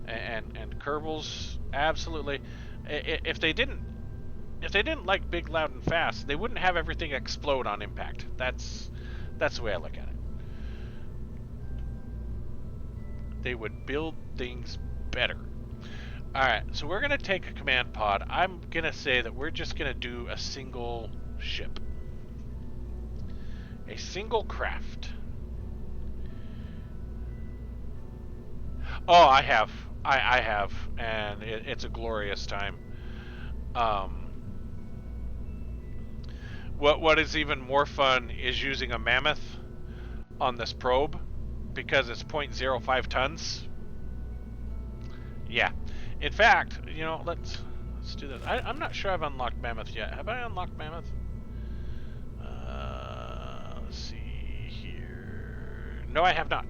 And kerbals absolutely. If they didn't like big, loud, and fast, they wouldn't have everything explode on impact. That's the way I look at it. They would build things better. Alright, so we're going to take a command pod. I'm going to say that we're just going to do a single ship. A single craft. Oh, I have. I have. And it's a glorious time. What is even more fun is using a mammoth on this probe because it's 0.05 tons. Yeah. In fact, you know, let's do this. I'm not sure I've unlocked mammoth yet. Have I unlocked mammoth? Let's see here. No, I have not.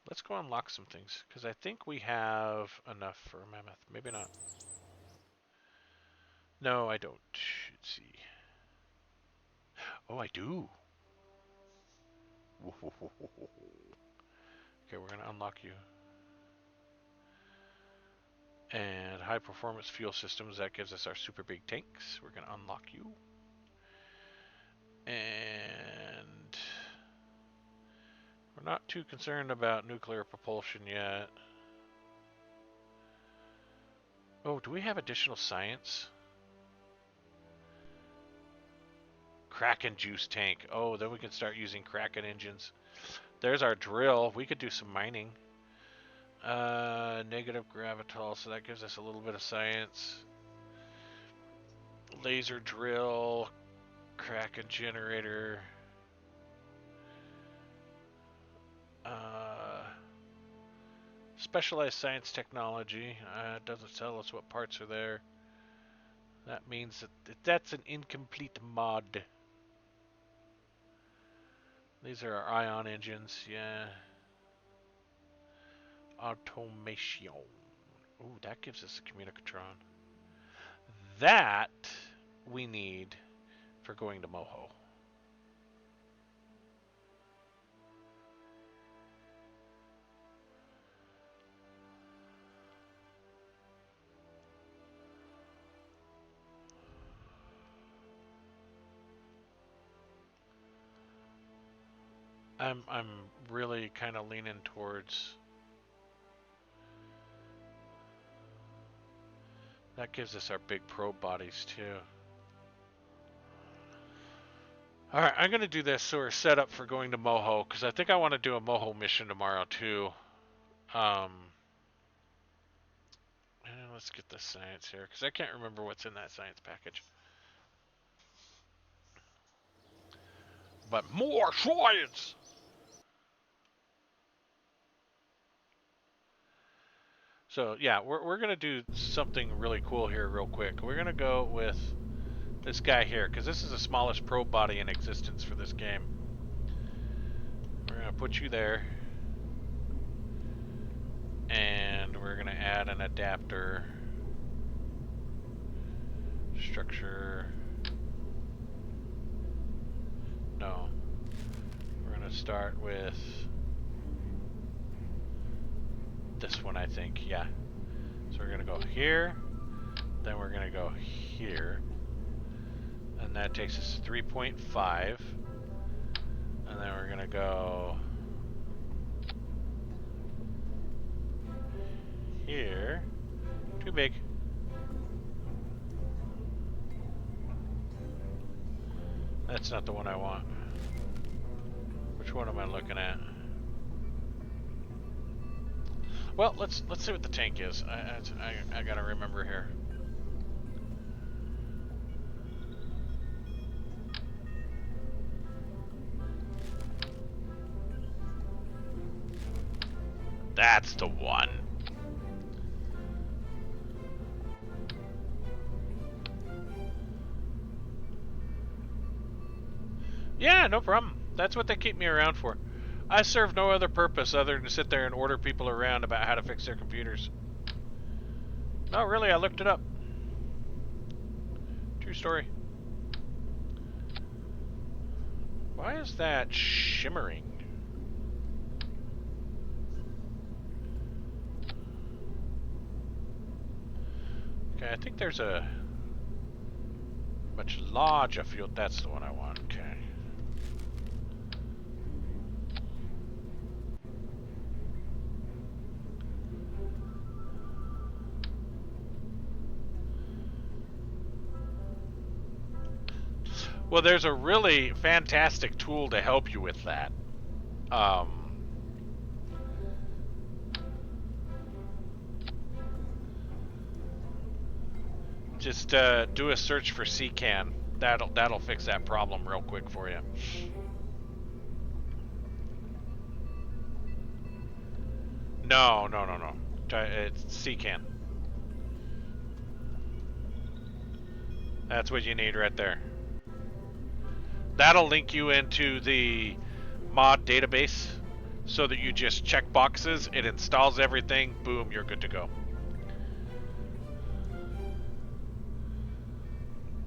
Let's go unlock some things because I think we have enough for a mammoth. Maybe not. No, I don't. Let's see. Oh, I do. Okay, we're gonna unlock you. And high performance fuel systems, that gives us our super big tanks. We're gonna unlock you. And we're not too concerned about nuclear propulsion yet. Oh, do we have additional science? Kraken juice tank. Oh, then we can start using Kraken engines. There's our drill. We could do some mining. Negative gravitol, so that gives us a little bit of science. Laser drill, Kraken generator. Specialized science technology. It doesn't tell us what parts are there. That means that that's an incomplete mod. These are our ion engines, yeah. Automation. Ooh, that gives us a communicatron. That we need for going to Moho. I'm really kind of leaning towards that. Gives us our big probe bodies too. All right, I'm gonna do this so we're set up for going to Moho because I think I want to do a Moho mission tomorrow too. And let's get the science here because I can't remember what's in that science package. But more science. So yeah, we're gonna do something really cool here real quick. We're gonna go with this guy here because this is the smallest probe body in existence for this game. We're gonna put you there, and we're gonna add an adapter structure. No, we're gonna start with this one, I think. Yeah. So we're gonna go here, then we're gonna go here, and that takes us to 3.5, and then we're gonna gonna go here. Too big. That's not the one I want. Which one am I looking at? Well, let's see what the tank is. I gotta remember here. That's the one. Yeah, no problem. That's what they keep me around for. I serve no other purpose other than to sit there and order people around about how to fix their computers. No, really, I looked it up. True story. Why is that shimmering? Okay, I think there's a much larger field. That's the one I want. Okay. Well, there's a really fantastic tool to help you with that. Just do a search for CCAN. That'll fix that problem real quick for you. No. It's CCAN. That's what you need right there. That'll link you into the mod database so that you just check boxes, it installs everything, boom, you're good to go.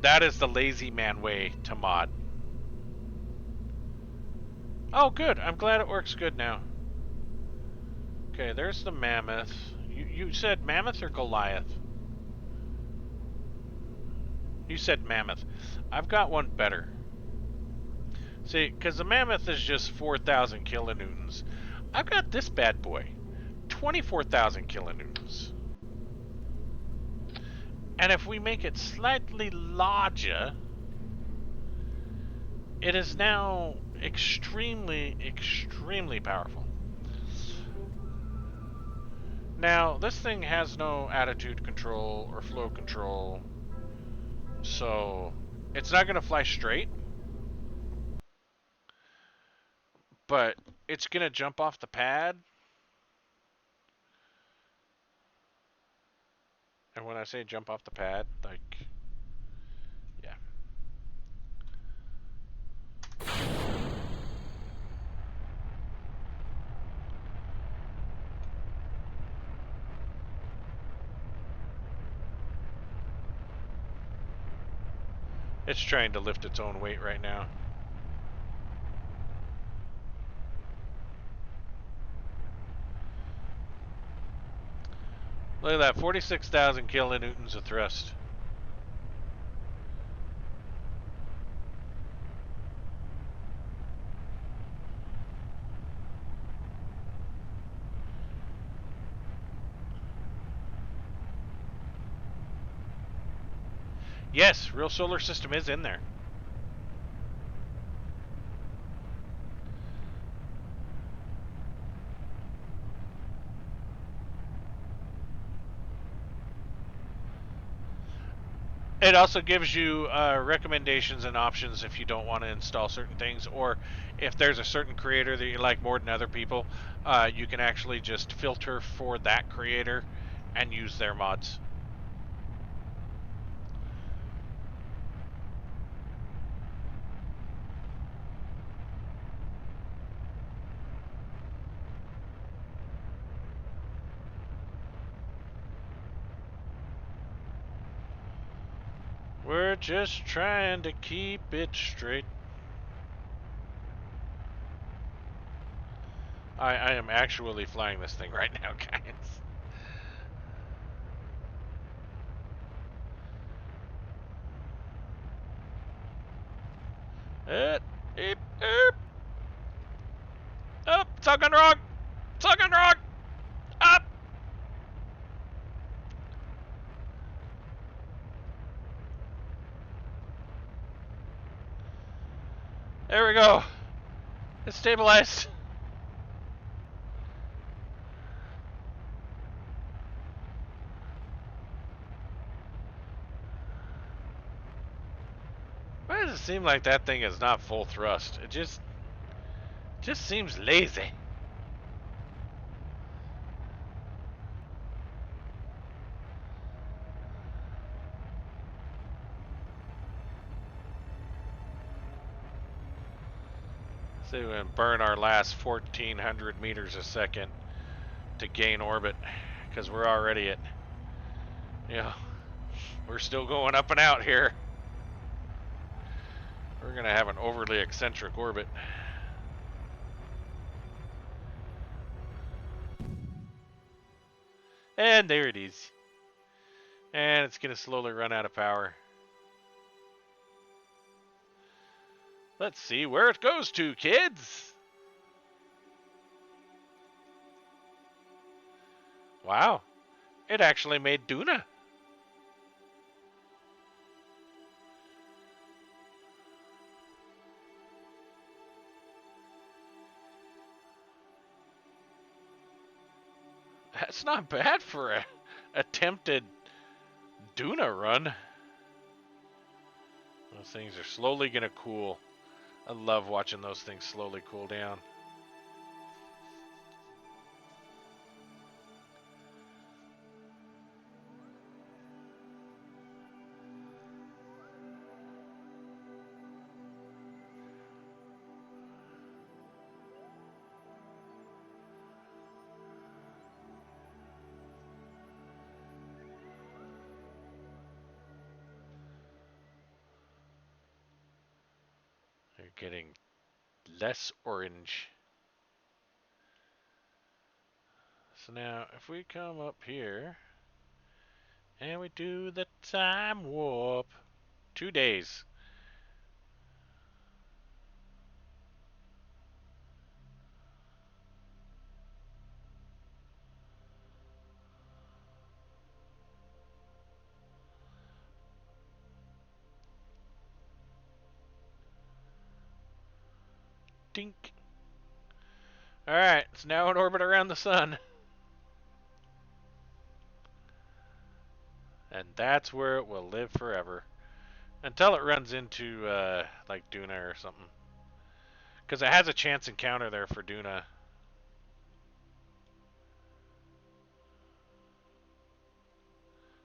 That is the lazy man way to mod. Oh, good. I'm glad it works good now. Okay, there's the mammoth. You said mammoth or Goliath? You said mammoth. I've got one better. See, because the mammoth is just 4,000 kilonewtons. I've got this bad boy, 24,000 kilonewtons. And if we make it slightly larger, it is now extremely, extremely powerful. Now, this thing has no attitude control or flow control, so it's not going to fly straight, but it's going to jump off the pad. And when I say jump off the pad, like, yeah. It's trying to lift its own weight right now. Look at that, 46,000 kilonewtons of thrust. Yes, real solar system is in there. It also gives you recommendations and options if you don't want to install certain things, or if there's a certain creator that you like more than other people, you can actually just filter for that creator and use their mods. We're just trying to keep it straight. I am actually flying this thing right now, guys. Eep, eep. Stabilized. Why does it seem like that thing is not full thrust? It just seems lazy. So we're going to burn our last 1,400 meters a second to gain orbit, because we're already at, we're still going up and out here. We're going to have an overly eccentric orbit. And there it is. And it's going to slowly run out of power. Let's see where it goes to, kids. Wow. It actually made Duna. That's not bad for a attempted Duna run. Those things are slowly going to cool. I love watching those things slowly cool down. They're getting less orange. So now, if we come up here and we do the time warp, 2 days. Dink. Alright, it's now in orbit around the sun. And that's where it will live forever. Until it runs into, like Duna or something. Because it has a chance encounter there for Duna.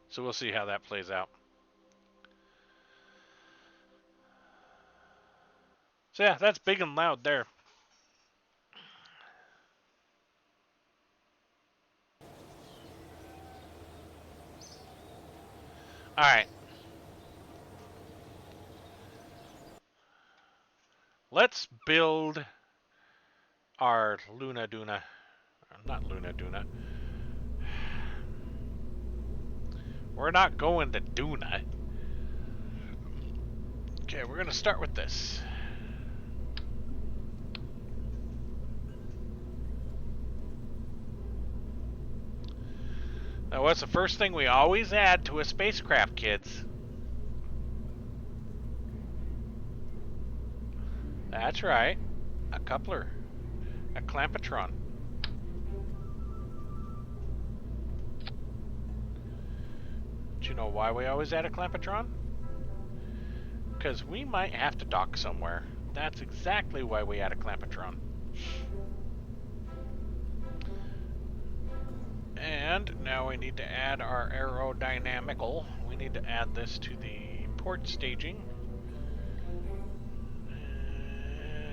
So we'll see how that plays out. So yeah, that's big and loud there. Alright. Let's build our Luna Duna. Not Luna Duna. We're not going to Duna. Okay, we're going to start with this. Now, what's the first thing we always add to a spacecraft, kids? That's right. A coupler. A clampetron. Do you know why we always add a clampetron? Because we might have to dock somewhere. That's exactly why we add a clampetron. And now we need to add our aerodynamical. We need to add this to the port staging.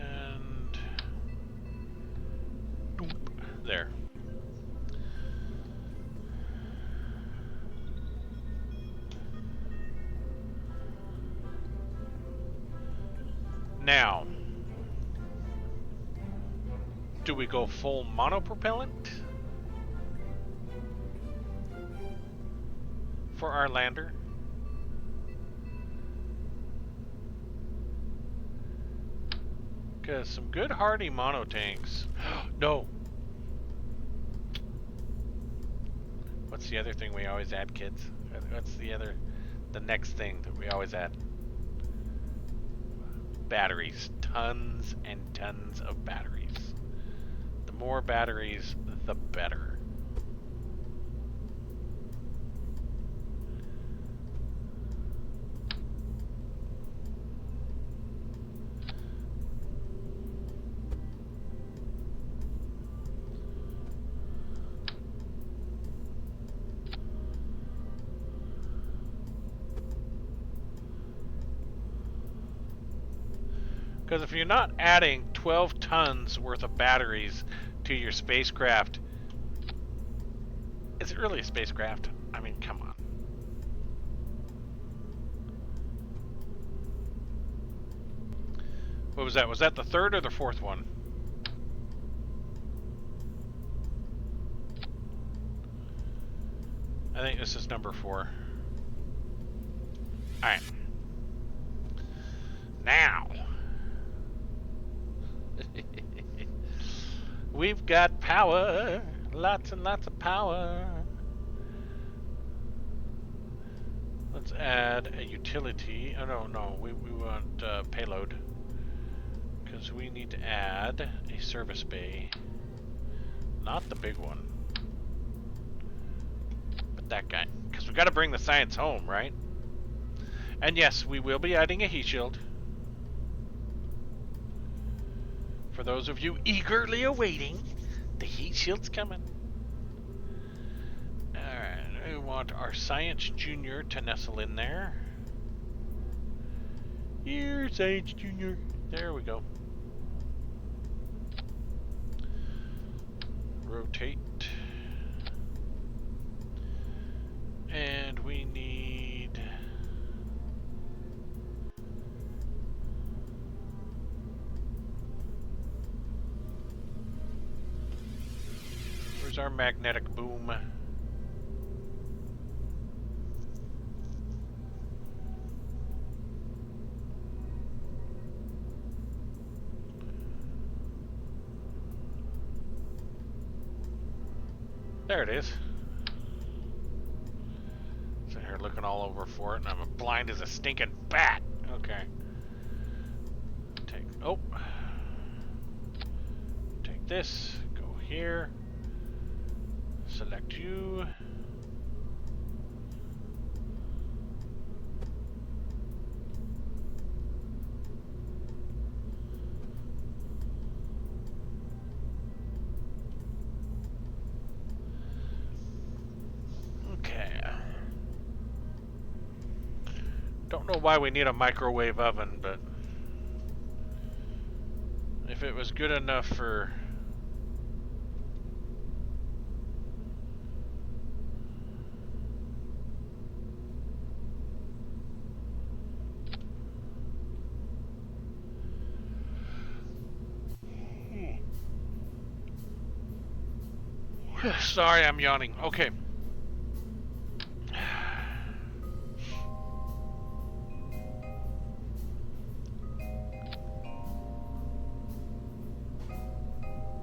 And there. Now, do we go full monopropellant for our lander? Because some good hardy mono tanks. No. What's the other thing we always add, kids? What's the next thing that we always add? Batteries. tons and tons of batteries. The more batteries, the better. Because if you're not adding 12 tons worth of batteries to your spacecraft, is it really a spacecraft? I mean, come on. What was that? Was that the third or the fourth one? I think this is number 4. Alright. Now. We've got power. Lots and lots of power. Let's add a utility. Oh, no. We want payload. Because we need to add a service bay. Not the big one. But that guy. Because we got to bring the science home, right? And yes, we will be adding a heat shield. For those of you eagerly awaiting, the heat shield's coming. Alright, we want our Science Junior to nestle in there. Here, Science Junior. There we go. Rotate. And we need... Where's our magnetic boom? There it is. Sitting here looking all over for it, and I'm blind as a stinking bat. Okay. Take this, go here, select you. Don't know why we need a microwave oven, but if it was good enough for... Sorry, I'm yawning. Okay.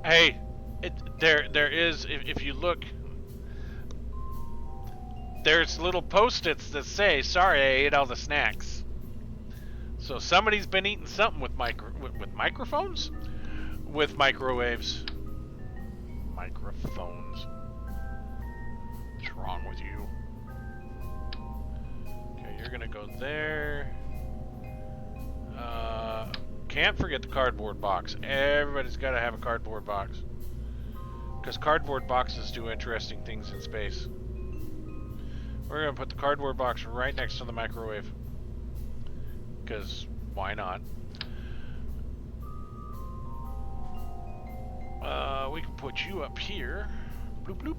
Hey, there is, if you look, there's little post-its that say, "Sorry, I ate all the snacks." So somebody's been eating something with microphones, with microwaves, microphones. What's wrong with you? Okay, you're gonna go there. Can't forget the cardboard box. Everybody's got to have a cardboard box. Because cardboard boxes do interesting things in space. We're going to put the cardboard box right next to the microwave. Because why not? We can put you up here. Bloop, bloop.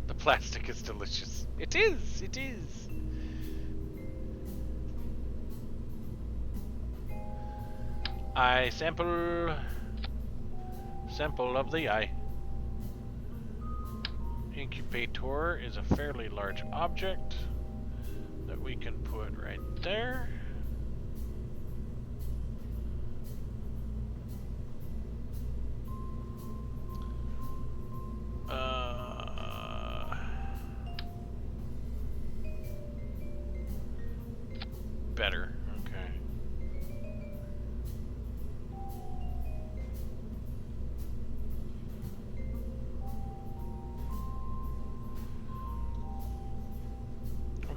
The plastic is delicious. It is. It is. Eye sample of the eye. Incubator is a fairly large object that we can put right there. Better. Okay.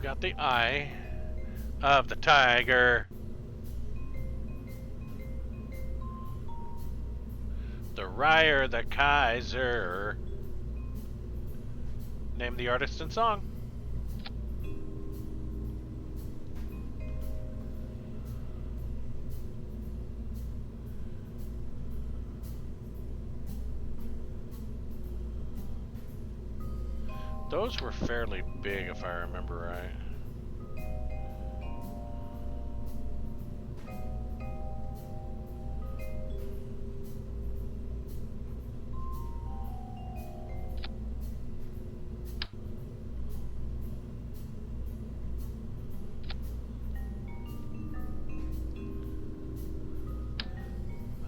got the eye of the tiger. The Ryer, the Kaiser. Name the artist and song. Those were fairly big, if I remember right.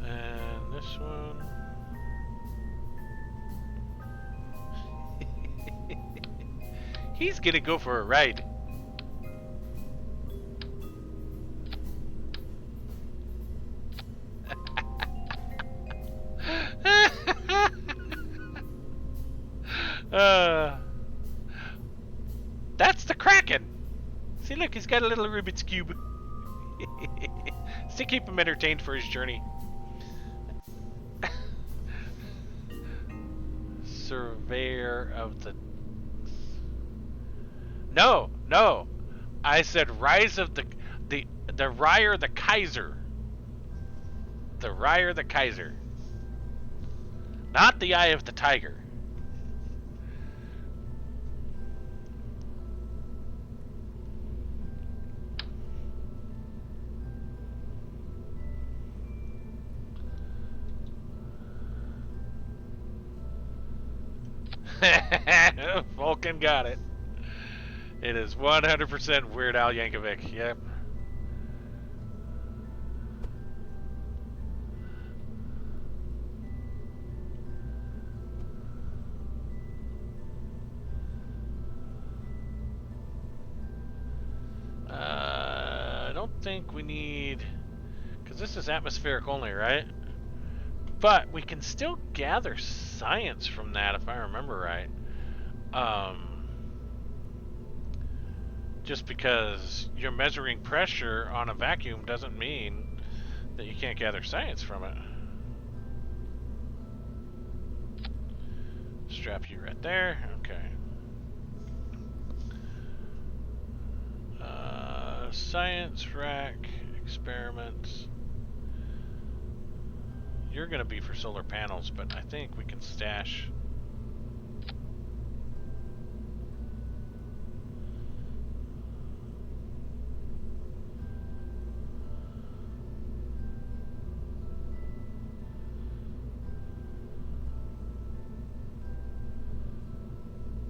And this one. He's gonna go for a ride. uh, that's the Kraken. See, look, he's got a little Rubik's Cube. To keep him entertained for his journey. Surveyor of the... No, no. I said Rise of the Ryer the Kaiser. The Ryer the Kaiser. Not the Eye of the Tiger. Vulcan got it. It is 100% Weird Al Yankovic. Yep. I don't think we need... Because this is atmospheric only, right? But we can still gather science from that, if I remember right. Just because you're measuring pressure on a vacuum doesn't mean that you can't gather science from it. Strap you right there. Okay. Science rack, experiments. You're going to be for solar panels, but I think we can stash.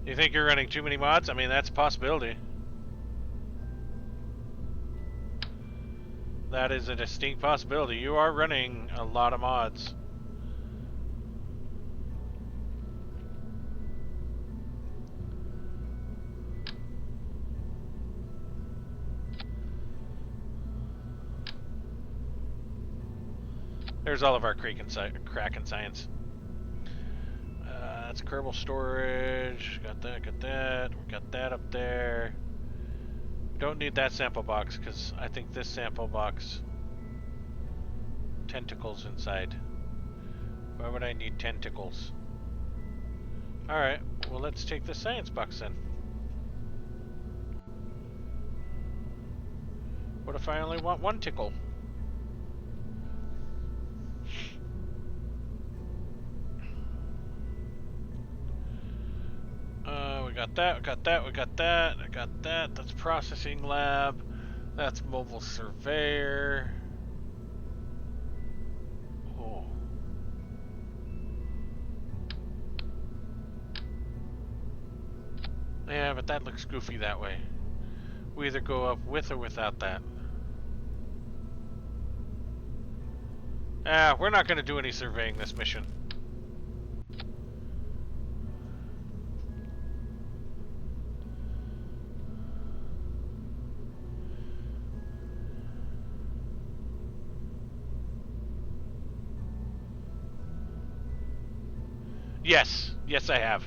You think you're running too many mods? I mean, that's a possibility. That is a distinct possibility. You are running a lot of mods. There's all of our Kraken science. That's kerbal storage. Got that, got that. We got that up there. Don't need that sample box because I think this sample box tentacles inside. Why would I need tentacles? Alright, well let's take the science box then. What if I only want one tickle? We got that, we got that, we got that, I got that. That's processing lab. That's mobile surveyor. Oh. Yeah, but that looks goofy that way. We either go up with or without that. We're not going to do any surveying this mission. Yes. Yes, I have.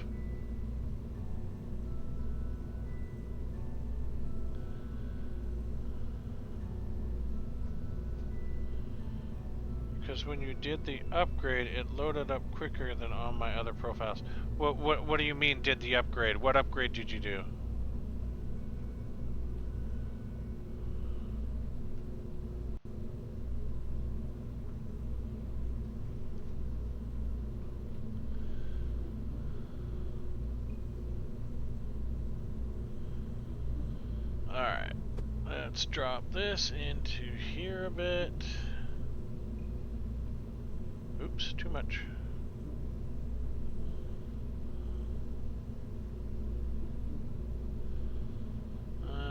when you did the upgrade, it loaded up quicker than on my other profiles. What do you mean did the upgrade? What upgrade did you do? Alright, let's drop this into here a bit. Oops, too much.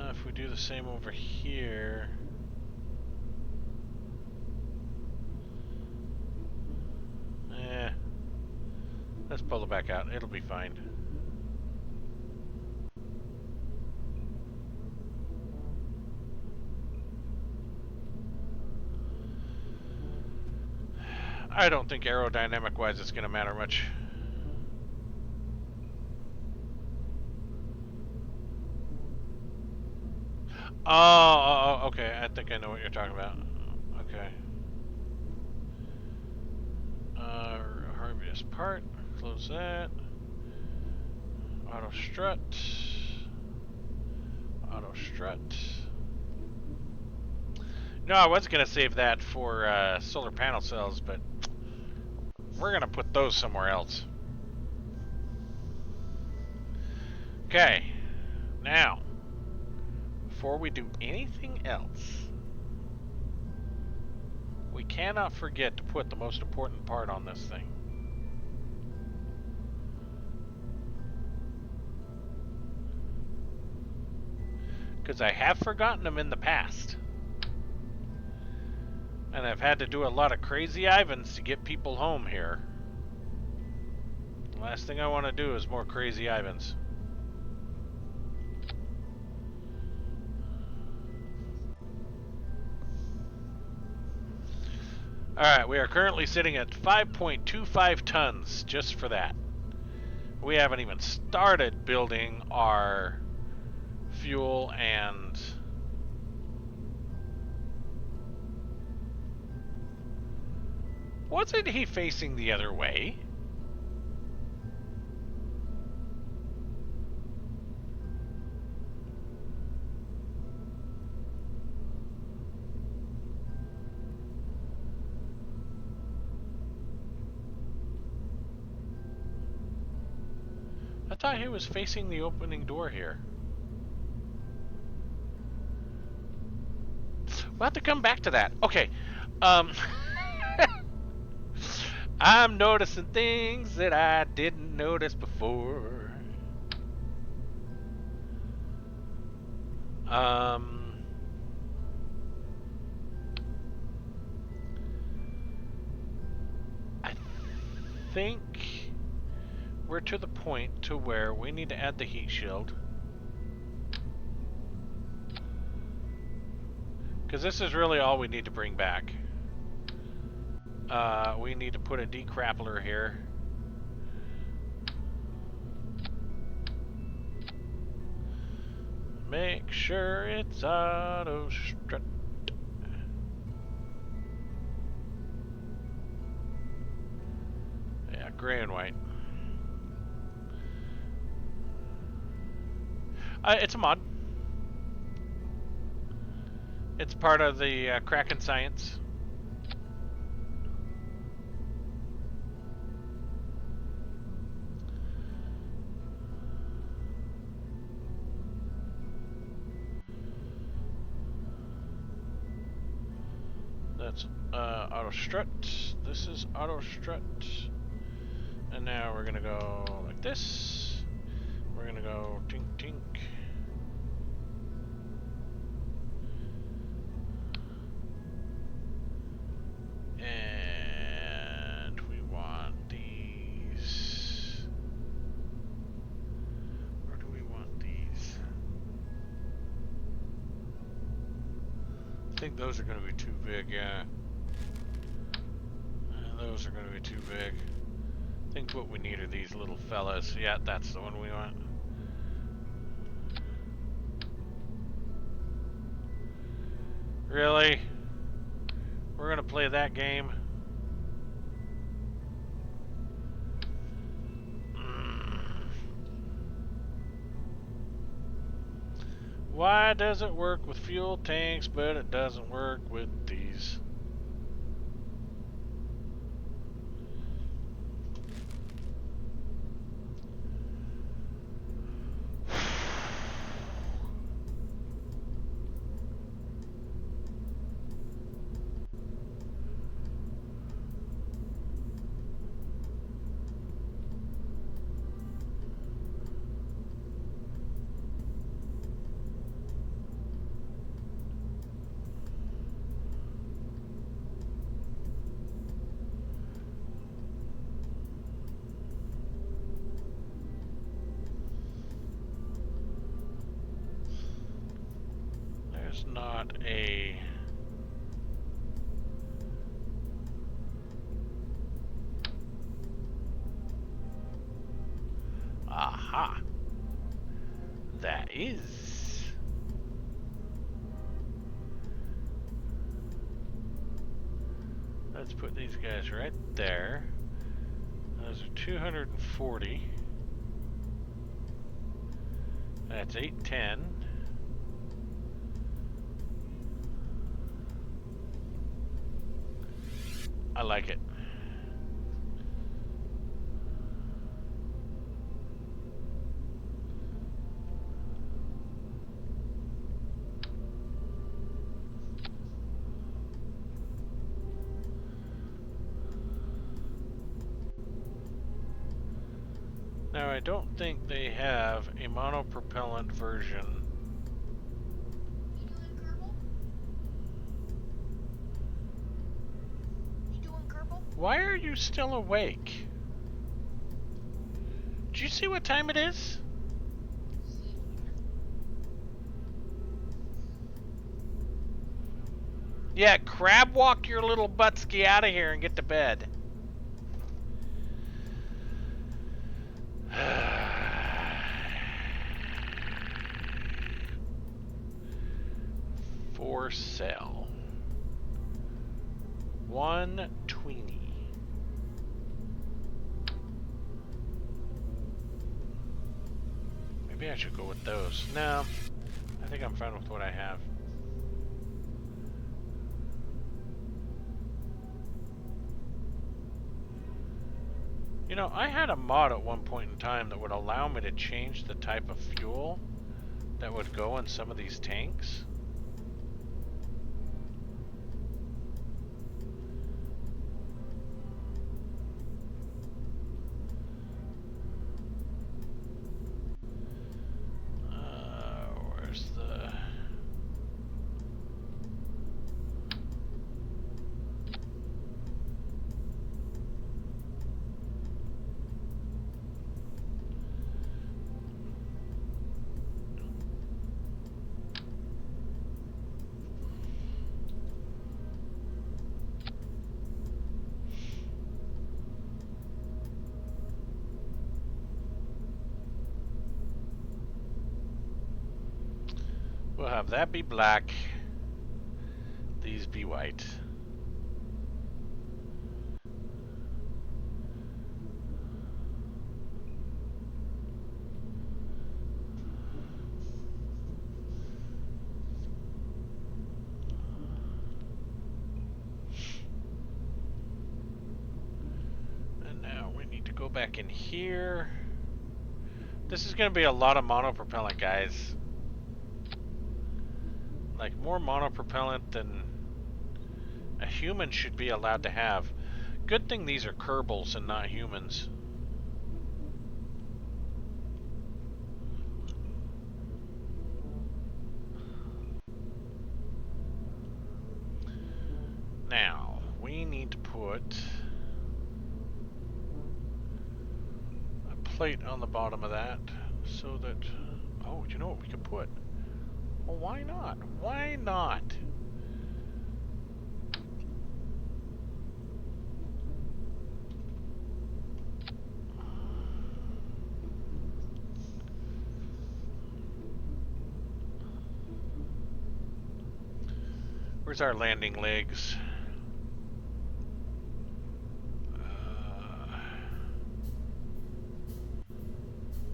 If we do the same over here. Let's pull it back out. It'll be fine. I don't think aerodynamic-wise it's going to matter much. Oh, okay. I think I know what you're talking about. Okay. Harvest part. Close that. Auto strut. Auto strut. No, I was going to save that for solar panel cells, but we're going to put those somewhere else. Okay. Now, before we do anything else, we cannot forget to put the most important part on this thing. Because I have forgotten them in the past. And I've had to do a lot of crazy Ivans to get people home here. The last thing I want to do is more crazy Ivans. Alright, we are currently sitting at 5.25 tons just for that. We haven't even started building our fuel and wasn't he facing the other way? I thought he was facing the opening door here. We'll have to come back to that. Okay. I'm noticing things that I didn't notice before. I think we're to the point to where we need to add the heat shield. Because this is really all we need to bring back. We need to put a decrappler here. Make sure it's auto strut. Yeah, gray and white. It's a mod. It's part of the Kraken science. That's auto strut. This is auto strut. And now we're gonna go like this. We're gonna go tink tink. And we want these. Or do we want these? I think those are going to be too big, yeah. Those are going to be too big. I think what we need are these little fellas. Yeah, that's the one we want. Really? We're going to play that game? Why does it work with fuel tanks, but it doesn't work with these? There's not a... Aha! That is... Let's put these guys right there. Those are 240. That's 810. I like it. Now, I don't think they have a monopropellant version. You doing Kerbal? You doing Kerbal? Why are you still awake? Do you see what time it is? Yeah, crab walk your little buttski out of here and get to bed. For sale. 120. Maybe I should go with those. No, I think I'm fine with what I have. You know, I had a mod at one point in time that would allow me to change the type of fuel that would go in some of these tanks. Where's the... We'll have that be black, these be white. And now we need to go back in here. This is going to be a lot of monopropellant, guys. Like, more monopropellant than a human should be allowed to have. Good thing these are kerbals and not humans. Now, we need to put a plate on the bottom of that so that... Oh, you know what we could put? Well, why not? Why not? Where's our landing legs?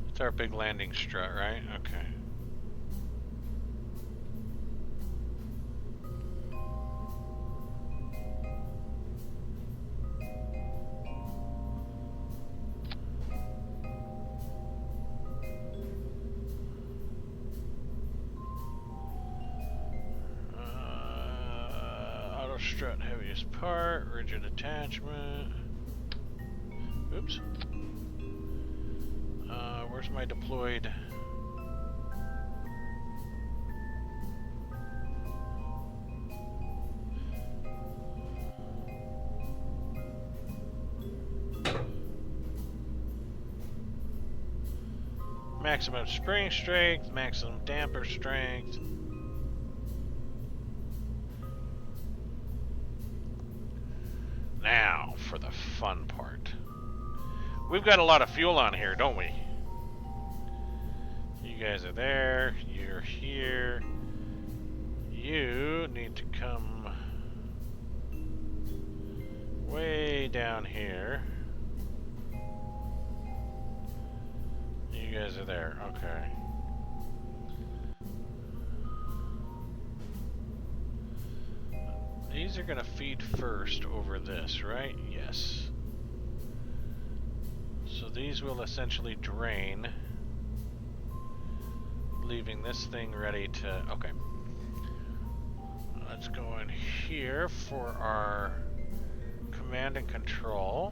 It's our big landing strut, right? Okay. strut heaviest part, rigid attachment. Oops. Where's my deployed? Maximum spring strength, maximum damper strength. Now for the fun part. We've got a lot of fuel on here, don't we? You guys are there, you're here. You need to come way down here. You guys are there, okay. These are gonna feed first over this, right? Yes. So these will essentially drain, leaving this thing ready to, okay. Let's go in here for our command and control.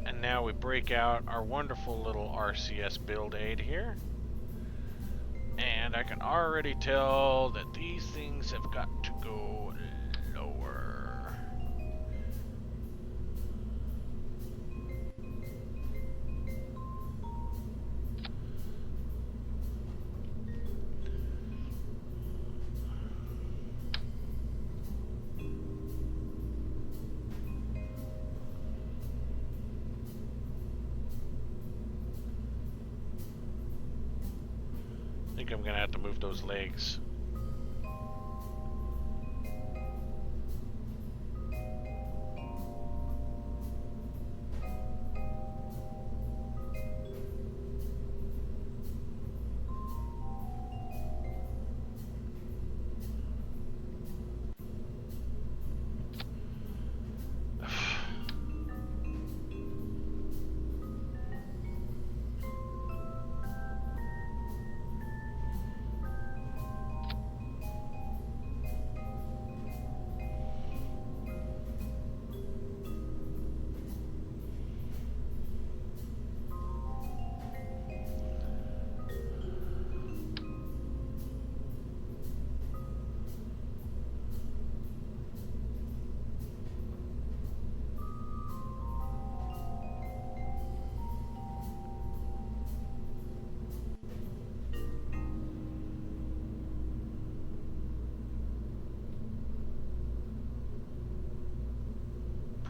And now we break out our wonderful little RCS build aid here. And I can already tell that these things have got to go lower. I think I'm gonna have to move those legs.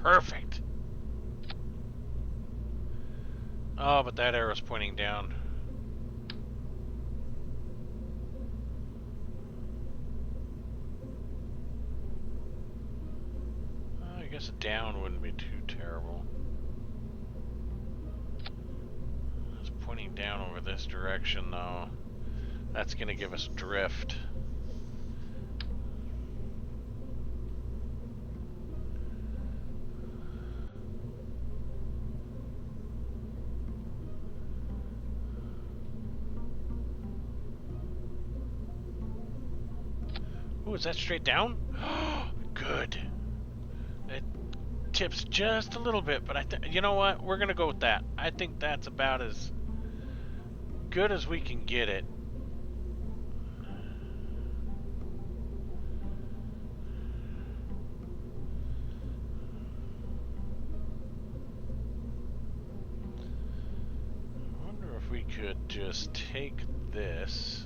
Perfect. Oh, but that arrow's pointing down. I guess a down wouldn't be too terrible. It's pointing down over this direction, though. That's gonna give us drift. Ooh, is that straight down? Good. It tips just a little bit, but you know what? We're gonna go with that. I think that's about as good as we can get it. I wonder if we could just take this,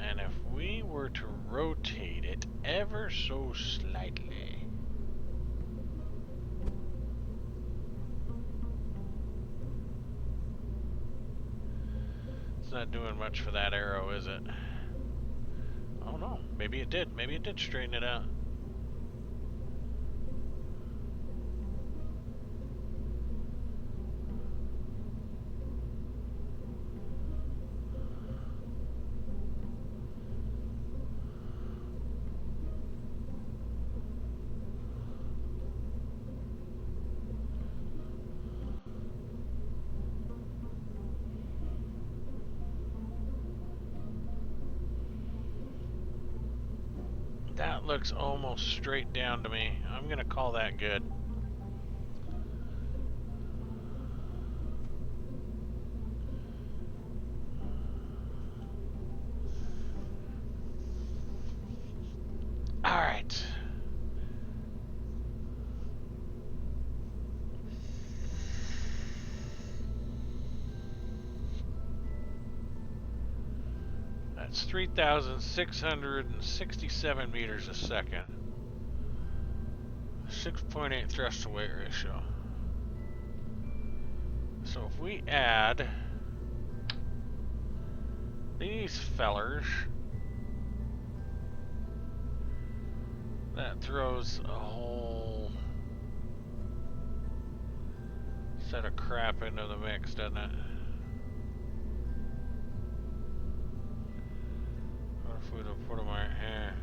and if we were to rotate it ever so slightly. It's not doing much for that arrow, is it? Oh no, maybe it did. Maybe it did straighten it out. That looks almost straight down to me. I'm gonna call that good. All right. That's 3,667 meters a second. 6.8 thrust to weight ratio. So if we add these fellers, that throws a whole set of crap into the mix, doesn't it? What if we put them right here?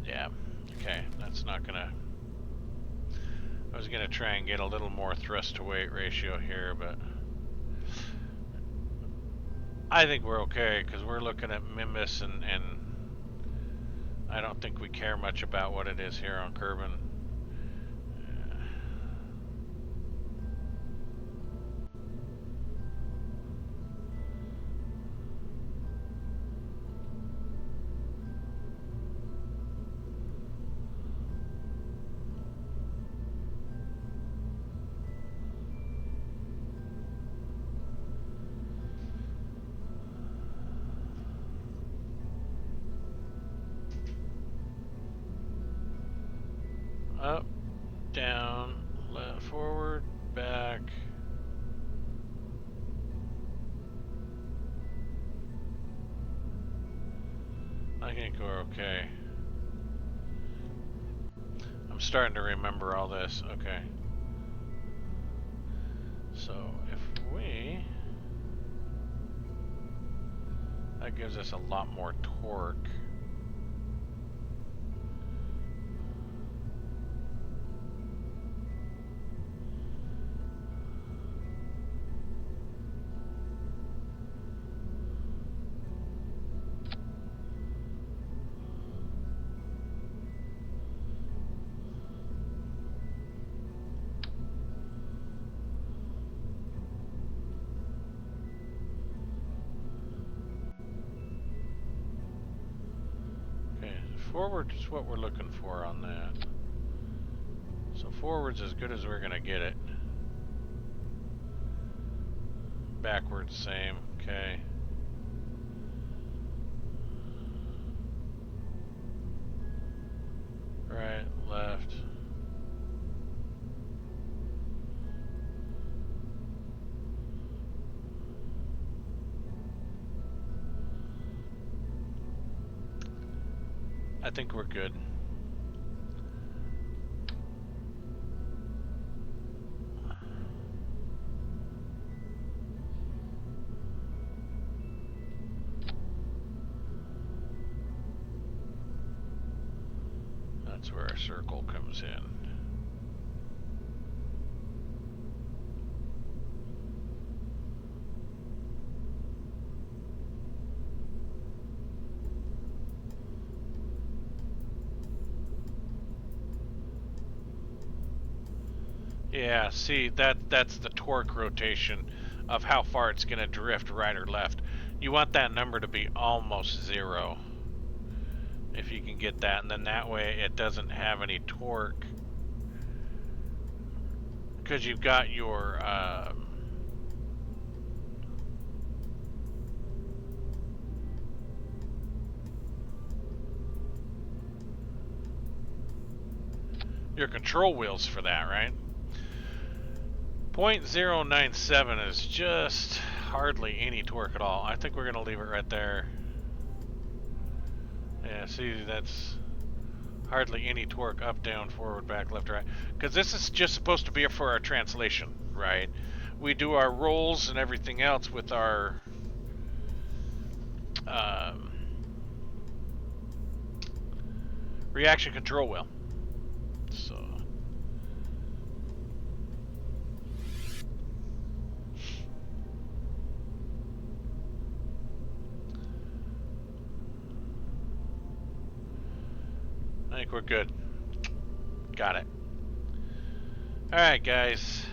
Yeah, okay, that's not gonna... I was gonna try and get a little more thrust to weight ratio here, but I think we're okay, because we're looking at Mimbus, and I don't think we care much about what it is here on Kerbin. Up, down, left, forward, back. I think we're okay. I'm starting to remember all this. Okay. So if we... that gives us a lot more torque. Forward is what we're looking for on that. So forward's as good as we're gonna get it. Backwards, same. Okay. Right, left. I think we're good. That's where our circle comes in. Yeah, see, that's the torque rotation of how far it's going to drift right or left. You want that number to be almost zero. If you can get that, and then that way it doesn't have any torque. Because you've got your control wheels for that, right? 0.097 is just hardly any torque at all. I think we're going to leave it right there. Yeah, see, that's Hardly any torque up, down, forward, back, left, right. Because this is just supposed to be for our translation, right? We do our rolls and everything else with our um, reaction control wheel. So I think we're good. Got it. Alright, guys.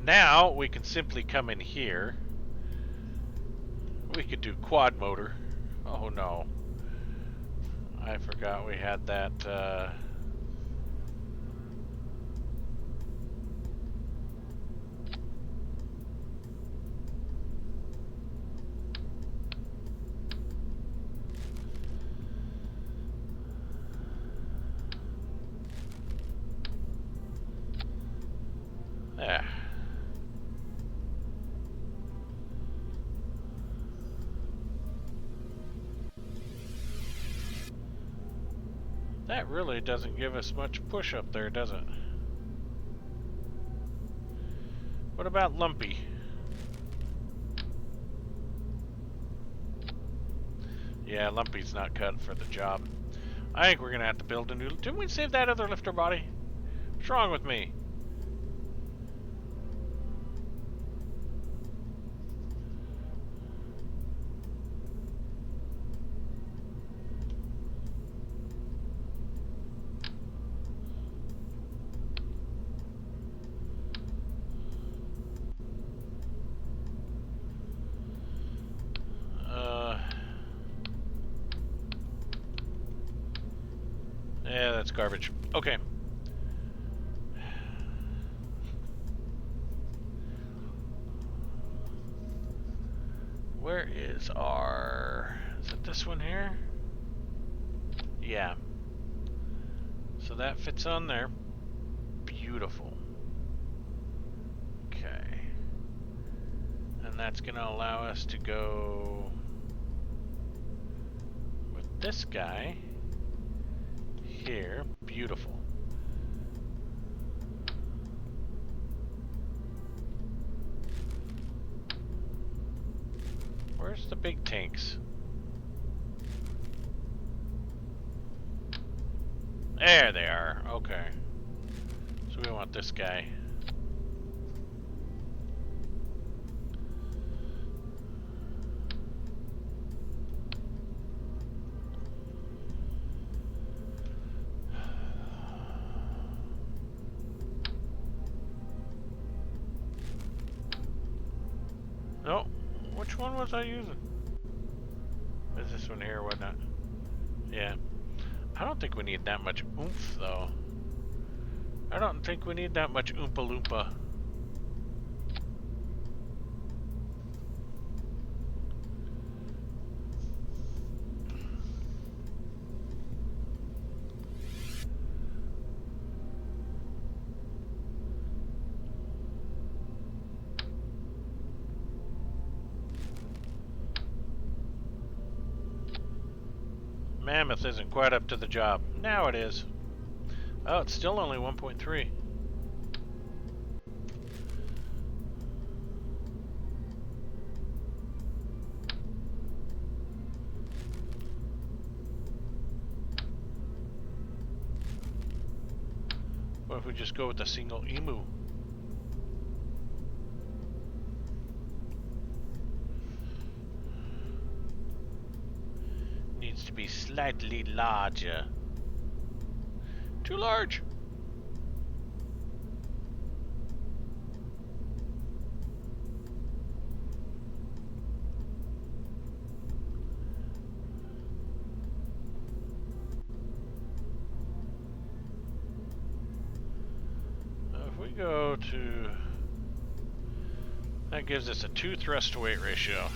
Now we can simply come in here. We could do quad motor. Oh no. I forgot we had that. Yeah. That really doesn't give us much push up there, does it? What about Lumpy? Yeah, Lumpy's not cut for the job. I think we're gonna have to build a new... Didn't we save that other lifter body? What's wrong with me? Yeah, that's garbage. Okay. Where is our... Is it this one here? Yeah. So that fits on there. Beautiful. Okay. And that's going to allow us to go with this guy here. Beautiful. Where's the big tanks? There they are. Okay. So we want this guy. No. Which one was I using? Is this one here or whatnot? Yeah. I don't think we need that much oomph, though. I don't think we need that much Oompa Loompa. Mammoth isn't quite up to the job. Now it is. Oh, it's still only 1.3. What if we just go with a single emu? Needs to be slightly larger. Too large. If we go to... That gives us a 2 thrust to weight ratio.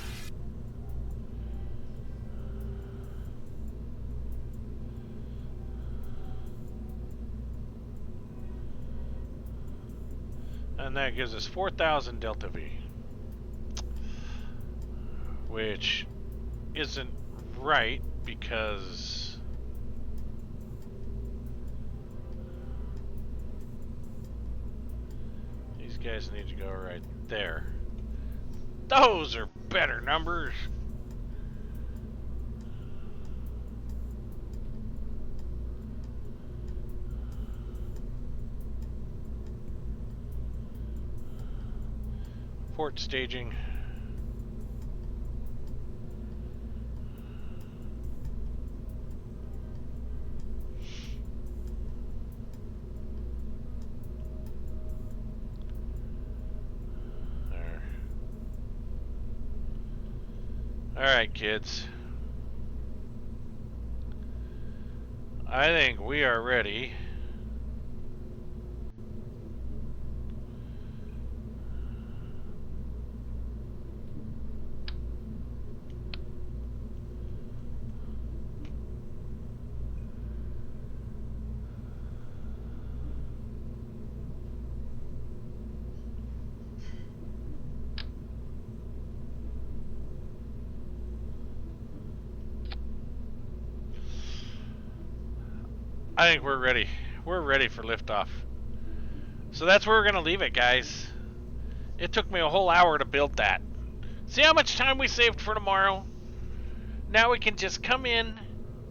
And that gives us 4,000 delta V. Which isn't right because these guys need to go right there. Those are better numbers. Port staging. There. All right, kids. I think we are ready. I think we're ready. We're ready for liftoff. So that's where we're going to leave it, guys. It took me a whole hour to build that. See how much time we saved for tomorrow? Now we can just come in,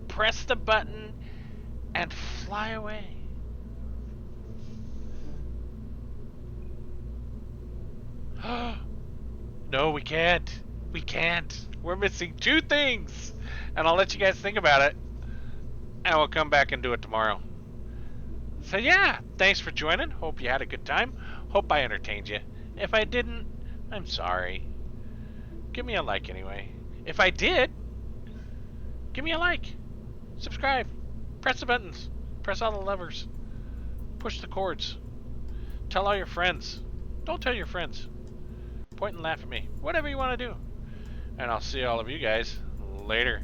press the button, and fly away. No, we can't. We can't. We're missing two things. And I'll let you guys think about it. And we'll come back and do it tomorrow. So yeah, thanks for joining. Hope you had a good time. Hope I entertained you. If I didn't, I'm sorry. Give me a like anyway. If I did, give me a like. Subscribe. Press the buttons. Press all the levers. Push the cords. Tell all your friends. Don't tell your friends. Point and laugh at me. Whatever you want to do. And I'll see all of you guys later.